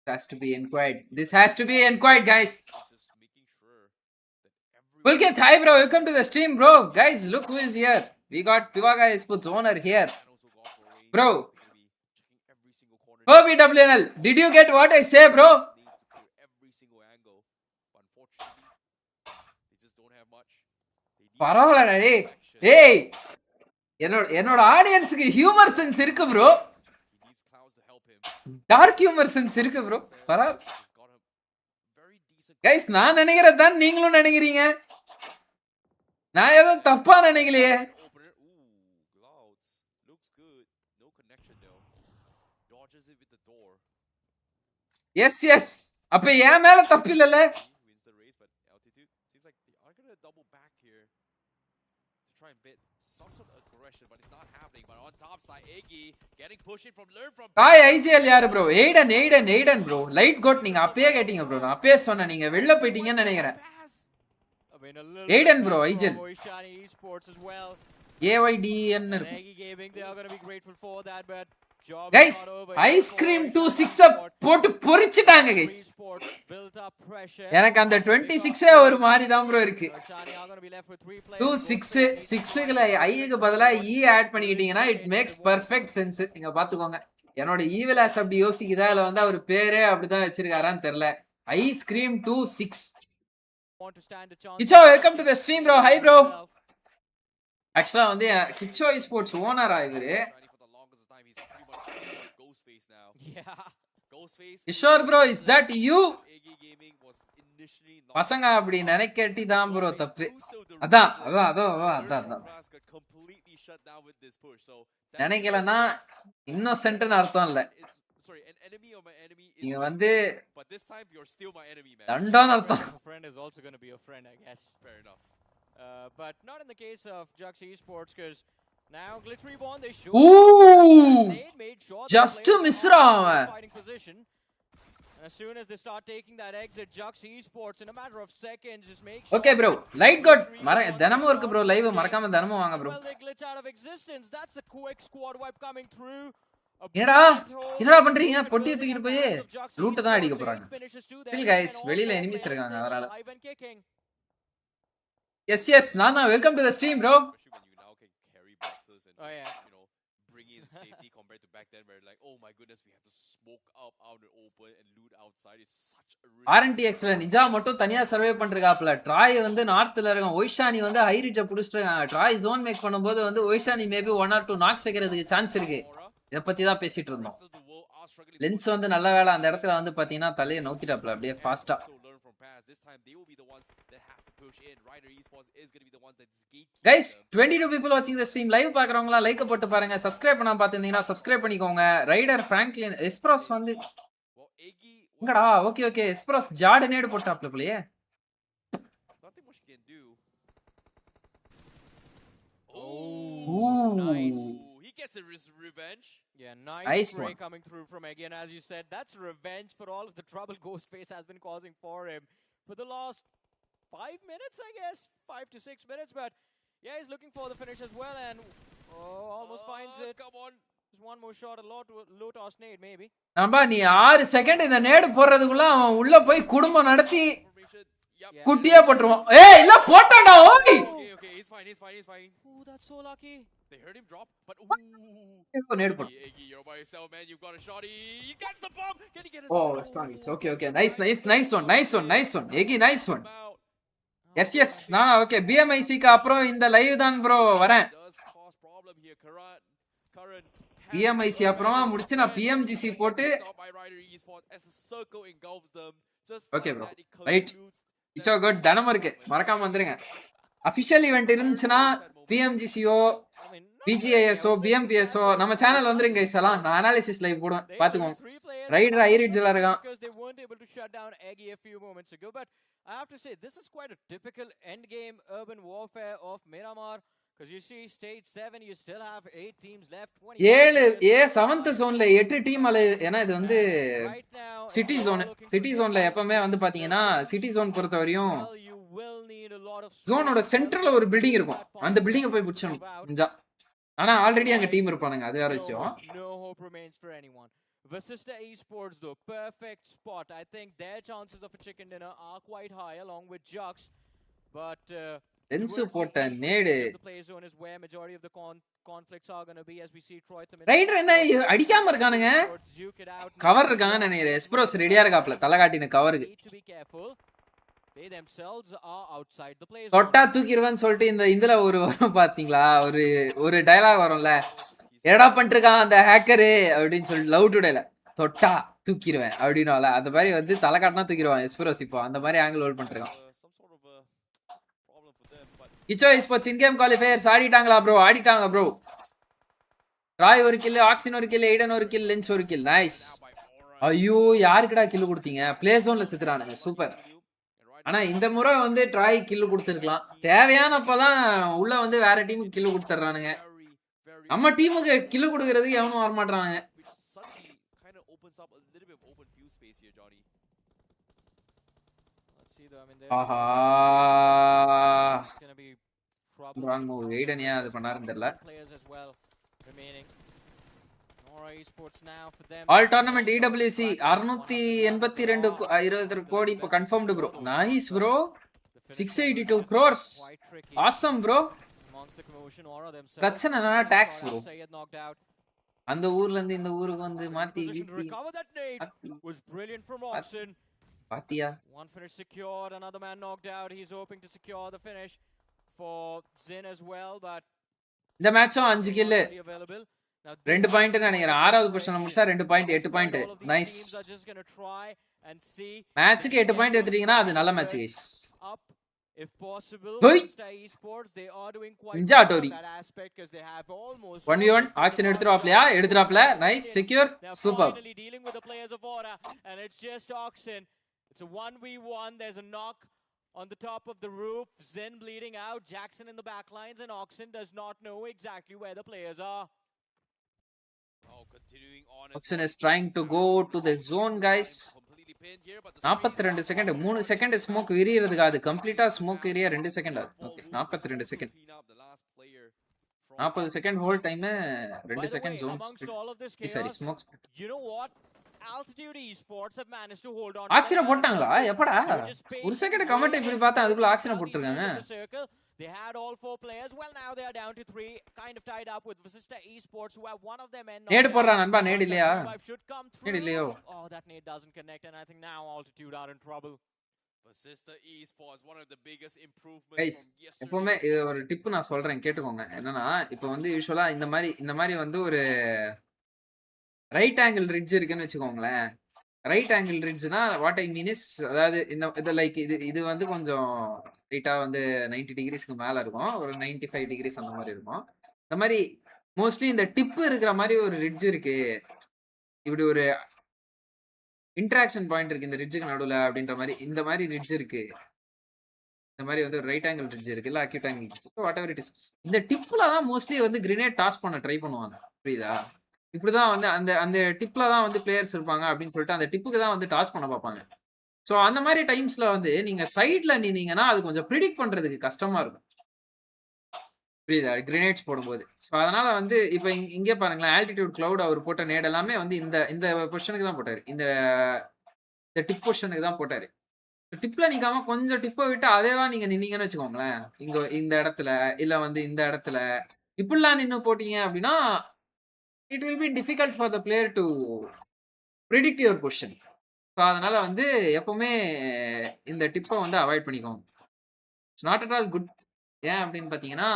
has to be inquired. This has to be inquired, guys. Welcome, hi bro. Welcome to the stream, bro. Guys, look who is here. We got Pivaga Esports owner here, bro. BWNL. Did you get what I say, bro? பரவாயில்ல டேய். ஏய் என்னோட ஆடியன்ஸ்க்கு humour sense இருக்கு bro. Dark humour sense இருக்கு bro. பரவாயில்ல. Guys நான் நினைக்கிறது தான் நீங்களும் நினைக்கிறீங்க. நான் ஏதோ தப்பா நினைக்கலையே. எஸ் எஸ் அப்ப ஏன் மேல தப்பு இல்லல. காய் ஐஜிஎல் யாரு ப்ரோ? Aidan bro. லைட் கோட் நீங்க அப்பயே கேட்டீங்க ப்ரோ. நான் அப்பயே சொன்னேன் நீங்க வெளில போயிட்டீங்கன்னு நினைக்கிறேன். எய்டன் ப்ரோ ஐஜிஎல் AYDN இருக்கு. கைஸ் ஐஸ்கிரீம் 2 6 போட்டு பொரிச்சிட்டாங்க கைஸ். எனக்கு அந்த 26 ஒரு மாதிரி தான் ப்ரோ இருக்கு. 2 6 6க்குல ஐக்கு பதிலா E ஆட் பண்ணிக்கிட்டீங்கன்னா இட் மேக்ஸ் பெர்ஃபெக்ட் சென்ஸ். நீங்க பாத்துக்கோங்க. என்னோட ஈவிலாஸ் அப்படி யோசிக்குதா இல்ல வந்து அவர் பேரே அப்படிதான் வச்சிருக்காரான்னு தெரியல. ஐஸ்கிரீம் 2 6. கிச்சோ welcome to the stream bro. Hi bro. ஆக்சுவலா வந்து கிச்சோ esports ஓனரா இவரு. Sure bro, is that you? பசங்க அப்படி நினைக்கட்டி தான் ப்ரோ தப்பு. அதான் நினைக்கலன்னா இன்னோசென்ட்னு அர்த்தம் இல்ல. நீங்க வந்து தண்டோன்னு அர்த்தம். But not in the case of Jux Esports, because now Glitch Reborn they show. Ooh! Just to miss fighting position. As soon as they start taking that exit, Jux Esports in a matter of seconds just makes. Okay bro, light god தினமும் இருக்கு bro live மறக்காம தினமும் வாங்க bro. Well, they glitch out of existence. That's a quick squad wipe coming through. என்னடா பண்றீங்க? பொட்டியை தூக்கிட்டு போய் லூட் தான் அடிக்க போறாங்க. Still guys வெளியில எனிமீஸ் இருக்காங்க அதனால. Yes, Nana, welcome to the stream, bro. Oh yeah. You know, bring in safety compared to back then where like, oh my goodness, we have to smoke up out and open and loot outside. It's such a risk. RNTXல நிஜா மட்டும் தனியா survey பண்றாப்ல. TRAI வந்து நார்த்ல இருக்கான். ஒய்ஷானி வந்து high ரிட்ஜ புடிச்சிட்டாங்க. TRAI zone make பண்ணும்போது வந்து ஒய்ஷானி maybe 1 or 2 knocks வைக்கிறதுக்கு chance இருக்கு. இத பத்தி தான் பேசிட்டு இருந்தோம். லென்ஸ் வந்து நல்ல வேளை அந்த இடத்துல வந்து பாத்தீங்கன்னா தலைய நோக்கிட்டாப்ல அப்படியே ஃபாஸ்டா. Guys, 22 people watching the stream. Live பார்க்கறவங்களா லைக் போட்டு பாருங்க. சப்ஸ்கிரைப் பண்ணாம பாத்துட்டீங்கன்னா சப்ஸ்கிரைப் பண்ணிக்கோங்க. ரைடர் பிராங்க்லின் எஸ்ப்ரோஸ் வந்து எங்கடா? ஓகே எஸ்ப்ரோஸ் ஜார்டனேட் போட்டாப்ல போலயே. Oh, nice. He gets a revenge. Yeah, nice spray coming through from Eggy, and as you said, that's revenge for all of the trouble Ghostface has been causing for him for the last 5 minutes, I guess, 5 to 6 minutes, but yeah, he's looking for the finish as well, and almost finds it. Come on, just one more shot, a lot or snade maybe. நம்பா நீ 6 second இந்த நேடு போறதுக்குள்ள அவன் உள்ள போய் குடும்பம் நடத்தி குட்டியா போட்டுருவான். ஏய் இல்ல போட்டான்டா. ஓய் okay, he's fine. Oh, that's so lucky. They heard him drop, but நேடு போடு. Eggy, you're by yourself, man. You've got a shot. He gets the bomb. Can he get his? Oh, it's nice. Okay. Nice one. Eggy, nice one. Yes. நான் okay BMIC க்கு அப்புறம் இந்த live தான் bro வரேன். BMIC அப்புறம் முடிச்சு நான் PMGC போட்டு okay bro. Right. It's all good. தனமா இருக்கு. மறக்காம வந்துருங்க. அபிஷியல் ஈவென்ட் இருந்துச்சுனா PMGCO, BGISO, BMPSO நம்ம சேனல் வந்துருங்க guys எல்லாம். நான் அனாலிசிஸ் லைவ் போடுவேன். பாத்துக்கோங்க. ரைடர் ஐரிட்ஜ்ல இருக்கான். I have to say, this is quite a typical endgame urban warfare of Miramar. Because you see, stage 7, you still have 8 teams left. 7th zone ல 8 team ஏன்னா இது வந்து சிட்டி ஜோன் எப்பவுமே வந்து பாத்தீங்கன்னா சிட்டி ஜோன் பொறுத்த வரையும் ஜோனோட சென்டர்ல ஒரு பில்டிங் இருக்கும். அந்த பில்டிங்கை போய் பிடிச்சணும் முடிஞ்சா. ஆனா ஆல்ரெடி அங்க டீம் இருப்பானுங்க. அது வேற விஷயம். No hope remains for anyone. Vasista Esports though, perfect spot. I think their chances of a chicken dinner are quite high along with Jux. But lens போட்ட நேடு the play zone is where majority of the conflicts are going to be as we see Troy Tamilans. Rider என்ன அடிக்காம இருக்கானுங்க. Cover இருக்காங்கன்னு நினைக்கிறேன். எஸ்ப்ரோஸ் ரெடியா இருக்காப்ல தலை காட்டின கவருக்கு. They themselves are outside the play zone. தொட்டா தூக்கிடுவேன்னு சொல்லிட்டு இந்த இதுல ஒரு வரும் பாத்தீங்களா, ஒரு டயலாக் வரும்ல, என்னடா பண்ணிட்டு இருக்கான் அந்த ஹேக்கரு அப்படின்னு சொல்லி லவ் டுடேல தொட்டா தூக்கிடுவேன் அப்படின்னால அந்த மாதிரி வந்து தலை காட்டினா தூக்கிடுவான் எஸ்ப்ரோஸ். இப்போ அந்த மாதிரி ஆங்கிள் ஹோல்ட் பண்ணிருக்கான். இச்சோ எஸ்போர்ட்ஸ் இன்கேம் குவாலிஃபயர்ஸ் ஆடிட்டாங்களா ப்ரோ? ஆடிட்டாங்க ப்ரோ. ராய் ஒரு கில், ஆக்சின் ஒரு கில், எய்டன் ஒரு கில், லென்ஸ் ஒரு கில். நைஸ். ஐயோ யாருக்குடா கில் கொடுத்தீங்க? பிளே ஜோன்ல செத்துறானுங்க. சூப்பர். ஆனா இந்த முறை வந்து ட்ராய் கில் கொடுத்துருக்கலாம். தேவையானப்பதான் உள்ள வந்து வேற டீமுக்கு கில் கொடுத்துட்றானுங்க. நம்ம டீமுக்கு கில் கொடுக்கறதுக்கு எவனும் வரமாட்டானுங்க. ஆஹா ராங் மூவ். எய்டன் ஏன் அது பண்ணாருன்னு தெரியல. ஆல் டோர்னமெண்ட் EWC 682 கோடி இப்போ confirmed bro. Nice bro. 682 crores. Awesome bro. பிரச்சனை என்னன்னா டாக்ஸ் ப்ரோ. அந்த ஊர்ல இருந்து இந்த ஊருக்கு வந்து மாத்தி பாத்தியா? One finish secured, another man knocked out. He's hoping to secure the finish for Zin as well, but இந்த மேட்சும் 5 கில் 2 பாயிண்ட் நினைக்கிறேன். 6வது பொசிஷன்ல முடிச்சா 2 பாயிண்ட் 8 பாயிண்ட். நைஸ். மேட்சுக்கு 8 பாயிண்ட் எடுத்துட்டீங்கன்னா அது நல்ல match guys. If possible, esports they are doing quite well in that aspect because they have almost 1v1 ஆக்சன் எடுத்துறாப்லையா nice secure super. Finally dealing with the players of Aura and it's just Oxen. It's a 1v1. There's a knock on the top of the roof. Zen bleeding out, Jackson in the back lines, and Oxen does not know exactly where the players are. Oxen is trying to go to the zone guys. 42 second 3 second smoke விரியறதுக்கு. அது கம்ப்ளீட்டா smoke விரிய 2 second ஆகுது. Okay 42 second 40 second whole time 2 second zone சரி smoke. You know what? Altitude esports have managed to hold on. ஆக்சினா போட்டாங்களா? எப்படா? ஒரு second comment இப்படி பார்த்தா அதுக்குள்ள ஆக்சினா போட்டுருக்காங்க. They had all 4 players. Well, now they are down to 3, kind of tied up with Vasista Esports, who have one of them end. நேடு போடுறான் நண்பா. நேடு இல்லையா? நேடு இல்லையோ? Oh, that nade doesn't connect, and I think now Altitude are in trouble. Vasista Esports, one of the biggest improvements guys, from yesterday. எப்பவுமே ஒரு tip நான் சொல்றேன் கேட்டுக்கோங்க. என்னன்னா இப்போ வந்து யூசுவலா இந்த மாதிரி வந்து ஒரு ரைட் ஆங்கிள் ரிட்ஜ் இருக்குன்னு வச்சுக்கோங்களேன். ரைட் ஆங்கிள் ரிட்ஜ்னா வாட் ஐ மீன் இஸ், அதாவது இந்த லைக் இது வந்து கொஞ்சம் ரைட்டா வந்து 90 டிகிரிஸ்க்கு மேல இருக்கும். ஒரு 95 டிகிரிஸ் அந்த மாதிரி இருக்கும். இந்த மாதிரி மோஸ்ட்லி இந்த டிப் இருக்கிற மாதிரி ஒரு ரிட்ஜ் இருக்கு. இப்படி ஒரு இன்டராக்ஷன் பாயிண்ட் இருக்கு இந்த ரிட்ஜுக்கு நடுவுல அப்படின்ற மாதிரி. இந்த மாதிரி ரிட்ஜ் இருக்கு. இந்த மாதிரி வந்து ஒரு ரைட் ஆங்கிள் ரிட்ஜ் இருக்கு, இல்ல acute angle ridge, what ever it is. இந்த டிப்ல தான் மோஸ்ட்லி வந்து கிரினேட் டாஸ் பண்ண ட்ரை பண்ணுவாங்க. புரியுதா? இப்படிதான் வந்து அந்த டிப்ல தான் வந்து பிளேயர்ஸ் இருப்பாங்க அப்படின்னு சொல்லிட்டு அந்த டிப்புக்கு தான் வந்து டாஸ் பண்ண பார்ப்பாங்க. ஸோ அந்த மாதிரி டைம்ஸ்ல வந்து நீங்க சைட்ல நின்னீங்கன்னா அது கொஞ்சம் ப்ரிடிக்ட் பண்றதுக்கு கஷ்டமா இருக்கும். புரியுதா? கிரினேட்ஸ் போடும்போது. ஸோ அதனால வந்து இப்போ இங்கே பாருங்களேன், ஆல்டிடியூட் கிளவுட் அவர் போட்ட நேட் எல்லாமே வந்து இந்த பொசிஷனுக்கு தான் போட்டாரு. இந்த டிப் பொசிஷனுக்கு தான் போட்டாரு. டிப்ல நிக்காம கொஞ்சம் டிப்பை விட்டு அதேவா நீங்க நின்னீங்கன்னு வச்சுக்கோங்களேன், இங்க இந்த இடத்துல இல்ல வந்து இந்த இடத்துல இப்படிலாம் நின்று போட்டீங்க அப்படின்னா it will be difficult for the player to predict your position. So அதனால வந்து எப்பவுமே இந்த டிப்பை வந்து அவாய்ட் பண்ணிக்கோங்க. It's not at all good. ஏன் அப்படின்னு பார்த்தீங்கன்னா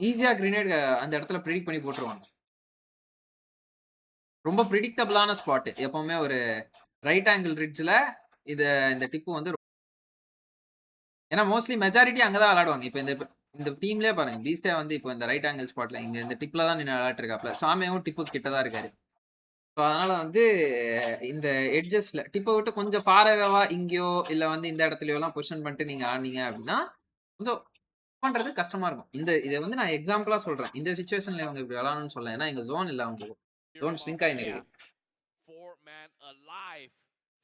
ஈஸியாக கிரினேட் அந்த இடத்துல ப்ரிடிக்ட் பண்ணி போட்டுருவாங்க. ரொம்ப ப்ரிடிக்டபிளான ஸ்பாட் எப்பவுமே ஒரு ரைட் ஆங்கிள் ரிட்ஜில் இந்த டிப்பு வந்து. ஏன்னா மோஸ்ட்லி மெஜாரிட்டி அங்கே தான் விளாடுவாங்க. இப்போ இந்த டீம்லேயே பாருங்க, பீஸ்டே வந்து இப்போ இந்த ரைட் ஆங்கிள் ஸ்பாட்ல இங்கே இந்த டிப்ல தான் நின்று விளையாட்டுருக்காப்ல. சாமியாவும் டிப்பு கிட்ட தான் இருக்காரு. ஸோ அதனால வந்து இந்த எட்ஜஸ்ல டிப்பை விட்டு கொஞ்சம் ஃபாரவேவா இங்கேயோ இல்லை வந்து இந்த இடத்துலையோலாம் பொசிஷன் பண்ணிட்டு நீங்கள் ஆடினீங்க அப்படின்னா கொஞ்சம் பண்றது கஷ்டமா இருக்கும். இதை வந்து நான் எக்ஸாம்பிளா சொல்றேன். இந்த சிச்சுவேஷன்ல இவங்க இப்படி விளாடணும்னு சொல்லலாம். ஏன்னா இங்க ஜோன் இல்லை, அவங்க ஜோன் ஸ்லிங்க் ஆகி நிற்குது. 4 man alive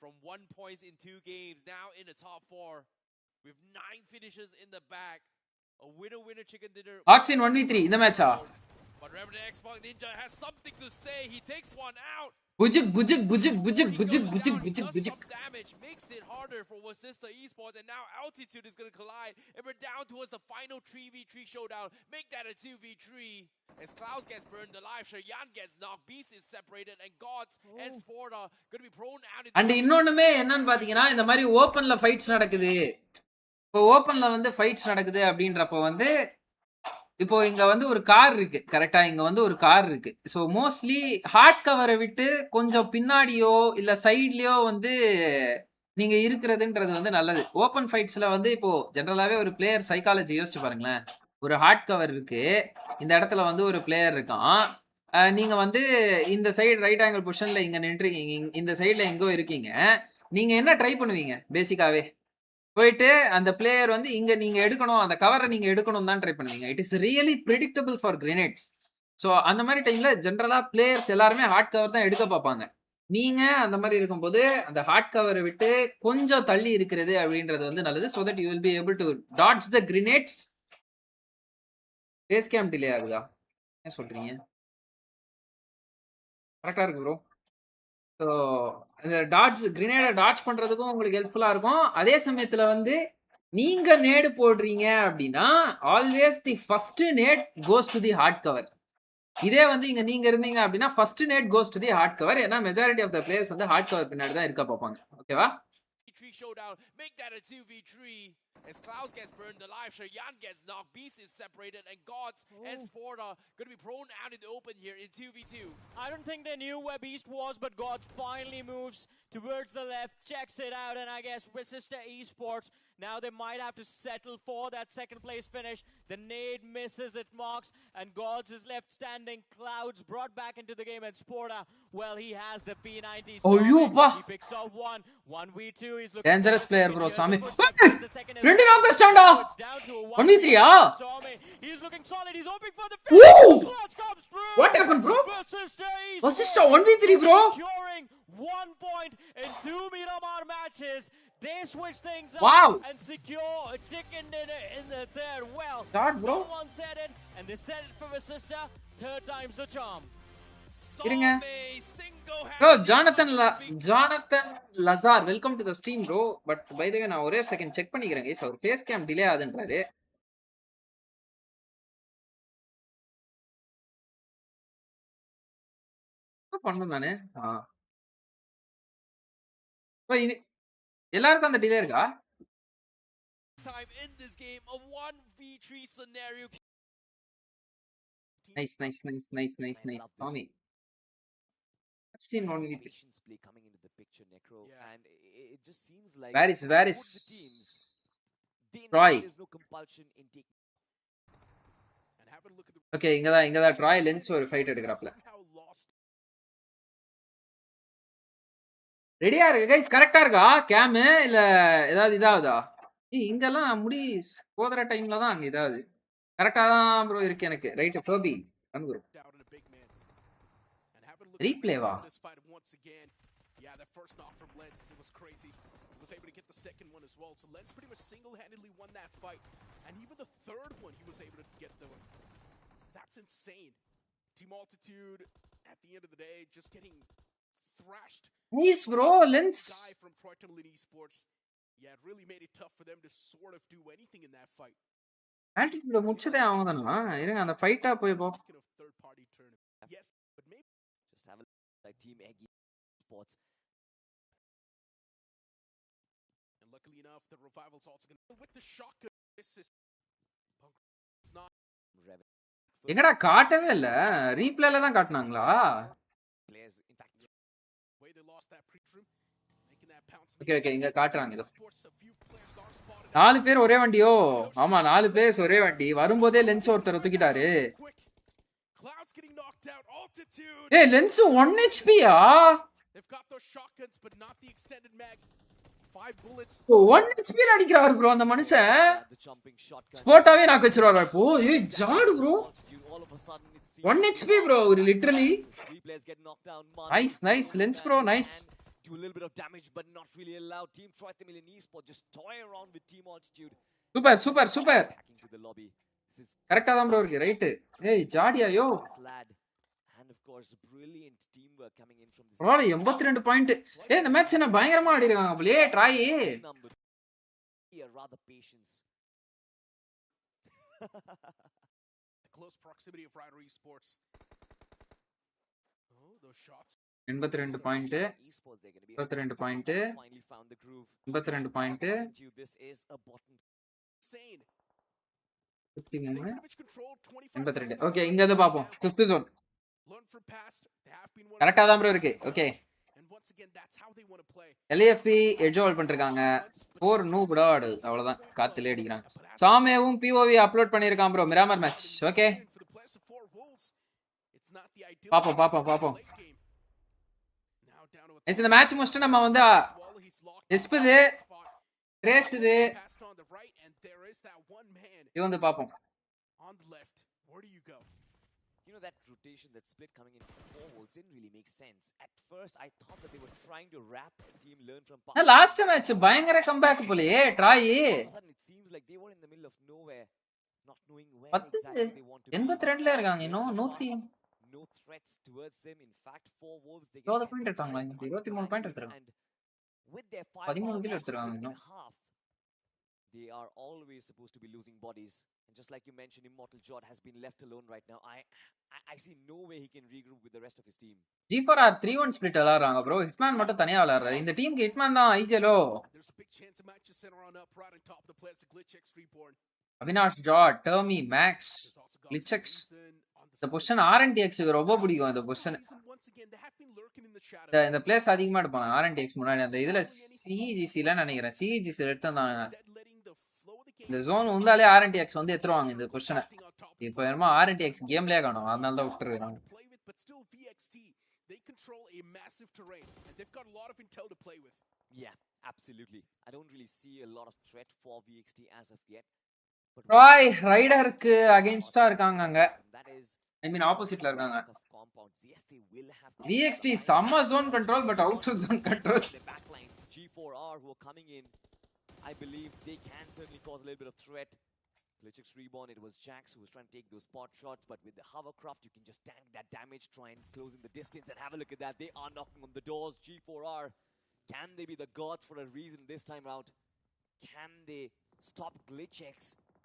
from 1 point in 2 games, now in the top 4. with 9 finishes in the bag. A winner chicken dinner. Oxin 1v3 இந்த மேட்சா? But Revenant Xbox Ninja has something to say. He takes one out. Bujik. Some damage makes it harder for Wasista Esports, and now Altitude is going to collide, and we're down towards the final 3v3 showdown. Make that a 2v3 as Klaus gets burned alive, Shayan gets knocked, Beast is separated, and Gods and Sport are going to be prone out. And இன்னொண்ணுமே என்னன்னு பாத்தீங்கன்னா இந்த மாதிரி ஓபன்ல fights நடக்குது. இப்போ ஓபன்ல வந்து fights நடக்குது அப்படின்றப்போ வந்து இப்போ இங்க வந்து ஒரு கார் இருக்கு கரெக்டா, இங்க வந்து ஒரு கார் இருக்கு. ஸோ மோஸ்ட்லி ஹார்ட் கவரை விட்டு கொஞ்சம் பின்னாடியோ இல்ல சைட்லயோ வந்து நீங்க இருக்கிறதுன்றது வந்து நல்லது. ஓப்பன் ஃபைட்ஸ்ல வந்து இப்போ ஜெனரலாவே ஒரு பிளேயர் சைக்காலஜி யோசிச்சு பாருங்களேன். ஒரு ஹார்ட் கவர் இருக்கு, இந்த இடத்துல வந்து ஒரு பிளேயர் இருக்கான், நீங்க வந்து இந்த சைடு ரைட் ஆங்கிள் பொசிஷன்ல இங்க நின்றுருக்கீங்க, இந்த சைட்ல எங்கோ இருக்கீங்க. நீங்க என்ன ட்ரை பண்ணுவீங்க? பேசிக்காவே போயிட்டு அந்த பிளேயர் வந்து இங்க நீங்க எடுக்கணும், அந்த கவரை நீங்க எடுக்கணும் தான் ட்ரை பண்ணுவீங்க. It is really predictable for grenades. So அந்த மாதிரி டைம்ல ஜென்ரலா பிளேயர்ஸ் எல்லாருமே ஹார்ட் கவர் தான் எடுக்க பார்ப்பாங்க. நீங்க அந்த மாதிரி இருக்கும்போது அந்த ஹார்ட் கவரை விட்டு கொஞ்சம் தள்ளி இருக்கிறது அப்படின்றது வந்து நல்லது. So that you will be able to dodge the grenades. Face cam delay ஆகுதா? என்ன சொல்றீங்க? கரெக்டா இருக்கு ப்ரோ. ஸோ இந்த கிரினேடை டாட்ச் பண்றதுக்கும் உங்களுக்கு ஹெல்ப்ஃபுல்லா இருக்கும். அதே சமயத்துல வந்து நீங்க நேடு போடுறீங்க அப்படின்னா always the first nade goes to the hard cover. இதே வந்து இங்க நீங்க இருந்தீங்க அப்படின்னா first nade goes to the hard cover. ஏன்னா மெஜாரிட்டி ஆஃப் த பிளேயர்ஸ் வந்து ஹார்ட் கவர் பின்னாடி தான் இருக்க பார்ப்பாங்க. ஓகேவா? Showdown, make that a 2v3 as Klaus gets burned alive, Shayan gets knocked, Beast is separated, and Gods and Sport are going to be thrown out in the open here in 2v2. I don't think they knew where Beast was, but Gods finally moves towards the left, checks it out, and I guess Resista Esports, now they might have to settle for that second place finish. The nade misses, it marks, and Gods is left standing. Clouds brought back into the game, and Sporta, well, he has the P90. He picks up 1v2. He's looking dangerous player, bro. Sami. Rendu knock standa. 1v3 ah. He's looking solid. He's hoping for the finish. Comes through. What happened, bro? Resista 1v3, bro. Securing 1 point in 2 Miramar matches. They switch things up and secure a chicken dinner in the third. Well, someone said it, and they said it for Resista. Third time's the charm. இருங்க bro. Jonathan Lazar, welcome to the stream bro. But by the way நான் ஒரே second check பண்ணிக்கிறேன் guys. அவர் face cam delay ஆகுதுன்றாரு. என்ன பண்ணனும் நானு? எல்லாருக்கும் அந்த டிலே இருக்கா? Time in this game, a 1v3 scenario. Nice. Tommy. I've seen 1v3 play coming into the picture, Necro, and it just seems like where is Troy? There's no compulsion in taking. Okay, இங்க தான் Troy lens ஒரு fight எடுக்கறாப்ல. ரெடியா இருக்கு guys? கரெக்ட்டா இருக்கா game இல்ல ஏதாவது இதாவுதா? இங்கலாம் முடி போதற டைம்ல தான் அங்க இதாவுது. கரெக்ட்டா தான் ப்ரோ இருக்கு எனக்கு. Right ஃபர்பி அனுகுரு. Replay va. Yeah, that first knock from Lens, it was crazy. He was able to get the second one as well. So Lens pretty much single-handedly won that fight. And even the third one, he was able to get the one. That's insane. Team Altitude, at the end of the day, just getting thrashed. Nice, bro. Lens. Guy from Tamilans esports. Yeah, it really made it tough for them to sort of do anything in that fight. Altitude முடிச்சதே அவங்கதானா? இருங்க அந்த ஃபைட்டா போய் போ. Third party tournament. Yes, but maybe just have a like Team Esports. And luckily enough, the revival's also going to with the shotgun assist. It's not எங்கடா காட்டவே இல்ல. ரீப்ளேல தான் காட்டுனாங்களா? Players in fact way they lost that pre-trim making that pounce. Okay, இங்க காட்டுறாங்க இதோ. 4 பேர் ஒரே வண்டியோ? ஆமா 4 பேர் ஒரே வண்டி. வரும்போதே லென்ஸ் ஒருத்தர் தூக்கிட்டாரு. ஏய் லென்ஸ் 1 HP ஆ? They've got those shotguns but not the extended mag. 5 bullets. 1 HP அடிக்கிறாரு bro அந்த மனுஷன். ஸ்போர்ட்டாவே நாக்க வச்சிராரு இப்போ. ஏய் ஜாடு bro. 1 HP bro ஒரு literally. Nice lens bro, nice. do a little bit of damage, but not really allowed. Team Tamilans ESPORTS just toy around with Team Altitude. Super. Back into the lobby. This is கரெக்ட்டா தான் bro இருக்கு. Right. ஏய் ஜாடியா யோ. this lad. And of course, brilliant teamwork coming in from this. bro 82 point. ஏய் இந்த match என்ன பயங்கரமா ஆடி இருக்காங்க போலயே TRAI. Rather patience. The close proximity of Rider Esports. Oh, those shots. 82 point. 32 point. Finally found the groove. 82 point. This is a bottom. Insane. 82. Okay இங்க இருந்து பாப்போம். 5th zone. Learn from past. They have been one. கரெக்ட்டா தான் bro இருக்கு. Okay. And once again that's how they want to play. LAFP edge hold பண்ணிருக்காங்க. 4 noob dot அவ்வளவுதான் காத்துல அடிக்குறாங்க. சாமேவும் POV upload பண்ணிருக்கான் bro மிராமர் மேட்ச். ஓகே. பாப்போம். இந்த match முடிச்சிட்டு நம்ம வந்து எஸ்பது ரேஸ்து இது வந்து பாப்போம். On the left, where do you go? You know that rotation, that split coming in four holes didn't really make sense. At first, I thought that they were trying to wrap the team, learn from past. Last match பயங்கர comeback போலயே TRAI. Suddenly it seems like they were in the middle of nowhere, not knowing where exactly they want to be. 82ல இருக்காங்க இன்னும் 100. No threats towards them. In fact, 4 wolves they 20 point எடுத்தாங்களா? 23 point எடுத்துறாங்க. With their 13 kill எடுத்துறாங்க இன்னும். They are always supposed to be losing bodies. And just like you mentioned, Immortal Jod has been left alone right now. I see no way he can regroup with the rest of his team. G4R 3-1 split விளையாடுறாங்க bro. Hitman மட்டும் தனியா விளையாடுறாரு. இந்த டீமுக்கு Hitman தான் ஐஜேலோ. Avinash Jat, டர்மி, maths, கிளிச்செக்ஸ். இந்த position RNTXக்கு ரொம்ப பிடிக்கும் இந்த பொசிஷன். இந்த பிளேஸ் அதிகமா எடுப்பாங்க RNTX முன்னாடி அந்த இதுல CGCல நினைக்கிறேன். CGC எடுத்தாங்க. இந்த ஜோன் வந்தாலே RNTX வந்து எடுத்துருவாங்க இந்த பொசிஷனை. இப்போ என்னமோ RNTX கேம்லயே காணோம். அதனால தான் விட்டுருக்காங்க. They control a massive terrain and they've got a lot of intel to play with. Yeah, absolutely. I don't really see a lot of threat for VXT as of yet. Rai ரைடருக்கு அகைன்ஸ்டா இருக்காங்க அங்க. I mean oppositeல இருக்காங்க. VXT summer zone control but outer zone control. G4R who are coming in. I believe they can certainly cause a little bit of threat. Glitchix Reborn, it was Jax who was trying to take those spot shots, but with the hovercraft you can just tank that damage, try and close in the distance, and have a look at that. They are knocking on the doors. G4R, can they be the gods for a reason this time out? Can they stop Glitchix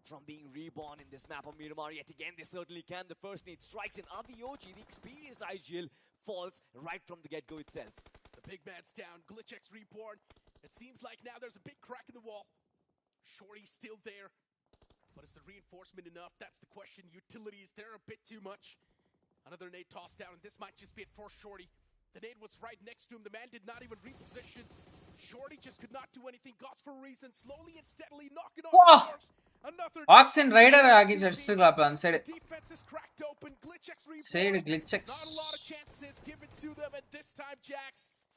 from being reborn in this map of Miramar? Yet again, they certainly can. The first nade strikes in Avioji. The experienced IGL falls right from the get-go itself. The big man's down. Glitchix Reborn. It seems like now there's a big crack in the wall. Shorty's still there. But is the reinforcement enough? That's the question. Utilities, they're a bit too much. Another nade tossed down, and this might just be it for Shorty. The nade was right next to him. The man did not even reposition. Shorty just could not do anything. Gods for a reason. Slowly and steadily knocking on the doors. Another Oxen Rider ಆಗಿ ಅಷ್ಟುಗಳಪ್ಪ அந்த side defense is cracked open. Glitchix Reborn. Side Glitchix. Not a lot of chances given to them, and this time Jax.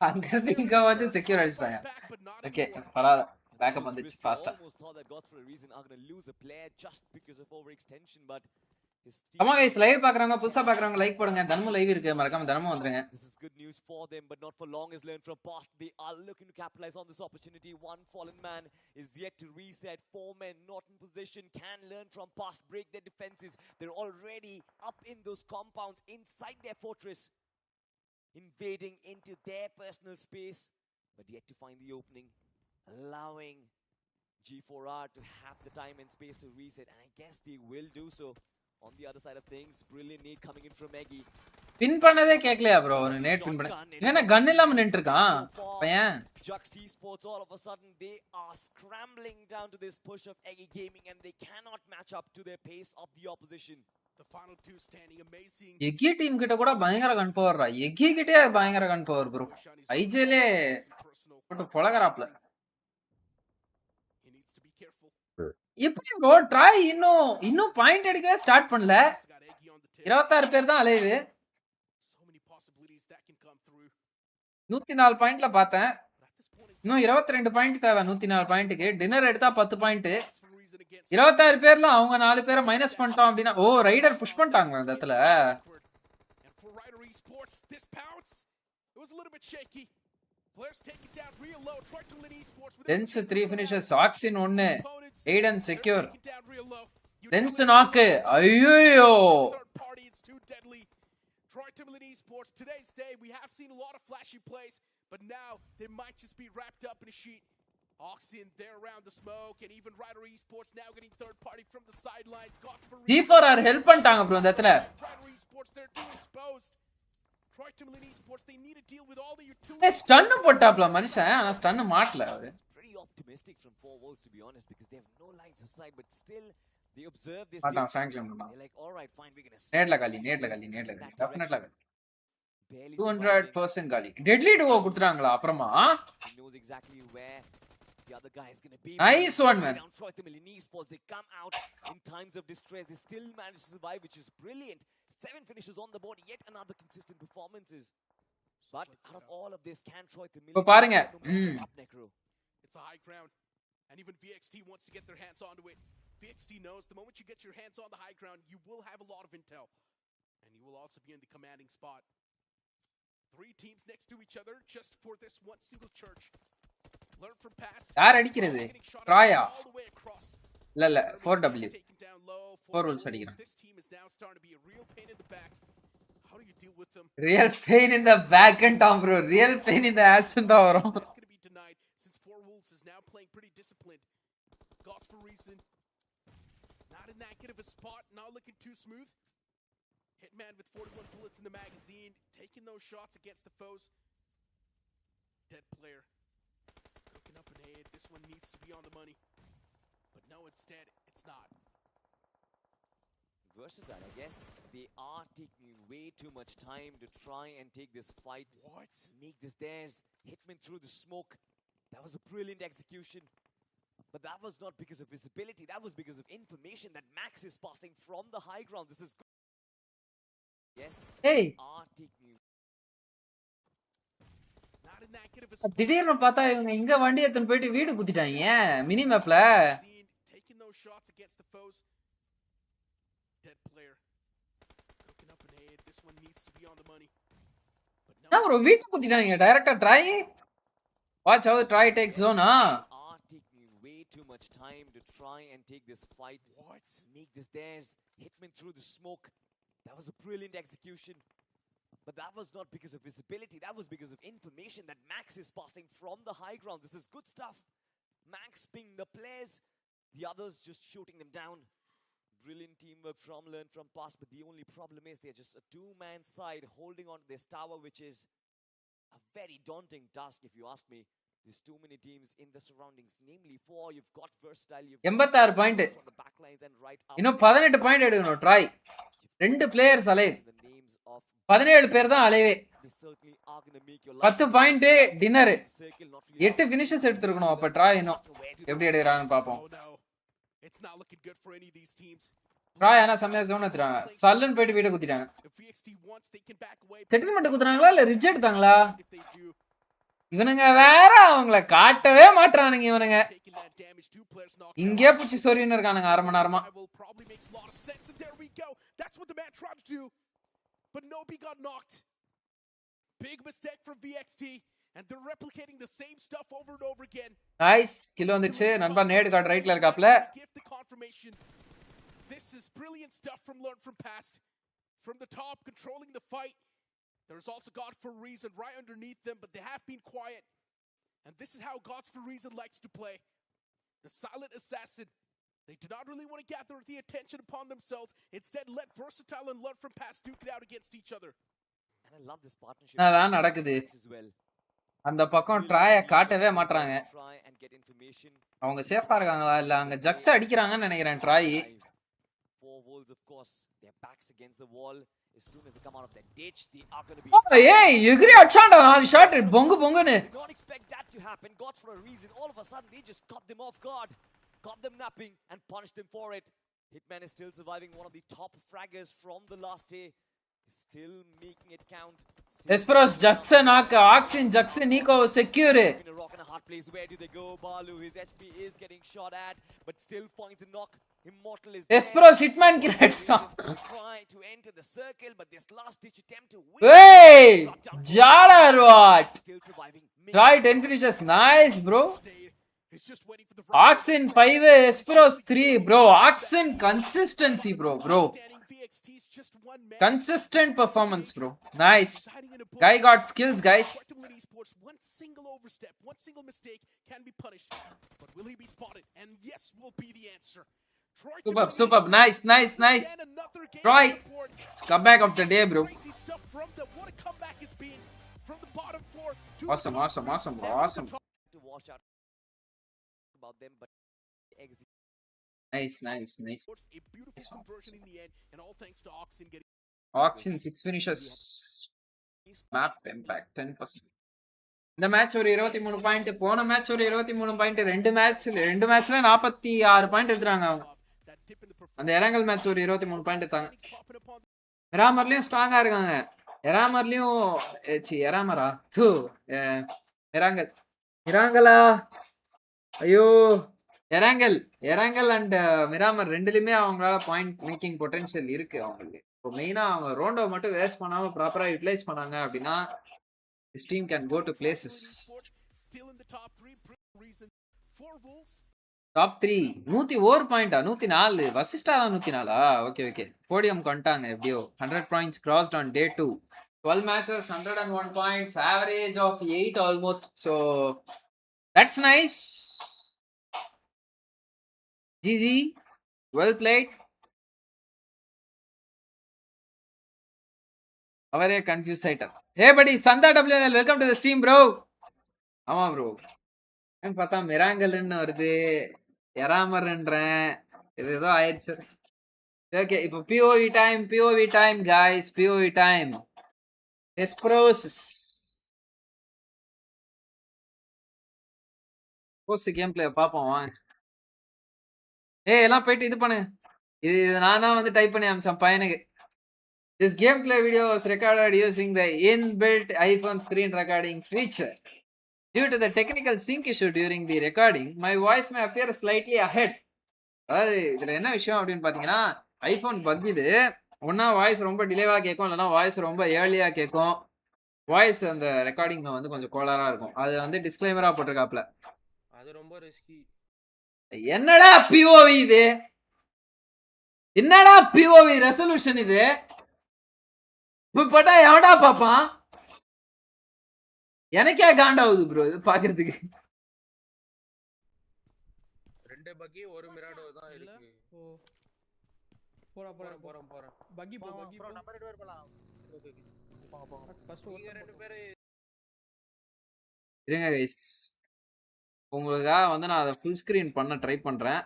அங்க இங்க வந்து secure அடிச்சாங்க. Okay பரவாயில்லை. Backup வந்துச்சு ஃபாஸ்டா. Almost thought that Gods for a reason are going to lose a player just because of overextension, but his team. ஆமா guys live பார்க்கறவங்க புதுசா பார்க்கறவங்க like போடுங்க. தனமும் லைவ் இருக்கு மறக்காம தனமும் வந்துருங்க. This is good news for them, but not for long. As learned from past, they are looking to capitalize on this opportunity. One fallen man is yet to reset. 4 men not in position can learn from past, break their defenses. They're already up in those compounds inside their fortress, invading into their personal space, but yet to find the opening, allowing G4R to have the time and space to reset, and I guess they will do so. On the other side of things, brilliant nade coming in from Eggy. பின் பண்ணதே கேக்கலையா bro? ஒரு NAT பின் பண்ண. ஏன்னா கன் இல்லாம நின்னுட்டு இருக்கான். பையன். Bgis ESPORTS all of a sudden they are scrambling down to this push of Eggy Gaming, and they cannot match up to their pace of the opposition. The final two standing amazing. எக்கி team கிட்ட கூட பயங்கர கன் பவர்ரா. எக்கி கிட்டே பயங்கர கன் power bro. ஐஜேலே போட்டு பொளகறாப்ல. எப்படி bro try இன்னும் point எடுக்கவே ஸ்டார்ட் பண்ணல. 26 பேர் தான் அலையுது. 104 பாயிண்ட்ல பார்த்தேன். இன்னும் 22 பாயிண்ட் தேவை 104 பாயிண்ட்க்கு. டின்னர் எடுத்தா 10 பாயிண்ட். 26 பேர்ல அவங்க 4 பேரை மைனஸ் பண்ணிட்டோம் அப்படின்னா ஓ ரைடர் புஷ் பண்ணிட்டாங்க அந்த இடத்துல. Players take it down real low. Try to win esports with Lens 3 finishes. Oxin 1. Aiden secure. Lens knock. Ayyo. Third party, it's too deadly. Try to win esports. Today's day, we have seen a lot of flashy plays, but now they might just be wrapped up in a sheet. Oxin there around the smoke, and even Rider Esports now getting third party from the sidelines. Got for G4R help பண்ணிட்டாங்க bro இந்த இடத்துல. Rider Esports they're too exposed. Try to win esports. They need to deal with all the ஏ stun போட்டாப்ல மனுஷன் ஆனா stun மாட்டல அவரு. Pretty optimistic from 4 Wolves to be honest because they have no lines of sight but still they observe this. அதான் Franklin பண்ணா. They're like all right fine we're going to நேட்ல காலி definitely காலி. 200% காலி. டெட்லி டுவோ கொடுத்துறாங்களா அப்புறமா? He knows exactly where the other guy is going to be. Nice one man. Try to win esports. They come out in times of distress. They still manage to survive which is brilliant. 7 finishes on the board, yet another consistent performances. But out of all of this, can Troy the இப்போ பாருங்க. It's a high ground, and even VXT wants to get their hands onto it. VXT knows the moment you get your hands on the high ground, you will have a lot of intel, and you will also be in the commanding spot. 3 teams next to each other, just for this one single church. Learn from past. யார் அடிக்கிறது? ட்ராயா? இல்ல 4W. 4 rules அடிக்கிறான். This team is now starting to be a real pain in the back. How do you deal with them? Real pain in the back and down bro. Real pain in the ass and the வரும். That's going to be denied since 4 Wolves is now playing pretty disciplined. Gods for reason. Not in that good of a spot, not looking too smooth. Hitman with 41 bullets in the magazine, taking those shots against the foes. Dead player. Cooking up an aid. This one needs to be on the money. But no, instead, it's not. Versatile, I guess. They are taking way too much time to try and take this fight. What? Make this theirs. Hitman through the smoke. That was a brilliant execution. But that was not because of visibility. That was because of information that Max is passing from the high ground. This is good. Yes. Hey. Are taking. Not in that good of a spot. திடீர்னு பார்த்தா இவங்க இங்க வண்டி எடுத்துட்டு போயிட்டு வீடு குத்திட்டாங்க mini மேப்ல. Taking those shots against the foes. Dead player. Cooking up an aid. This one needs to be on the money. But no. என்ன bro வீடு குத்திட்டாங்க டைரக்டா try. Watch how try takes zone Are taking way too much time to try and take this fight. What? Make this theirs. Hitman through the smoke. That was a brilliant execution. But that was not because of visibility. That was because of information that Max is passing from the high ground. This is good stuff. Max ping the players. The others just shooting them down. Brilliant teamwork from Learn From Past. But the only problem is they're just a 2-man side holding on to this tower, which is a very daunting task if you ask me. There's too many teams in the surroundings. Namely 4, you've got Versatile. You've 86 point. from the backlines and right up. இன்னும் 18 point எடுக்கணும் try. 2 players alive. The names of 17 பேர் தான் அலைவே. they certainly are going to make your 10 point dinner. circle not really 8 finishes எடுத்துக்கணும் அப்ப try இன்னும் எப்படி எடுக்கறான்னு பாப்போம். Oh no. It's not looking good for any of these teams. Try ஆனா சமய zone எடுத்துறாங்க. சல்லன் போயிட்டு வீட குத்திட்டாங்க. If VXT wants they can back away. Settlement குத்துறாங்களா இல்ல ரிஜெக்ட் எடுத்தாங்களா? If they do, இவனுங்க வேற அவங்கள காட்டவே மாட்டறானுங்க இவனுங்க. taking that damage, 2 players knocked இங்கே புடிச்சு சொரின்னு இருக்கானுங்க அரை மணி நேரமா. will probably makes a lot of sense and there we go. That's what the man tried to do. But Nobi got knocked. Big mistake from VXT and they're replicating the same stuff over and over again. Nice kill வந்துச்சு. நண்பா NAT card ரைட்ல இருக்காப்ல. Give the confirmation. This is brilliant stuff from Learn From Past. From the top controlling the fight. There's also God for Reason right underneath them, but they have been quiet. And this is how Gods for Reason likes to play. The silent assassin. They do not really want to gather the attention upon themselves. Instead, let Versatile and Learn From Past duke it out against each other. and I love this partnership அதான் நடக்குது. as well. அந்த பக்கம் ட்ரைய காட்டவே மாட்டறாங்க. Try and get information. அவங்க சேஃபா இருக்காங்களா இல்ல அங்க ஜக்ஸ் அடிக்கறாங்கன்னு நினைக்கிறேன் try. 4 Wolves of course their backs against the wall. As soon as they come out of that ditch they are going to be ஏய் எகிரி அடிச்சான்டா 4 shot Pongu பொங்குன்னு. did not expect that to happen. Got for a reason. All of a sudden they just caught them off guard. Caught them napping and punished them for it. Hitman is still surviving, one of the top fraggers from the last day. He's still making it count. எஸ்பரோஸ் ஜக்ஸ் knock ஆக்சின் ஜக்ஸ் நீகோ secure. In a rock and a hard place. Where do they go? Balu, his HP is getting shot at, but still finds a knock. Immortal is எஸ்பரோஸ் Hitman kill அடிச்சான். trying to enter the circle, but this last ditch attempt to ஏய் ஜாலர் what. still surviving. Try 10 finishes. Nice, bro. Oxen 5, Esperos 3, bro. Oxen consistency, bro. Consistent performance, bro. Nice. Guy got skills, guys. One single overstep, one single mistake can be punished. But will he be spotted? And yes will be the answer. Superb. Nice. Troy. It's comeback of the day, bro. Awesome. To watch out about them, but exit. Nice. A beautiful conversion in the end, and all thanks to Oxen getting Oxen 6 finishes. Map impact 10%. இந்த match ஒரு 23 point, போன match ஒரு 23 point, ரெண்டு மேட்ச்ல 46 point எடுத்துறாங்க அவங்க. அந்த இரங்கல் match ஒரு 23 பாயிண்ட் எடுத்தாங்க. மிராமர்லயும் ஸ்ட்ராங்கா இருக்காங்க. மிராங்கலா ஐயோ எராங்கல் அண்ட் மிராமர் ரெண்டுலயுமே அவங்களால பாயிண்ட் மேக்கிங் பொட்டன்ஷியல் இருக்கு அவங்களுக்கு. இப்போ மெயினா அவங்க ரோண்டோ மட்டும் வேஸ்ட் பண்ணாம ப்ராப்பரா யூட்டிலைஸ் பண்ணாங்க அப்படின்னா this team can go to places. Top 3 101 பாயிண்டா 104 வசிஷ்டா தான் 104. ஓகே போடியம் கொண்டாங்க எப்படியோ. 100 points crossed on day 2. 12 matches 101 points, average of 8 almost. So that's nice. GG, well played. அவரே கன்ஃபியூஸ் ஆயிட்டார். Hey buddy, Sandha WNL, welcome to the stream, bro. ஆமா bro, பார்த்தா மிராங்கல்னு வருது, எராமர்ன்றேன், இது ஏதோ ஆயிடுச்சு. ஓகே, இப்போ POV time guys, POV time. எஸ்ப்ரோசிஸ் போஸ்ட் கேம் பிளே பாப்போம் வாங்க. எல்லாம் போயிட்டு இது பண்ணு. இது நான் தான் வந்து டைப் பண்ணி அனுப்பிச்சேன் பையனுக்கு. This gameplay video was recorded using the inbuilt iPhone screen recording feature. Due to the technical sync issue during the recording, my voice may appear slightly ahead. அதாவது இதுல என்ன விஷயம் அப்படின்னு பாத்தீங்கன்னா, ஐபோன் பக் இது. ஒன்னா வாய்ஸ் ரொம்ப டிலேவா கேட்கும், இல்லைன்னா வாய்ஸ் ரொம்ப ஏர்லியா கேட்கும். வாய்ஸ் அந்த ரெக்கார்டிங்ல வந்து கொஞ்சம் கோளாரா இருக்கும். அது வந்து டிஸ்க்ளைமரா போட்டிருக்காப்ல. அது ரொம்ப ரிஸ்கி. என்னடா POV இது? என்னடா POV ரெசல்யூஷன் இது? பட்டா எவடா பாப்பான்? எனக்கே காண்டாவுது ப்ரோ இது பாக்குறதுக்கு. ரெண்டு பக்கி ஒரு மிராடோ தான் இருக்கு. போறோம் பக்கி போ நம்ம ரெண்டு பேர் போலாம். போங்க ஃபர்ஸ்ட் நீங்க ரெண்டு பேர் இருங்க गाइस, உங்களுக்காக வந்து நான் அதை ஃபுல் ஸ்கிரீன் பண்ண ட்ரை பண்றேன்.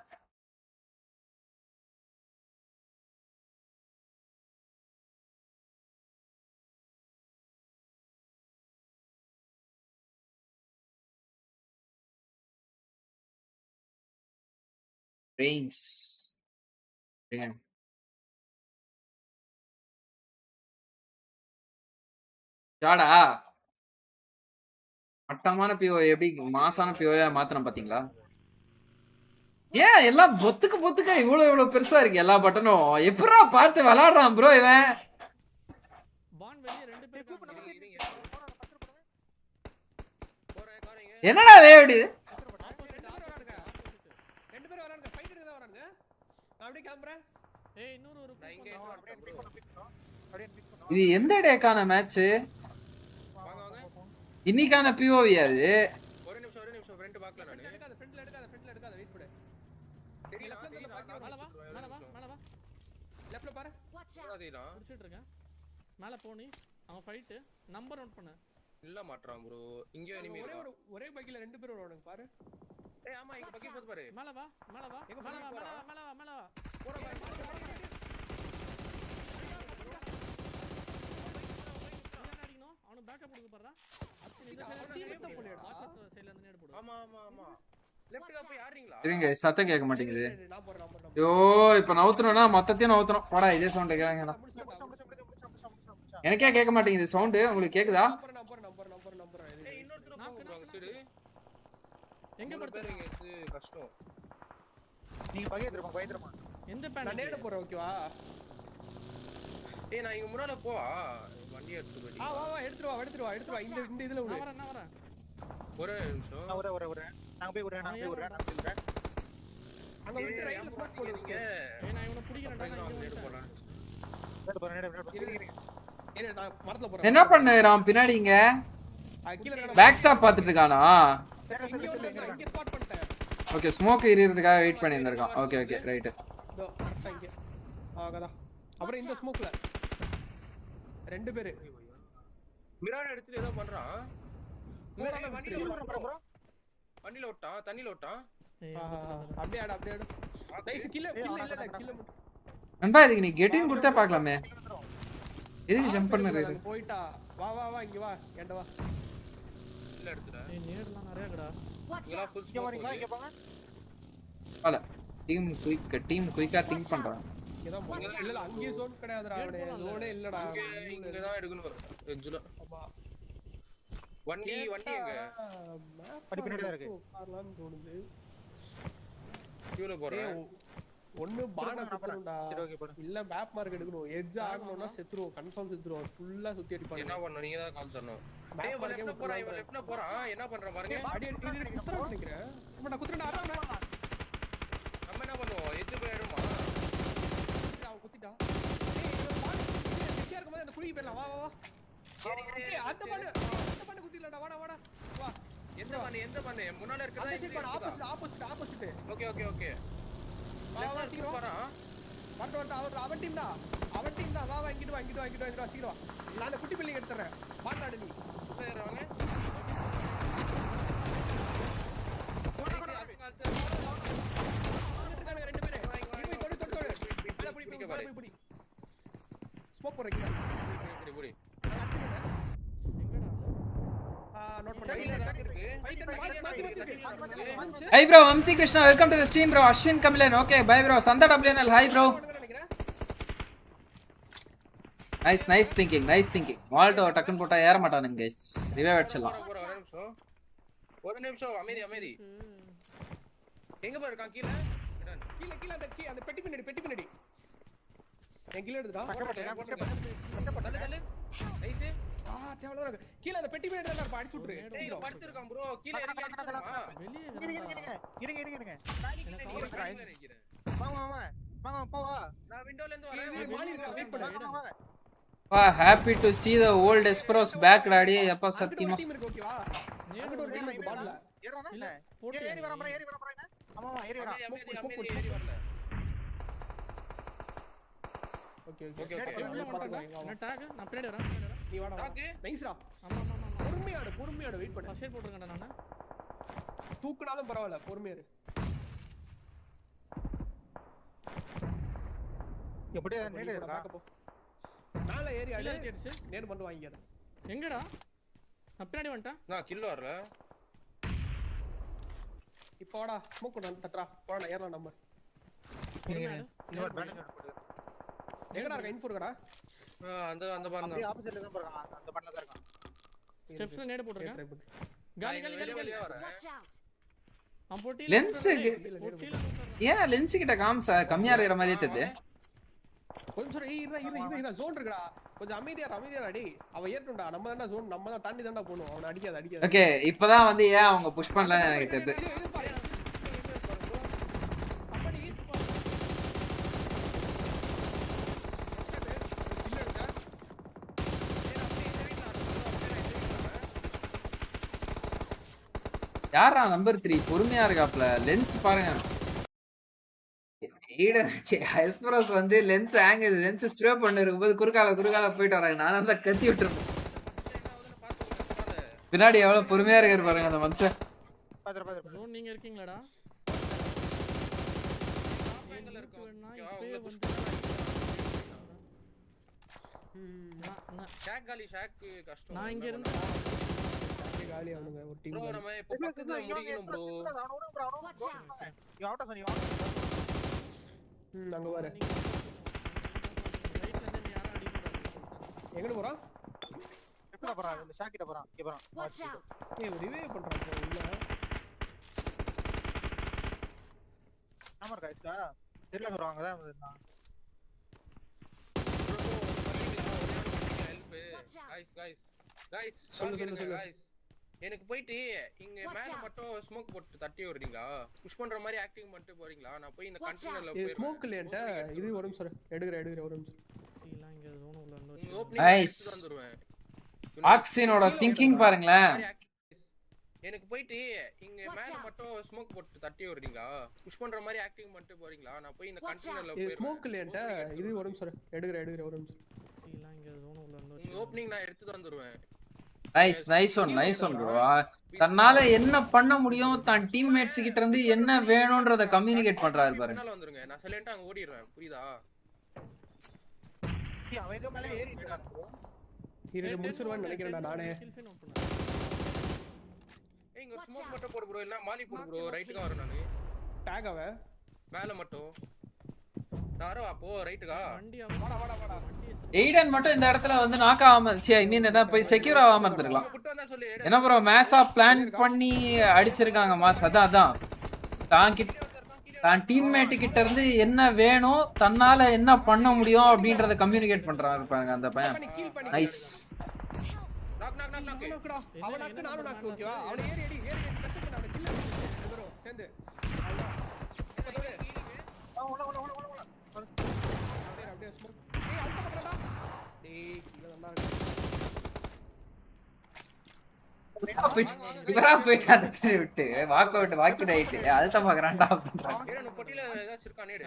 Brains. ஜாடா மட்டமான PO எப்படி மாசான POயா மாத்தணும் பாத்தீங்களா? ஏன் எல்லாம் பொத்துக்க இவ்வளவு பெருசா இருக்கு எல்லா பட்டனும்? எப்படா பார்த்து விளையாடுறான் ப்ரோ இவன்? என்னடா லேவுடி இது எந்த டேக்கான மேட்ச்? இன்னைக்கான POV அது. ஒரு நிமிஷம் ஃப்ரெண்ட் பார்க்கல நானு. ஃப்ரெண்ட்ல எடுக்காத வெயிட் பண்ணு. தெரியல மேல வா. லெஃப்ட்ல பாரு. அதேடா முடிச்சிட்டு இருக்கேன். மேல போனி அவன் ஃபைட் நம்பர் நோட் பண்ணு. இல்ல மாட்றான் ப்ரோ. இங்க எனிமி இருக்கு. ஒரே பக்கில ரெண்டு பேர் ஓடுறாங்க பாரு. ஆமா இங்க பக்கி போது பாரு. மேல வா. எங்க மேல வா. போற பாரு. அவன பேக்கப் கொடுக்க போறடா. ஆமா லெஃப்ட்ல போய் ஆடுறீங்களா? இருங்க சத்தம் கேட்க மாட்டேங்குது. ஐயோ இப்ப நவுத்துறோம்னா மொத்தத்தையும் நவுத்துறோம். போடா இதே சவுண்ட் கேக்குறாங்கடா. எனக்கே கேட்க மாட்டேங்குது சவுண்ட். உங்களுக்கு கேக்குதா? இன்னொருத்தர போறாங்க சரி. எங்க படுறீங்க? இது கஷ்டம். நீங்க பகையதுறமா. எந்த பேன் நான் நேட போறேன் ஓகேவா? நான் இங்க முன்னால போ. வண்டி எடுத்து வா எடுத்துட்டு வா இந்த இதுல விடு. நான் வரேன். ஒரே நிமிஷம் ஒரே நாங்க போய் விடுறேன் அங்க விட்டு ரைட்ல ஸ்மோக் போடுங்க. நான் இவனை பிடிக்கிறேன்டா. நான் இங்க போறேன். ஏய் நான் மரத்துல போறேன். என்ன பண்ணறான் பின்னாடி இங்க? கீழ இருக்க பேக் ஸ்டாப் பாத்துட்டு இருக்கானா? இங்க இங்க ஸ்பாட் பண்ணிட்டேன். ஓகே ஸ்மோக் எரியறதுக்காக வெயிட் பண்ணி இருந்திருக்கான். Okay right. இதோ கரெக்ட்டா இங்க. ஆகடா. அப்புறம் இந்த ஸ்மோக்ல ரெண்டு பேரு மிரான் எடுத்து ஏதோ பண்றான். வண்டில ஓட்டான், தண்ணில ஓட்டான். அப்படியே ஆடு. நைஸ் கில்ல கில்ல. நண்பா இதுக்கு நீ கெட் இன் கொடுத்தா பார்க்கலாமே. எதுக்கு ஜம்ப் பண்ணறது? போய்டா. வா இங்க வா. ஏண்ட வா. கில்ல எடுத்துடா. ஏய் நேர்லாம் நிறையடா. இங்கலாம் ஃபுல் ஸ்மோக் வரீங்களா? இங்க போங்க. வால. டீம் குயிக்கா திங்க் பண்றான். இல்ல அங்கே ஜோன் கிடையாதுடா. அவனே ஜோனே இல்லடா. இங்க தான் எடுக்கணும். எட்ஜ்ல. அப்பா. வண்டி எங்க? படி பின்னாடி தான் இருக்கு. கார்லாம் தோணுது. கியூல போறேன். ஒண்ணு பான குத்துறடா. இல்ல மேப் மார்க் எடுக்கணும். எட்ஜ் ஆகணும்னா செத்துறோம். கன்ஃபார்ம் செத்துறோம். ஃபுல்லா சுத்தி அடிப்பாங்க. என்ன பண்ணனும்? நீங்க தான் கால் தரணும். டேய் லெஃப்ட்ல போறான். இவன் லெஃப்ட்ல போறான். என்ன பண்றான் பாருங்க. அடி குத்துறேன் நினைக்கிறேன். நான் குத்துறேன். நம்ம என்ன பண்ணுவோம்? எட்ஜ் போய் எடுமா. அவன் குத்திட்டான். ஏய் இருக்கும்போது அந்த குளிக்கு போயிடலாம். வா. ஏய் அந்த பண்ணு குத்திடலடா. வாடா. வா. எந்த பண்ணு? முன்னால இருக்கதா? அந்த சைடு ஆப்போசிட். ஓகே. வா சீக்கிரம் போறான். வரட்டும். அவன் டீம் தான். வா இங்கிட்டு வா சீக்கிரம் வா. நான் அந்த குட்டி பில்டிங் எடுத்துறேன். பாண்டாடு நீ. ஏறவங்க. ரெண்டு பேரே. தொடு. பிடி. ஸ்மோக் போறீங்க. புடி. நோட் பண்ணி. Hi bro, Vamsi Krishna, welcome to the stream bro. Ashwin Kamilan, okay, bye bro. Santa WNL, hi bro. Nice thinking. Waldo டக்குன்னு போட்டா ஏற மாட்டானுங்க guys. ரிவைவ் அடிச்சலாம். ஒரு நிமிஷம் அமைதி. எங்க போய் இருக்கான்? கீழ அந்த பெட்டி பின்னாடி. என் கீழ எடுடா. தள்ளு. நைஸ். தேவலா இருக்கு. கீழ அந்த பெட்டி பின்னாடி தான் அடிச்சு விட்டுரு. சீக்கிரம் படுத்து இருக்கான் ப்ரோ. கீழ இறங்கி அடிச்சறமா. இருங்க. வாங்க போவா. நான் விண்டோல இருந்து வரேன். மாலி வெயிட் பண்ணு. Wow, happy to see the old ESPORTS back daddy. அப்பா சத்தியமா. டீம் இருக்கு ஓகேவா? நேடு ஒரு டீம் இருக்கு பால்ல. ஏறறானே இல்ல. ஏறி வர போறேன். ஆமா ஏறி வர. ஏறி வரல. ஓகே. என்ன டாக்? நான் பின்னாடி வரேன். நீ வாடா. டாக். நைஸ்டா. ஆமா. பொறுமையாடு வெயிட் பண்ணு. ஃபர்ஸ்ட் எய்ட் போட்டுறேன்டா நானு. தூக்குனாலும் பரவாயில்ல. பொறுமையாரு. எப்படியே நேடு இருக்கா? மேல ஏறி அடி. அடிச்சு. நேடு மட்டும் வாங்கியாத. எங்கடா? நான் பின்னாடி வந்துட்டேன். நான் கில் வரல. இப்போ வாடா. ஸ்மோக் பண்ணு தட்றா. போடா ஏறலாம் நம்ம. இன்னொரு பேலன்ஸ் போடு. எங்கடா இருக்க? இன்ஃபோ இருக்கடா. அந்த பாருங்க. அப்படியே ஆப்போசிட்ல தான் போறான். அந்த பண்ணல தான் இருக்கான். ஸ்டெப்ஸ்ல நேடு போட்டுருக்கேன். காலி வெளிய வரேன். அவன் போட்டில லென்ஸ் ஏன் லென்ஸ் கிட்ட காம்சா கம்மியா இருக்கிற மாதிரியே தெரியுது. கொஞ்சம் இரு ஜோன் இருக்குடா. கொஞ்சம் அமைதியா டேய். அவ ஏறட்டும்டா. நம்ம தான ஜோன். நம்ம தான் தாண்டி தான்டா போணும். அவன அடிக்காத. ஓகே இப்போதான் வந்து ஏன் அவங்க புஷ் பண்ணலன்னு எனக்கு தெரியுது. யாரா நம்பர் 3 பொறுமையா இருக்காப்ல. லென்ஸ் பாருங்க. எஸ்பரஸ் வந்து லென்ஸ் ஆங்கிள் லென்ஸ் ஸ்ப்ரே பண்ணி இருக்கும்போது குறுக்கால போயிட்டு வராங்க. நான் அந்த கத்தி விட்டுருப்பேன். பின்னாடி எவ்வளவு பொறுமையா இருக்காரு பாருங்க அந்த மனுஷன். ஜோன் நீங்க இருக்கீங்களாடா? எங்கல இருக்கோம்? ஷாக் கஷ்டம். நான் இங்க இருந்து காலி அவனுங்க ஒரு டீம். ப்ரோ நம்ம இப்ப பக்கத்துல முடிக்கணும் ப்ரோ. யூ அவுட் ஆஃப் அங்க வர. எங்க போறான்? எப்படா போறான்? இந்த ஷாக்கிட்ட போறான். இங்க போறான். ஏய் ரிவைவ் பண்றான் ப்ரோ உள்ள. ஆமா गाइसடா. தெரியல சொல்றாங்க தான் இருந்தான். கைஸ் சொல்லு गाइस எனக்கு போயிட்டு இங்க மேல மட்டும் ஸ்மோக் போட்டு தட்டி விடுறீங்களா? புஷ் பண்ற மாதிரி ஆக்டிங் பண்ணிட்டு போறீங்களா? நான் போய் இந்த கண்டெய்னர்ல போய் ஸ்மோக் இல்லையன்ட்ட இது ஒரு நிமிஷம் எடுக்குறேன் ஒரு நிமிஷம். எல்லாம் இங்க ஜோன் உள்ள வந்து நைஸ். ஆக்சினோட திங்கிங் பாருங்களேன். எனக்கு போயிட்டு இங்க மேல மட்டும் ஸ்மோக் போட்டு தட்டி விடுறீங்களா? புஷ் பண்ற மாதிரி ஆக்டிங் பண்ணிட்டு போறீங்களா? நான் போய் இந்த கண்டெய்னர்ல போய் ஸ்மோக் இல்லையன்ட்ட இது ஒரு நிமிஷம் எடுக்குறேன் ஒரு நிமிஷம். எல்லாம் இங்க ஜோன் உள்ள வந்து ஓபனிங் நான் எடுத்து வந்துருவேன். Nice one bro. தன்னால என்ன பண்ண முடியும், தன் டீம்மேட்ஸ் கிட்ட இருந்து என்ன வேணும்ன்றத கம்யூனிகேட் பண்றாரு பாருங்க. பின்னால வந்துருங்க. நான் சைலண்டா அங்க ஓடிறேன். புரியுதா? அவன் ஏதோ மேல ஏறி இருக்கான் ப்ரோ. இரு முடிச்சிருவான்னு நினைக்கிறேன்டா நானே. ஏய் இங்க ஸ்மோக் மட்டும் போடு ப்ரோ. இல்ல மாலி போடு ப்ரோ. ரைட்டுக்கு வரேன் நானு. டாக் அவன் மேல மட்டும். நாரோ அப்போ ரைட்டுக்கா. வாடா. எய்டன் மட்டும் இந்த இடத்துல வந்து நாக் ஆகாம ஐ மீன் என்ன போய் செக்யூர் ஆகாம இருந்திருக்கலாம். என்ன ப்ரோ மேஸா பிளான் பண்ணி அடிச்சிருக்காங்க மாஸ். அதான் தான் டீம்மேட் கிட்ட இருந்து என்ன வேணும், தன்னால என்ன பண்ண முடியும் அப்படின்றத கம்யூனிகேட் பண்றாங்க பாருங்க அந்த பையன். நைஸ். அவன் நாக்கு நானும் நாக்கு ஓகேவா? அவனை ஏறி பிரஷர் பண்ண அவனை கில் ப்ரோ சேர்ந்து. அப்படியே ஸ்மோக். ஏய் அல்டா பண்றடா. டேய் இங்க வந்தா இவரா போயிட்டு அந்த விட்டு வாக் ரைட் அல்டா பாக்குறான்டா. பொட்டில ஏதாச்சும் இருக்கா நேடு?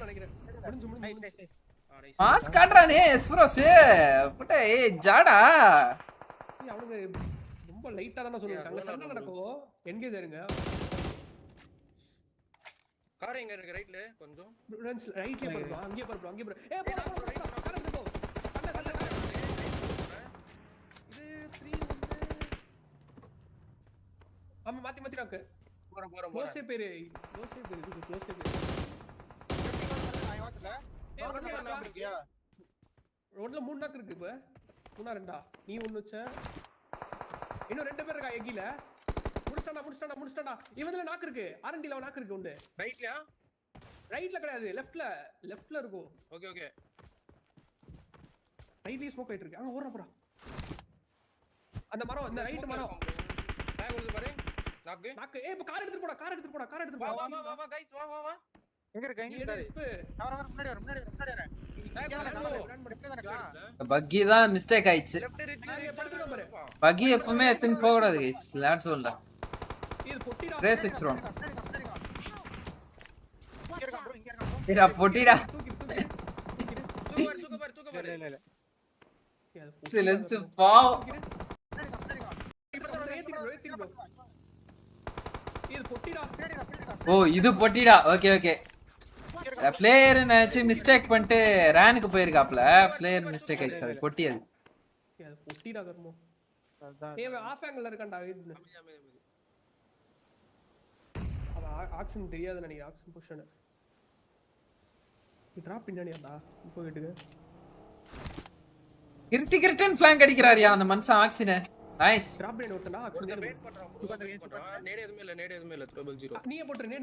நினைக்கிறேன். முடிஞ்சு. மாஸ் காட்றானே எஸ்ப்ரோஸ் புட்ட. ஏய் ஜாடா அவனுக்கு ரொம்ப லைட்டா தான சொல்லுவாங்க. அங்க சண்டை நடக்கும். என்கேஜ் இருங்க. கார் எங்க இருக்கு? ரைட்ல கொஞ்சம் ரைட்ல போறோம். அங்கேயே போறோம். ஏய் போடா கார் எடுத்து போ. சண்டை இது 3 வந்து மாத்தி நாக்கு போறோம். க்ளோஸே பேரு ரோட்ல 3 நாக்கு இருக்கு. இப்ப மூணா ரெண்டா நீ ஒன்னு வச்ச. இன்னும் 2 பேர் இருக்கா எகில. முடிச்சிட்டான்டா. இவன்ல நாக்கு இருக்கு. ஆர்என்டில நாக்கு இருக்கு உண்டு. ரைட்ல கிடையாது. லெஃப்ட்ல இருக்கும். ஓகே ரைட்லயே ஸ்மோக் ஆயிட்டு இருக்கு. அங்க ஓடுறா போடா. அந்த மரம் அந்த ரைட் மரம். பேக் வந்து பாரு. நாக்கு. ஏய் இப்ப கார் எடுத்து போடா. வா गाइस வா. எங்க இருக்க? வர முன்னாடி வர. பக்கி தான் மிஸ்டேக் ஆயிடுச்சு. பக்கி எப்பவுமே எத்தனை போக கூடாது கைஸ். லேட்ஸ் சொல்ல ரேஸ் வச்சிரும். இங்க பொட்டிடா. இல்ல சிலன்ஸ் பாவ். ஓ இது பொட்டிடா. ஓகே பிளேயர் நினைச்சு மிஸ்டேக் பண்ணிட்டு ரேனுக்கு போயிருக்காப்ல. பிளேயர் மிஸ்டேக் ஆயிடுச்சு. அது பொட்டி. அது பொட்டிடா கர்மோ. ஏய் ஆஃப் ஆங்கிள்ல இருக்கான்டா. அவன் ஆக்ஷன் தெரியாது நினைக்கிறேன். ஆக்ஷன் பொசிஷன் டிராப் பின்னாடியாடா. இப்போ கேட்டுங்க. கிரிட்டன் ஃப்ளாங்க் அடிக்கறாரியா அந்த மனுஷன் ஆக்ஷன். நைஸ். டிராப் பண்ணி ஓட்டனா ஆக்ஷன் வெயிட் பண்றான். நேடு எதுமே இல்ல. ட்ரபிள் 0.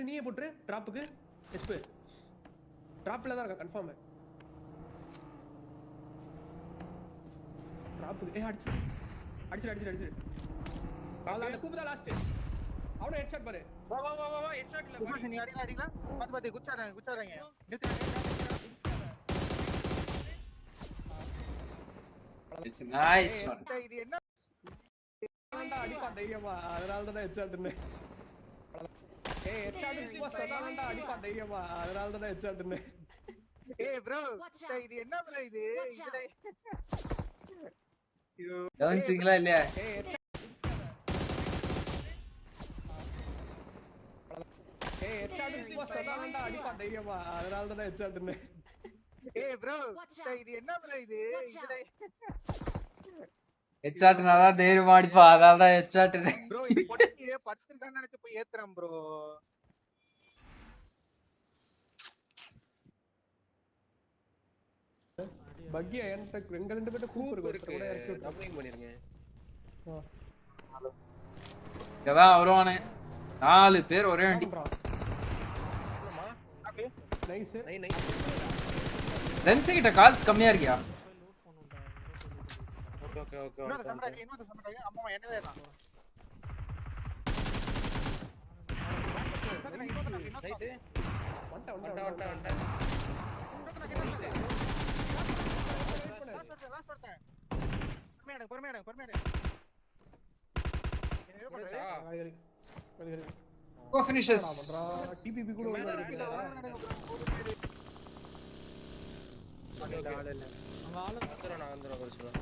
நீயே போட்ரு டிராப்புக்கு. எஸ்பி டிராப்ல தான் இருக்க கன்ஃபார்ம். டிராப்புக்கு அடிச்சு. அந்த கூபு தான் லாஸ்ட். அவனோ ஹெட்ஷாட் பாரு. வா ஹெட்ஷாட் இல்ல. நீ அடிக்கலாம். பாத்து குச்சாறாங்க. It's nice one. இது என்ன அடிப்பா தைரியமா. அதனால தான் ஹெட்ஷாட்னு. ஏய் ஹெட்ஷாட் சும்மா சொன்னாடா அடிப்பா தைரியமா. அதனால தான் ஹெட்ஷாட்னு. ஏய் bro இது என்ன bro இது? கவனிச்சீங்களா இல்லையா? ஏய் ஹெட்ஷாட் சும்மா சொன்னாடா அடிப்பா தைரியமா. அதனால தான் ஹெட்ஷாட்னு. ஏய் bro இது என்ன bro இது? ஹெட்ஷாட் நல்லா தைரியமா அடிப்பா. அதனால தான் ஹெட்ஷாட். bro இது பொட்டியே 10 இருக்கான்னு நினைச்சு போய் ஏத்துறான் bro. பக்கியா என்கிட்ட எங்க 2 பேர்ட்ட கூப் இருக்கு. கூட இறக்கி டப்ளிங் பண்ணிருங்க. இதான் வருவானே 4 பேர் ஒரே வண்டி. நைஸ். ரென்ஸ் கிட்ட கால்ஸ் கம்மியா இருக்கியா? ஓகே இன்னொரு சமடாக அம்மா என்னவே தான் ரைட் வண்ட பொறுமையா Go finishes. டிபிபி கூட அங்க ஆளு வந்துறேன் வருஷம்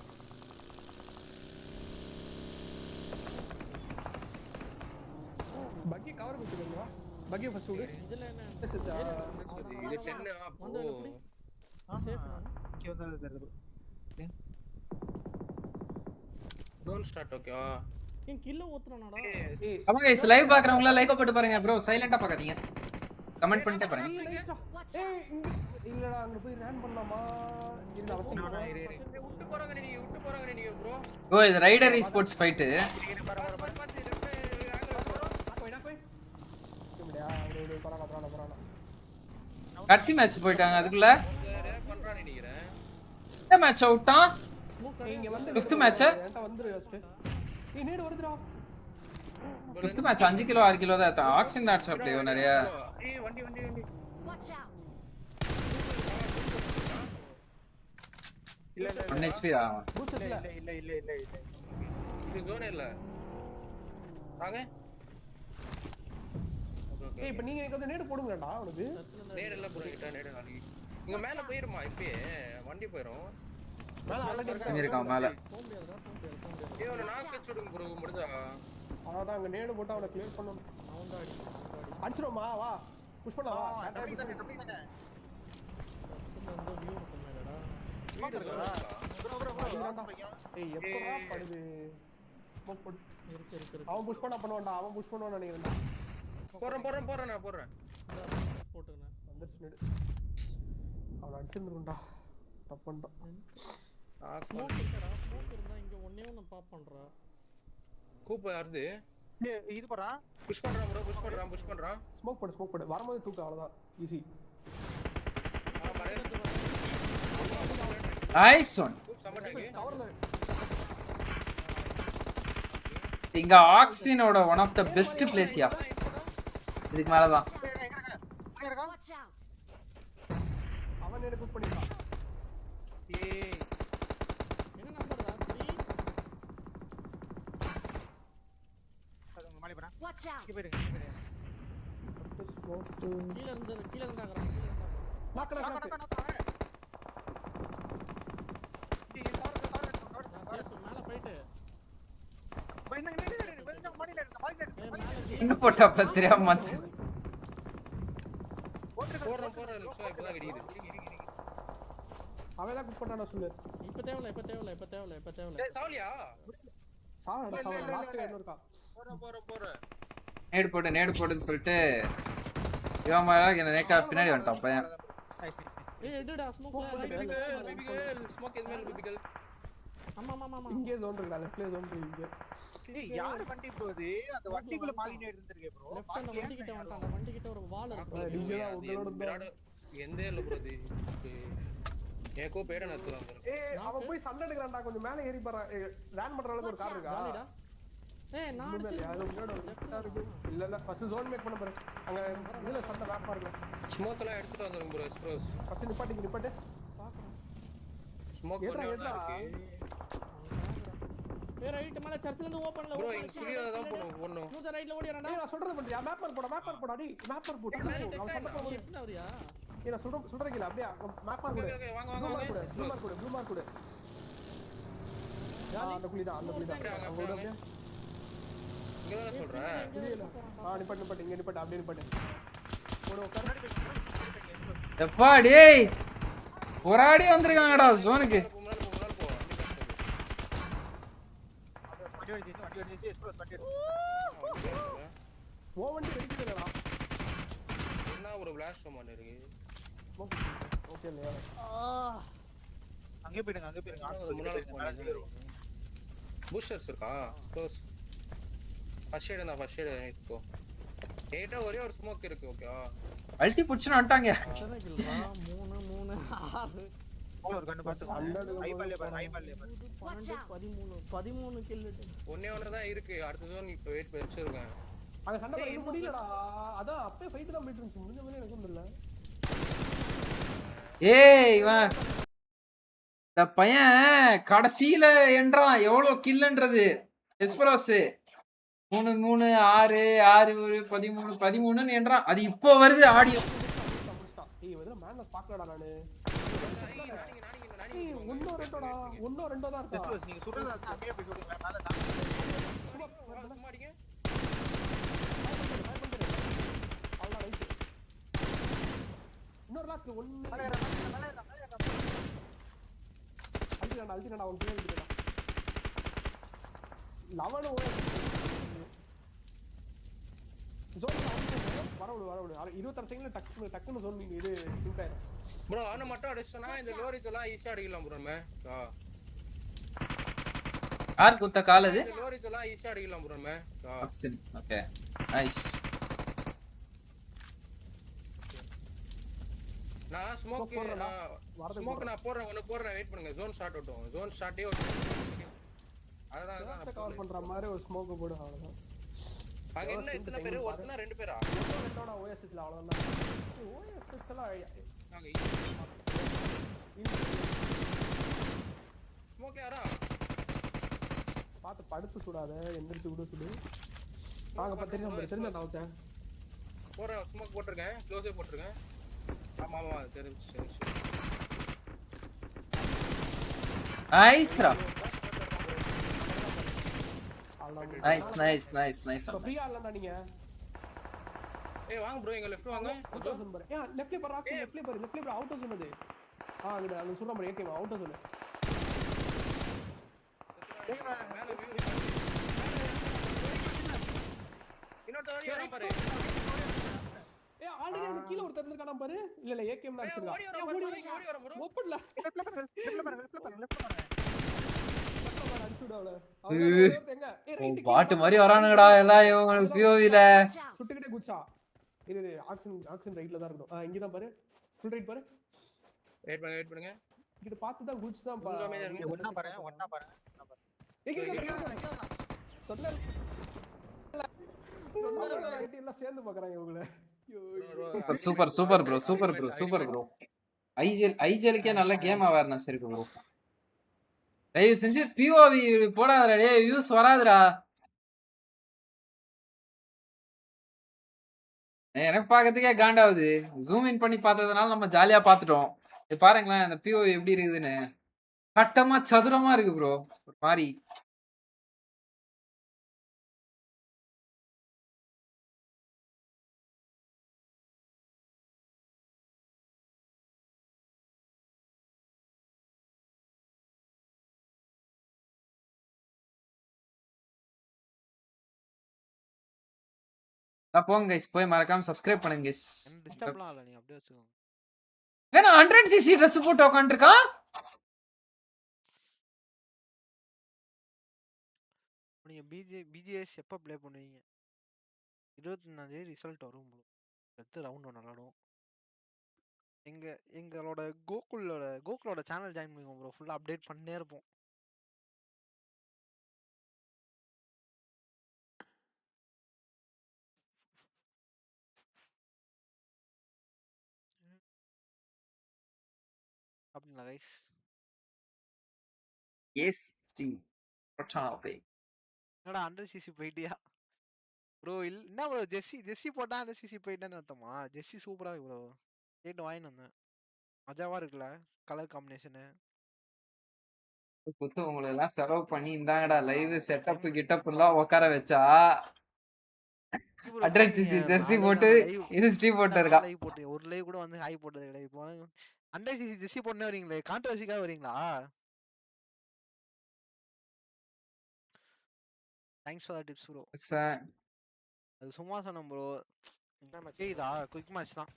பக்கி கவர் கொடுத்துருங்க பக்கி ஃபர்ஸ்ட் விடு இதுல என்ன இது 10 அப்போ சேஃப் இங்க வந்தது தெரியுது ஜோன் ஸ்டார்ட் ஓகேவா ஏன் கில்ல ஊத்துறானடா அப்ப गाइस லைவ் பார்க்கறவங்க லைக் போட்டு பாருங்க bro சைலண்டா பார்க்காதீங்க கமெண்ட் பண்ணிட்டே பாருங்க ஏய் இல்லடா அங்க போய் ரன் பண்ணலாமா இருங்க அவசியம் விட்டு போறாங்க நீ ப்ரோ ஓ இது ரைடர் esports ஃபைட் கடைசி மேட்ச் போயிட்டாங்க அதுக்குள்ள பண்றானே நினைக்கிறேன் இந்த மேட்ச் அவுட்டான் இங்க வந்து 5th மேட்ச் என்கிட்ட வந்துரு ஃபர்ஸ்ட் ஏய் நேடு வருதுடா 5th மேட்ச் 5 கிலோ 6 கிலோ தான் ஆக்சின் தான் சாப்ளே நிறைய ஏய் வண்டி இல்ல 1 HP தான் இல்ல இது ஜோன் இல்ல வாங்க ஏய் இப்போ நீங்க எனக்கு வந்து நேடு போடுங்கடா உனக்கு நேடு இல்ல ப்ரோ கிட்ட நேடு நாளைக்கு இங்க மேல போயிருமா இப்பயே வண்டி போயிரும் மேல ஆல்ரெடி இங்க இருக்கான் மேல ஏய் ஒரு நாக்கு சுடுங்க ப்ரோ முடிஞ்சா அதான் அங்க நேடு போட்டு அவனை கிளியர் பண்ணனும் அவன் தான் அடிச்சிரோமா வா புஷ் பண்ணலாம் வா டப்பி தானே வந்து வியூ பண்ணலடா வீடு இருக்கடா ஏய் எப்பறா படுது ஸ்மோக் போடு இருக்கு அவன் புஷ் பண்ணுவான்டா அவன் புஷ் பண்ணுவான்னு நினைக்கிறேன் போறேன் நான் போறேன் போட்டுறேன் வந்துருச்சு நேடு அவன் அடிச்சிருந்துடா தப்பு பண்ணிட்டான் ஸ்மோக் இருக்கடா ஸ்மோக் இருந்தா இங்க ஒண்ணே ஒண்ணு பாப் பண்றா கூப்ப யாருது இது போறா புஷ் பண்றான் ப்ரோ புஷ் பண்றான் ஸ்மோக் போடு வரும்போது தூக்கு அவ்வளவுதான் ஈஸி நைஸ் ஒன் கவர்ல இங்க ஆக்சினோட one of the best plays யா இதுக்கு மேல தான் அவன் நேடு குக் பண்ணிட்டான் ஏய் என்ன நம்பர்டா 3 அது மாலி போறா இங்க போயிடுங்க ஸ்மோக் கீழ இருந்தாங்கறான் மேல போயிட்டு இன்னும் போட்டா தெரியாம மாச்சு போறேன் லட்சம் இப்பதான் வெடிக்குது அவன் தான் குக் பண்ணானே சொல்லு இப்ப தேவல சரி சாவலியா சாவடா லாஸ்ட் கைல இருக்கா போறேன் நேடு போடுன்னு சொல்லிட்டு இவன் மேல என்ன நேக்கா பின்னாடி வந்துட்டான் பையன் ஏய் எடுடா ஸ்மோக் ஸ்மோக் இது மேல பிபிகல் ஆமா இங்கே ஜோன் இருக்குடா லெஃப்ட்ல ஜோன் இருக்கு இங்க ஏய் யார் வண்டி போகுது அந்த வண்டிக்குள்ள மாலினே இருந்திருக்கே ப்ரோ லெஃப்ட் அந்த வண்டி கிட்ட வந்துட்டான் வண்டி கிட்ட ஒரு வால் இருக்கு நீங்க தான் உங்களோட எந்த இல்ல ப்ரோ இது ஏகோ பேட நத்துறாங்க ஏய் அவன் போய் சண்டை எடுக்கறான்டா கொஞ்சம் மேல ஏறி போறான் ரன் பண்ற அளவுக்கு ஒரு கார் இருக்கா ஏய் நான் அது உங்களோட லெஃப்ட்டா இருக்கு இல்ல ஃபர்ஸ்ட் ஜோன் மேக் பண்ண பாரு அங்க இதுல சண்டை மேப் பாருங்க ஸ்மோக்லாம் எடுத்துட்டு வந்துருங்க ப்ரோ எக்ஸ்ப்ரோஸ் ஃபர்ஸ்ட் நிப்பாட்டு பாக்குறேன் ஸ்மோக் ஏடா இருக்கு ஏய் ரைட் மேல சர்ச்ல இருந்து ஓபன்ல ப்ரோ இங்க கிளியரா தான் போணும் தூர ரைட்ல ஓடிறடா ஏய் நான் சொல்றது பண்றியா மேப்பர் போடா டேய் மேப்பர் போடு அவன் சண்டை போடு என்ன வரியா ஏய் நான் சொல்றது இல்ல அப்படியே மேப்பர் போடு ஓகே வாங்க ப்ளூ மார்க் கொடு அந்த குளி தான் அவங்களோட அப்படியே இங்க தான் சொல்றேன் இல்ல நிப்பாட்டு இங்க நிப்பாட்டு அப்படியே நிப்பாட்டு போடு உட்காரு எப்பா டேய் போராடி வந்திருக்காங்கடா ஜோனுக்கு ஓ வண்டி வெடிக்குதுடா என்ன ஒரு பிளாஸ்ட் மான் இருக்கு ஓகே இல்லையா அங்க போயிடுங்க முன்னால போங்க பூஸ்டர்ஸ் இருக்கா க்ளோஸ் ஃபர்ஸ்ட் எய்ட் இப்போ ஏட்டா ஒரே ஒரு ஸ்மோக் இருக்கு ஓகேவா அல்டி புடிச்சுன்னு வந்துட்டாங்க 3 6 ஒரு கண்ணு பாத்து ஐபால்ல பாரு 13 கில். ஒண்ணே ஒண்ணுதான் இருக்கு. அடுத்த ஜோன் இப்ப வெயிட் வச்சிருக்கேன். அந்த சண்டை பண்ண முடியலடா. அதான் அப்பவே ஃபைட் தான் போயிட்டு இருந்துச்சு. முடிஞ்ச மாதிரி எனக்கு தெரியல. ஏய் இவன் இந்த பையன் கடைசியில என்றான் எவ்வளவு கில்ன்றது. எஸ்பரோஸ் 3 3 6 6 13 13ன்னு என்றான். அது இப்போ வருது ஆடியோ. ஏய் இதெல்லாம் மேன்ல பாக்கலடா நானு. ஏய் ஒண்ணோ ரெண்டோ தான் இருக்கா. நீங்க சுடுறதா இருந்தா அங்கேயே போய் சுடுங்க. மேல சும்மா அடிங்க. அவ்வளவு ரைட். இன்னொரு லாக் ஒண்ணு. அல்டினா அவன் பேர் விட்டுடா. லவன ஓ. ஜோன் வரவுடு 26 செகண்ட்ல டக்குன்னு ஜோன் மீன் இது ஷூட் ஆயிடும். ப்ரோ அவனை மட்டும் அடிச்சனா இந்த லோரிஸ் எல்லாம் ஈஸியா அடிக்கலாம் ப்ரோ. நம்ம யார் குத்த கால் அது? இந்த லோரிஸ் எல்லாம் ஈஸியா அடிக்கலாம் ப்ரோ. நம்ம சரி ஓகே நைஸ். நான் ஸ்மோக் நான் போடுறேன். ஒன்னு போடுறேன். வெயிட் பண்ணுங்க. ஜோன் ஸ்டார்ட் ஆகட்டும். ஜோன் ஸ்டார்ட்டே அதான் கவர் பண்ற மாதிரி ஒரு ஸ்மோக் போடு அவ்வளவுதான். அங்க என்ன எத்தனை பேர்? ஒருத்தனா ரெண்டு பேரா? ரெண்டோட ஓஎஸ்ல அவ்வளவுதான். ஓஎஸ் எல்லாம் நாங்க ஸ்மோக் யாரா? பாத்து படுத்து சுடாத. எந்திரச்சு கூட சுடு. வாங்க பா தெரிஞ்ச நான் ஓகே. போற ஸ்மோக் போட்டுருக்கேன். க்ளோஸே போட்டுருக்கேன். ஆமா தெரிஞ்சு. நைஸ்ரா. நைஸ். ஃப்ரீயா இல்லடா நீங்க. ஏய் வாங்க ப்ரோ எங்க லெஃப்ட் வாங்க. Out house number. ஏ லெஃப்ட்ல பாரு ஆக்சன் லெஃப்ட்ல பாரு அவுட் ஹவுஸ் சொன்னது. அங்க சொல்ற மாதிரி ஏகே அவுட் ஹவுஸ் சொன்னது. மேல வியூ. இன்னொரு தோரி வர பாரு. ஏ ஆல்ரெடி அந்த கீழ ஒருத்தர் இருக்கானே பாரு. இல்ல ஏகேம் தான் வச்சிருக்கா. ஓடி வர ப்ரோ. ஓபன்ல. லெஃப்ட்ல பாரு. பாட்டு மாதிரி வரானுங்கடா எல்லாம் இவங்க பிஓவில. சுட்டுக்கிட்டே குச்சா. இது ஆக்சன் ரைட்ல தான் இருக்கணும். இங்க தான் பாரு. ஃபுல் ரைட் பாரு. வெயிட் பண்ணுங்க. இது பார்த்து தான் குச் தான் பாரு. ஒண்ணா பாரு. சொல்ல ரைட் எல்லாம் சேர்ந்து பார்க்கறாங்க இவங்கள. Super bro. ஐஜிஎல்க்கே நல்ல கேம் அவேர்னஸ் இருக்கு ப்ரோ. தயவு செஞ்சு பிஓவி போடாதடா டேய். வியூஸ் வராதுடா. எனக்கு பார்க்கறதுக்கே காண்டாவுது. ஜூம் இன் பண்ணி பார்த்ததுனால நம்ம ஜாலியா பார்த்துட்டோம். இது பாருங்களேன் அந்த பிஓவி எப்படி இருக்குதுன்னு. கட்டமா சதுரமா இருக்கு ப்ரோ. ஒரு மாதிரி போங்க கைஸ். போய் மறக்காம சப்ஸ்கிரைப் பண்ணுங்க கைஸ். டிஸ்டர்ப்லாம் இல்ல. நீங்க அப்படியே வச்சுக்கோங்க. வேணா 100cc Dress போட்டு உட்காந்துருக்கான். நீங்க பிஜிஎஸ் எப்ப ப்ளே பண்ணுவீங்க? 29ஆம் தேதி ரிசல்ட் வரும் ப்ரோ. அடுத்து ரவுண்ட் 1 விளையாடுவோம். எங்களோட கோகுலோட சேனல் ஜாயின் பண்ணுங்க ப்ரோ. ஃபுல்லா அப்டேட் பண்ணிட்டே இருப்போம். அப்படிங்களா கைஸ்? S G பட்டாவே. என்னடா 100cc போயிட்டியா ப்ரோ? என்ன ப்ரோ ஜெஸ்ஸி போட்டா 100cc போயிட்டான்னு அர்த்தமா? ஜெஸ்ஸி சூப்பரா இருக்கு ப்ரோ. கேட்டு வாங்கிட்டு வந்தேன். மஜாவா இருக்குல்ல கலர் காம்பினேஷனு. புத்து உங்களை எல்லாம் செலவு பண்ணி இந்தாங்கடா லைவ் செட்டப் கிட்டப் எல்லாம் உட்கார வச்சா 100cc ஜெர்சி போட்டு இது ஸ்ட்ரீம் போட்டு இருக்கா. லைவ் போட்டு ஒரு லைவ் கூட வந்து ஹாய் போட்டது கிடையாது. இப்போ 100cc ஜெர்சி போட்டுனே வரீங்களே. கான்ட்ரோவர்சிக்காக வரீங்களா? Thanks for the tips bro. அது சும்மா சொன்னேன் ப்ரோ. கேக்குதா? குயிக் மேட்ச் தான்.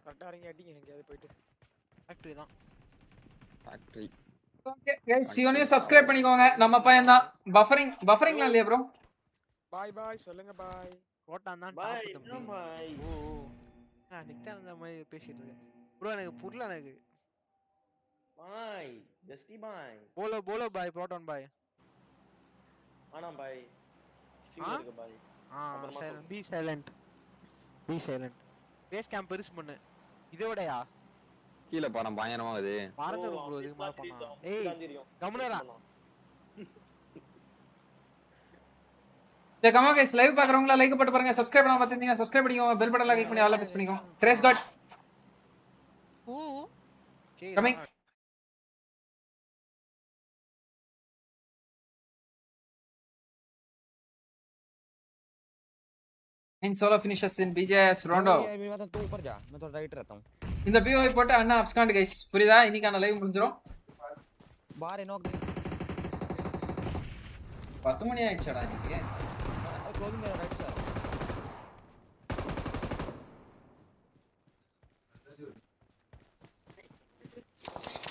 கரெக்டா இறங்கி அடிங்க எங்கயாவது போயிட்டு. ஃபேக்டரி தான். ஃபேக்டரி. ஓகே गाइस இவனையும் சப்ஸ்கிரைப் பண்ணிக்கோங்க. நம்ம பையன் தான். பஃபரிங்லாம் இல்லையா ப்ரோ? பாய் சொல்லுங்க பாய். கோட்டான் தான் டாப் தம்பி. ஓ நிக்தான் அந்த மாதிரி பேசிட்டு இருக்கேன் ப்ரோ. எனக்கு புரியல. எனக்கு भाई जस्टी भाई बोलो भाई प्रोटॉन भाई आना भाई स्ट्रीम हाँ? இருக்கு भाई silent be silent base camp பெருசு பண்ணு இதோடயா கீழ பாடம் பயங்கரமா வருது மறந்துடும் ப்ரோ இதுக்கு மேல பண்ணா ஏய் கம்முனரா சரி கமா गाइस லைவ் பார்க்கறவங்க லைக் போட்டு பாருங்க சப்ஸ்கிரைப் பண்ணாம பார்த்திருந்தீங்க சப்ஸ்கிரைப் பண்ணிக்கோங்க பெல் பட்டன்ல கிளிக் பண்ணி ஆல் பிரஸ் பண்ணிக்கோங்க ட்ரேஸ் காட் கமிங் इन सोलो फिनिशर्स इन बीजेएस रोंडो तू ऊपर जा मैं तो राइट रहता हूं இந்த பிஓஐ போட்டு அண்ணா அப்ஸ்காண்ட் गाइस புரியுதா இன்னைக்கான லைவ் முடிஞ்சிரும் बाहर नॉक दे 10 மணி ஆயிடுச்சடா நீங்க क्लोज मेरा राइट से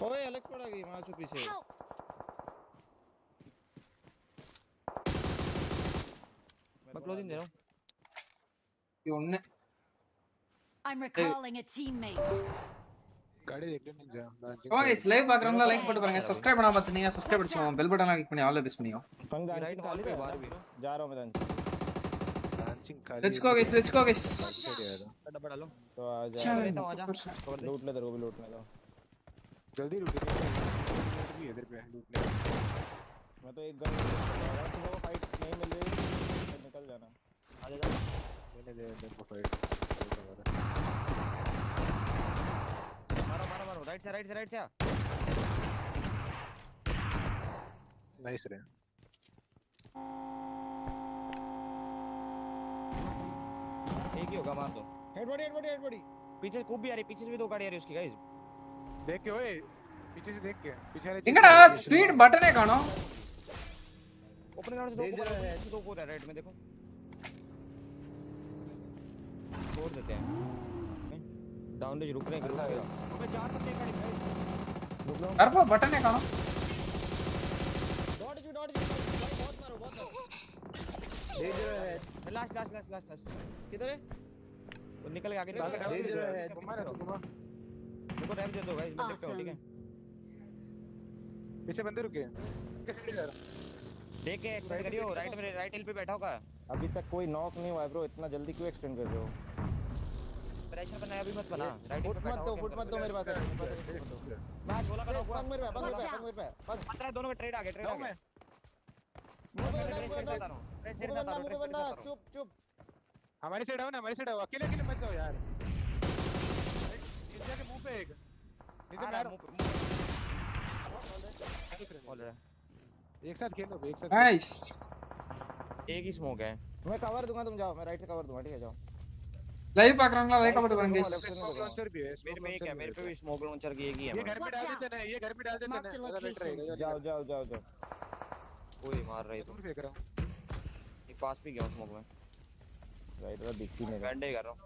ओए एलेक्स पड़ा गई वहां से पीछे मैं क्लोजिंग दे रहा हूं ये ஒண்ணு I'm recalling a teammate. गाड़ी देख ले नहीं जा கமா गाइस லைவ் பார்க்கறவங்க லைக் போட்டு பாருங்க சப்ஸ்கிரைப் பண்ணாம பார்த்திருந்தீங்க சப்ஸ்கிரைப் பண்ணிக்கோங்க பெல் பட்டன்ல கிளிக் பண்ணி ஆல் பிரஸ் பண்ணிக்கோங்க पंगा राइट खाली है बाहर भी जा रहा हूं मैं डांसिंग खाली लेट्स गो गाइस डब्बा डालो तो आ जा लेता हूं आजा लूट ले तेरे को भी लूटने दो जल्दी लूट भी इधर पे लूटने मैं तो एक गन अगर तुमको फाइट नहीं मिल रही तो निकल जाना आ जा मैंने दे मेरे को फाइट मारो राइट से नाइस रे एक ही होगा मार दो हेड बॉडी पीछे कूप भी आ रही पीछे से भी दो गाड़ी आ रही उसकी गाइस देख के ओए पीछे से देख के पीछे वाले எங்கடா ஸ்பீட் பட்டனே காணோம் ओपन ग्राउंड से दो ऊपर है राइट में देखो छोड़ देते हैं डाउन रेंज रुक रहे हैं अबे चार बंदे खड़े गाइस रुक लो करपो बटन है कानो डॉट जी बहुत मारो लास्ट किधर है वो निकल के आगे मारो देखो टाइम दे दो गाइस मैं देखता हूं ठीक है पीछे बंदे रुके कैसे जा रहा देख के एक्सटेंड करियो राइट हिल पे बैठा होगा अभी तक कोई नॉक नहीं हुआ है ब्रो इतना जल्दी क्यों एक्सटेंड कर रहे हो प्रेशर बनाया अभी मत बना राइट हिल पे बैठा हो फुट मत दो मेरे पास मैं बोला करो पंग मेरे पे 15 दोनों का ट्रेड आ गया चुप हमारी साइड आओ ना अकेले मत जाओ यार इंडिया के मुंह पे एक नहीं तो मार एक साथ खेलो एक साथ नाइस एक ही स्मोक है मैं कवर दूंगा तुम जाओ मैं राइट से कवर दूंगा ठीक है जाओ லைவ் பார்க்கறவங்க லைக் போட்டு பாருங்க गाइस लॉन्चर भी है मेरे में एक है मेरे पे भी स्मोक लॉन्चर की एक ही है ये घर पे डाल देते ना ज्यादा बेटर रहेगा जाओ ओए मार रहे तुम फेंक रहा हूं एक पास भी गया स्मोक में राइट रहा दिखती नहीं बैंडे कर रहा हूं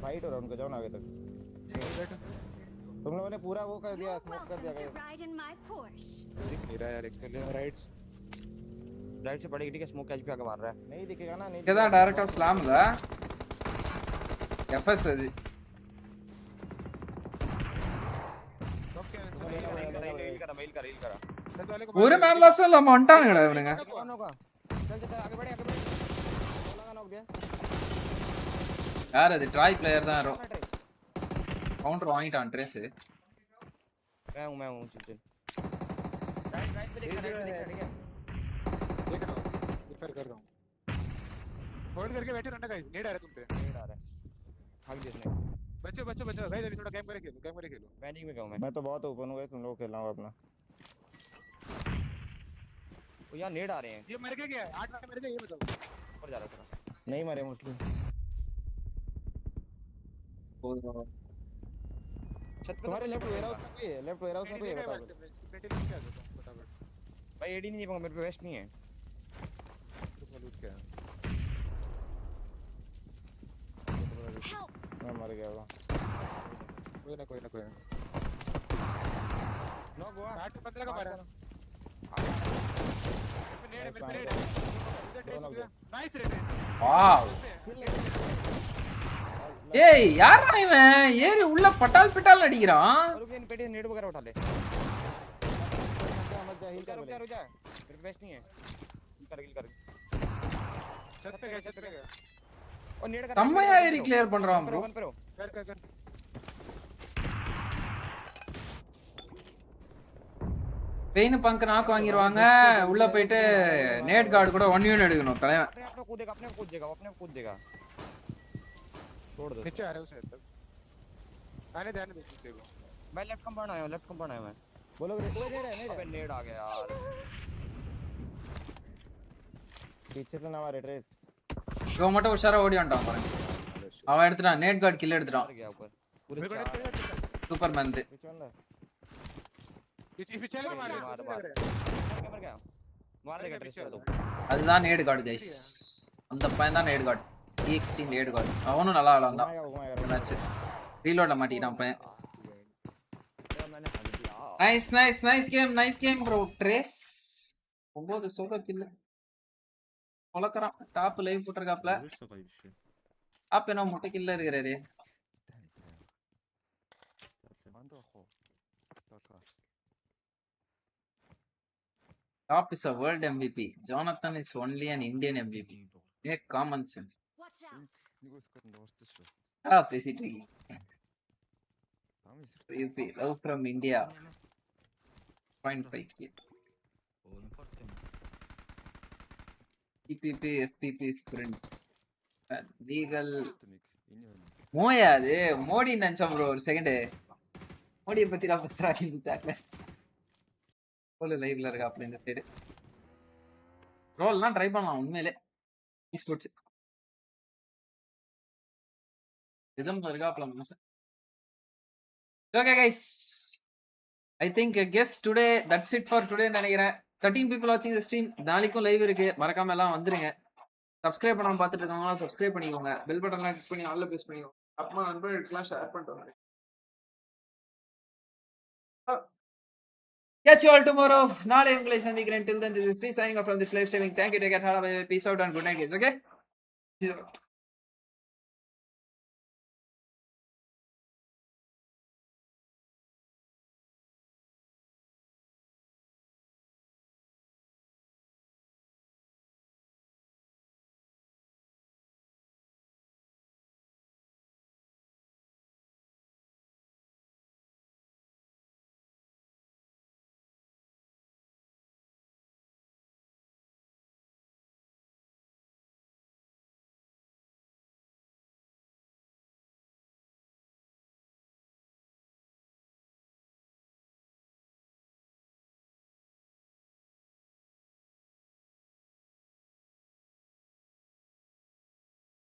फाइट हो रहा उनका जाओ ना आगे तक तुम लोगों ने पूरा वो कर दिया स्मोक कर दिया Welcome to ride in my Porsche. दिख नहीं रहा यार एक्चुअली राइट से पड़ेगी ठीक है स्मोक कैच पे आके मार रहा है नहीं दिखेगा ना नहीं கேதா டைரக்டா ஸ்லாம்ல எஃப்எஸ் அது मेल करा ஒரு மேன் லாஸ் இல்லாம வந்துட்டாங்கடா இவனுங்க चल आगे बढ़े बोला नॉक दिया யார் அது ட்ராய் பிளேயர் தான் யாரோ கவுண்டர் வாங்கிட்டான் ட்ரேஸ் मैं हूं चल राइट पे देख ठीक है देख रहा हूं डिफर कर रहा हूं होल्ड करके बैठे रहना गाइस नेड आ रहा है तुम पे नेड आ रहा है भाग दे इसने बच्चों भाई अभी थोड़ा गेम करके खेलो पैनिक में कहूं मैं तो बहुत ओपन हूं गाइस तुम लोग खेलना होगा अपना ओ यार नेड आ रहे हैं ये मर गया 8 मर गया ये बताओ ऊपर जा रहा था नहीं मरे मोस्टली तुम्हारे लेफ्ट वेयरहाउस में कोई है लेफ्ट वेयरहाउस में कोई है बताओ भाई एडी नहीं पाऊंगा मेरे पे वेस्ट नहीं है तुम लूट के मैं मर गया होगा कोई ना नो गोवा 8-15 का मारा नाइस रेड वाओ ஏய் யாரா இவன் ஏறி உள்ள பட்டால் பிட்டால் அடிக்கிறான். रुक जा, इन पेटी नेट वगैरह उठा ले। मत जा, हिल कर, रुक जा। मेरे पे बेस्ट नहीं है। हिल कर। छत पे गया। और नेट कर। செம்மையா ஏறி கிளியர் பண்றான் ப்ரோ. कर பெயின் பங்க் நாக்கு வாங்கிடுவாங்க. உள்ள போயிட்டு நேட் கார்டு கூட 1v1 எடுக்கணும் தலைவன். अपने आप कूद देगा। छोड़ दे। नीचे आ रहे हो शायद तक। आने दे देखो। मैं लेफ्ट कंपाउंड आया हूं मैं। बोलो नहीं। अबे नेट आ गया यार। पीछे से ना मारे ट्रेस। இவன் மட்டும் உஷாரா ஓடி வந்துட்டான் பாருங்க. அவன் எடுத்துட்டான் நேட் கார்டு கில் எடுத்துட்டான். गया ऊपर पूरे சூப்பர்மேன் இது. पीछे लगा मार गया मार देगा ट्रेस तो। அதுதான் நேட் கார்டு गाइस. அந்த பையன் தான் NAT card. EX16 NAT card. அவனும் நல்லா விளையாண்டான். மேட்ச் ரீலோட்ல மாட்டிட்டான் பையன். Nice game bro Trace. 9 solo kill. கொலக்கறான். டாப் லைவ் போட்டுருக்காப்ல. டாப் என்ன முட்டை கில்ல இருக்கறாரு. Top is a world MVP. Jonathan is only an Indian MVP. Make common sense. Watch out. பேசிட்டு இருக்கீங்க. UP love from India. 0.5k. EPP FPP sprint. Legal. Moyar அது மோடி நினைச்சா bro ஒரு செகண்ட். மோடியை பத்தி நான் பேசுறேன் இந்த சாட்ல. போல லைவ்ல இருக்கா அப்படி இந்த சைடு. ரோல்லாம் ட்ரை பண்ணலாம் உண்மையிலே. esports. Rhythm இருக்காப்ல மனசு. Okay guys. I think guess today that's it for today நினைக்கிறேன். 13 people watching the stream. நாளைக்கும் லைவ் இருக்கு. மறக்காம எல்லாம் வந்துருங்க. சப்ஸ்கிரைப் பண்ணாம பார்த்துட்டு இருக்கவங்க சப்ஸ்கிரைப் பண்ணிக்கோங்க. பெல் பட்டன்ல கிளிக் பண்ணி ஆல்ல பிரஸ் பண்ணிக்கோங்க. அப்பமா நண்பர்களுக்கெல்லாம் ஷேர் பண்ணிட்டு வாங்க. Catch you all tomorrow. நாளை உங்களை சந்திக்கிறேன். Till then this is free signing off from this live streaming. Thank you. Take care. Have a peace out and good night guys. Okay? Peace out.